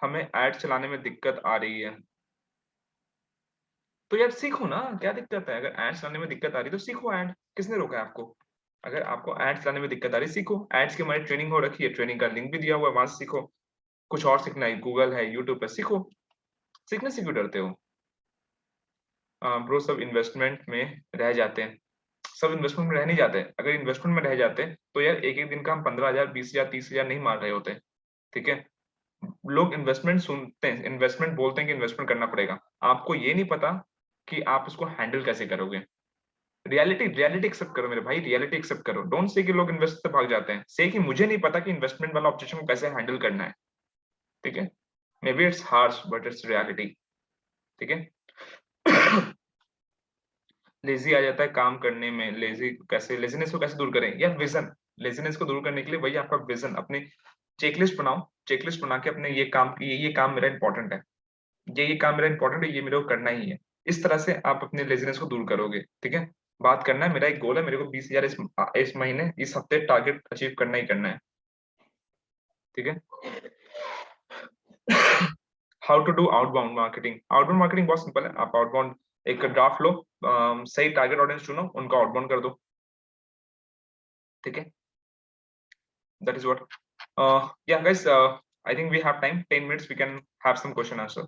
हमें एड चलाने में दिक्कत आ रही है, तो यार सीखो ना, क्या दिक्कत है, अगर एड चलाने में दिक्कत आ रही है तो सीखो एड, किसने रोका है आपको। अगर आपको एड चलाने में दिक्कत आ रही है सीखो, एड्स की हमारी ट्रेनिंग हो रखी है, ट्रेनिंग का लिंक भी दिया हुआ है, वहां से सीखो। कुछ और सीखना है, गूगल है, यूट्यूब पे सीखो, सीखने से क्यों डरते हो। ब्रो सब इन्वेस्टमेंट में रह जाते हैं, सब इन्वेस्टमेंट में रह नहीं जाते, अगर इन्वेस्टमेंट में रह जाते तो यार एक एक दिन का हम 15,000 20,000 30,000 नहीं मार रहे होते, ठीक है। लोग इन्वेस्टमेंट सुनते हैं, इन्वेस्टमेंट बोलते हैं कि इन्वेस्टमेंट करना पड़ेगा, आपको ये नहीं पता कि आप उसको हैंडल कैसे करोगे। रियलिटी रियलिटी एक्सेप्ट करो मेरे भाई, रियलिटी एक्सेप्ट करो, डोंट से कि लोग इन्वेस्ट से भाग जाते हैं, से कि मुझे नहीं पता कि इन्वेस्टमेंट वाला ऑब्जेक्शन को कैसे हैंडल करना है, ठीक है। May be it's harsh but it's reality, ठीक है। लेजी आ जाता है काम करने में, लेजीनेस को कैसे दूर करें यार, विजन, लेजीनेस को दूर करने के लिए वही आपका विजन, अपने चेकलिस्ट बनाओ, चेकलिस्ट बना के अपने ये काम मेरा इंपॉर्टेंट है, ये काम मेरा इंपॉर्टेंट है, ये मेरे को करना ही है, इस तरह से आप अपने लेजीनेस को दूर करोगे, ठीक है। बात करना है, मेरा एक गोल है, मेरे को 20,000 इस महीने इस हफ्ते टारगेट अचीव करना ही करना है, ठीक है। How to do outbound marketing, outbound marketing बहुत सिंपल है, आप आउटबाउंड एक ड्राफ्ट लो, सही टारगेट ऑडियंस चुनो, उनको आउटबाउंड कर दो, ठीक है। That is what yeah guys, I think we have time, 10 minutes, we can have some question answer.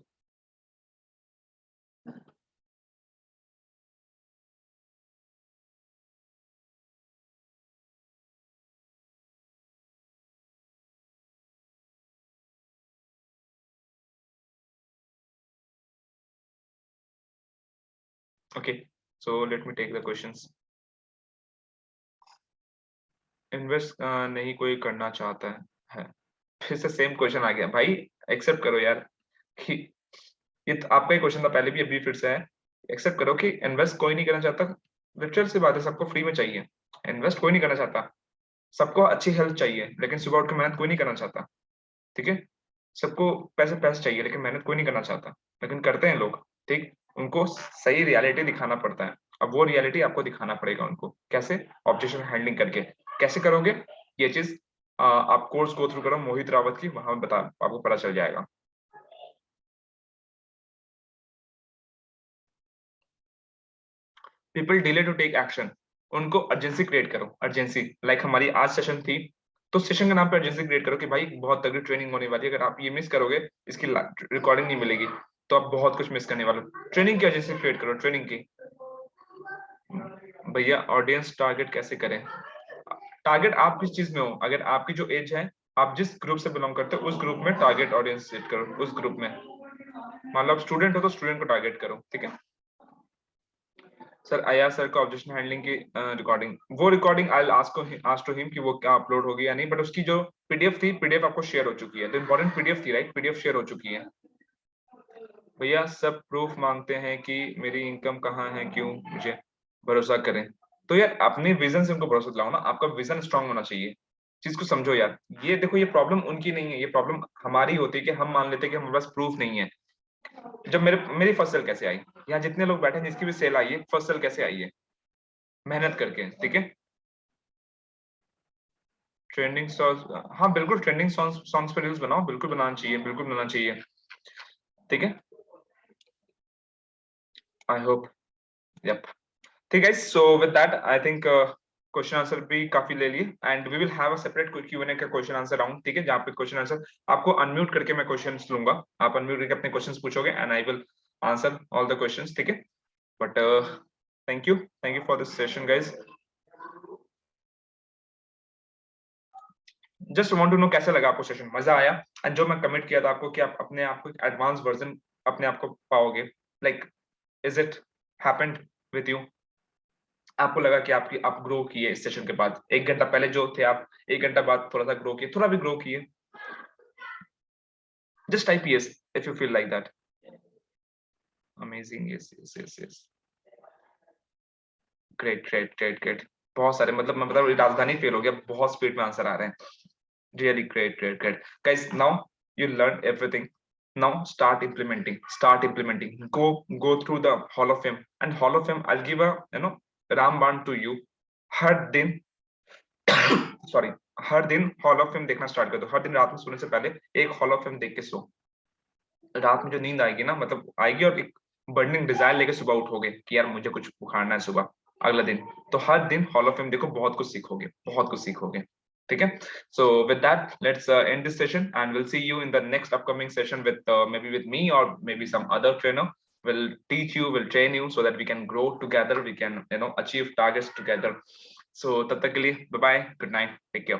Okay, so let me take the questions. Invest नहीं कोई करना चाहता है, फिर से सेम क्वेश्चन आ गया भाई, एक्सेप्ट करो यार कि ये तो आपका ही क्वेश्चन था पहले भी, अभी फिर से है। एक्सेप्ट करो कि इन्वेस्ट कोई नहीं करना चाहता, लिटरल सी बात है, सबको फ्री में चाहिए, इन्वेस्ट कोई नहीं करना चाहता, सबको अच्छी हेल्थ चाहिए लेकिन सुबह उठ के मेहनत कोई नहीं करना चाहता, ठीक है। सबको पैसे पैसे चाहिए लेकिन मेहनत कोई नहीं करना चाहता, लेकिन करते हैं लोग, ठीक। उनको सही रियलिटी दिखाना पड़ता है, अब वो रियलिटी आपको दिखाना पड़ेगा उनको, कैसे, ऑब्जेक्शन हैंडलिंग करके। कैसे करोगे ये चीज, आप कोर्स गो थ्रू करो मोहित रावत की, वहां बता आपको पता चल जाएगा। People delay to take action, उनको अर्जेंसी क्रिएट करो, अर्जेंसी लाइक हमारी आज सेशन थी, तो सेशन का नाम पे अर्जेंसी क्रिएट करो कि भाई बहुत तगड़ी ट्रेनिंग होने वाली है, अगर आप ये मिस करोगे इसकी रिकॉर्डिंग नहीं मिलेगी, तो आप बहुत कुछ मिस करने वाले हो। ट्रेनिंग की अर्जेंसी क्रिएट करो, ट्रेनिंग की। भैया ऑडियंस टारगेट कैसे करें? टारगेट आप किस चीज में हो, अगर आपकी जो एज है, आप जिस ग्रुप से बिलोंग करते हो उस ग्रुप में टारगेट ऑडियंस सेट करो, उस ग्रुप में। मान लो आप स्टूडेंट हो तो स्टूडेंट को टारगेट करो, ठीक है। सर आया सर का ऑब्जेक्शन हैंडलिंग की रिकॉर्डिंग, वो recording I ask to him कि वो क्या अपलोड होगी या नहीं, बट उसकी जो पीडीएफ थी, पीडीएफ आपको शेयर हो चुकी है, तो इंपॉर्टेंट पीडीएफ थी राइट, पीडीएफ शेयर हो चुकी है। भैया सब प्रूफ मांगते हैं कि मेरी इनकम कहाँ है, क्यों मुझे भरोसा करें? तो यार अपने विजन से उनको भरोसा दिलाओ ना, आपका विजन स्ट्रांग होना चाहिए, चीज को समझो यार। ये देखो ये प्रॉब्लम उनकी नहीं है, ये प्रॉब्लम हमारी होती है कि हम मान लेते हैं कि हमारे पास प्रूफ नहीं है। जब मेरी फर्स्ट सेल कैसे आई, यहाँ जितने लोग बैठे हैं जिसकी भी सेल आई है, फर्स्ट सेल कैसे आई है? मेहनत करके, ठीक है। ट्रेंडिंग सॉन्ग, हाँ बिल्कुल ट्रेंडिंग सॉन्ग्स पे रील्स बनाओ, बिल्कुल बनाना चाहिए, बिल्कुल बनाना चाहिए, ठीक है। I hope, yup. ठीक है, so with that I think question answer भी काफी ले लिए, and we will have a separate Q and A का क्वेश्चन आंसर राउंड, ठीक है, जहाँ पे क्वेश्चन आंसर आपको अनम्यूट करके मैं क्वेश्चंस लूंगा, आप अनम्यूट करके अपने क्वेश्चंस पूछोगे and I will answer all the questions, ठीक है। But thank you for this session guys. Just want to know कैसा लगा आपको सेशन, मजा आया? एंड जो मैं कमिट किया था आपको कि आप अपने आप को एडवांस वर्जन अपने आप को पाओगे, like is it happened with you? आपको लगा कि आपकी आप ग्रो किए इस सेशन के बाद, 1 घंटा पहले जो थे आप 1 घंटा बाद थोड़ा सा ग्रो किए, थोड़ा भी ग्रो किए? Just type yes if you feel like that. Amazing, yes yes yes yes, great great great great. बहुत सारे, मतलब मैं बता रहा हूँ राजधानी फेल हो गया, बहुत स्पीड में आंसर आ रहे हैं। Really great great great guys, now you learned everything, now start implementing, go through the hall of fame, and hall of fame I'll give a रामबाण to you। हर दिन सॉरी, हर दिन hall of fame देखना start कर दो, हर दिन रात में सोने से पहले एक हॉल ऑफ फेम देख के सो। रात में जो नींद आएगी ना, मतलब आएगी, और एक बर्निंग डिजायर लेके सुबह उठोगे कि यार मुझे कुछ उखाड़ना है सुबह अगला दिन, तो हर दिन हॉल ऑफ फेम देखो, बहुत कुछ सीखोगे, बहुत कुछ सीखोगे, ठीक है। So with that let's end this session and will see you in the next upcoming session with maybe with me और maybe some other trainer will teach you, will train you so that we can grow together, we can achieve targets together. So तब तक के लिए bye bye, good night, take care.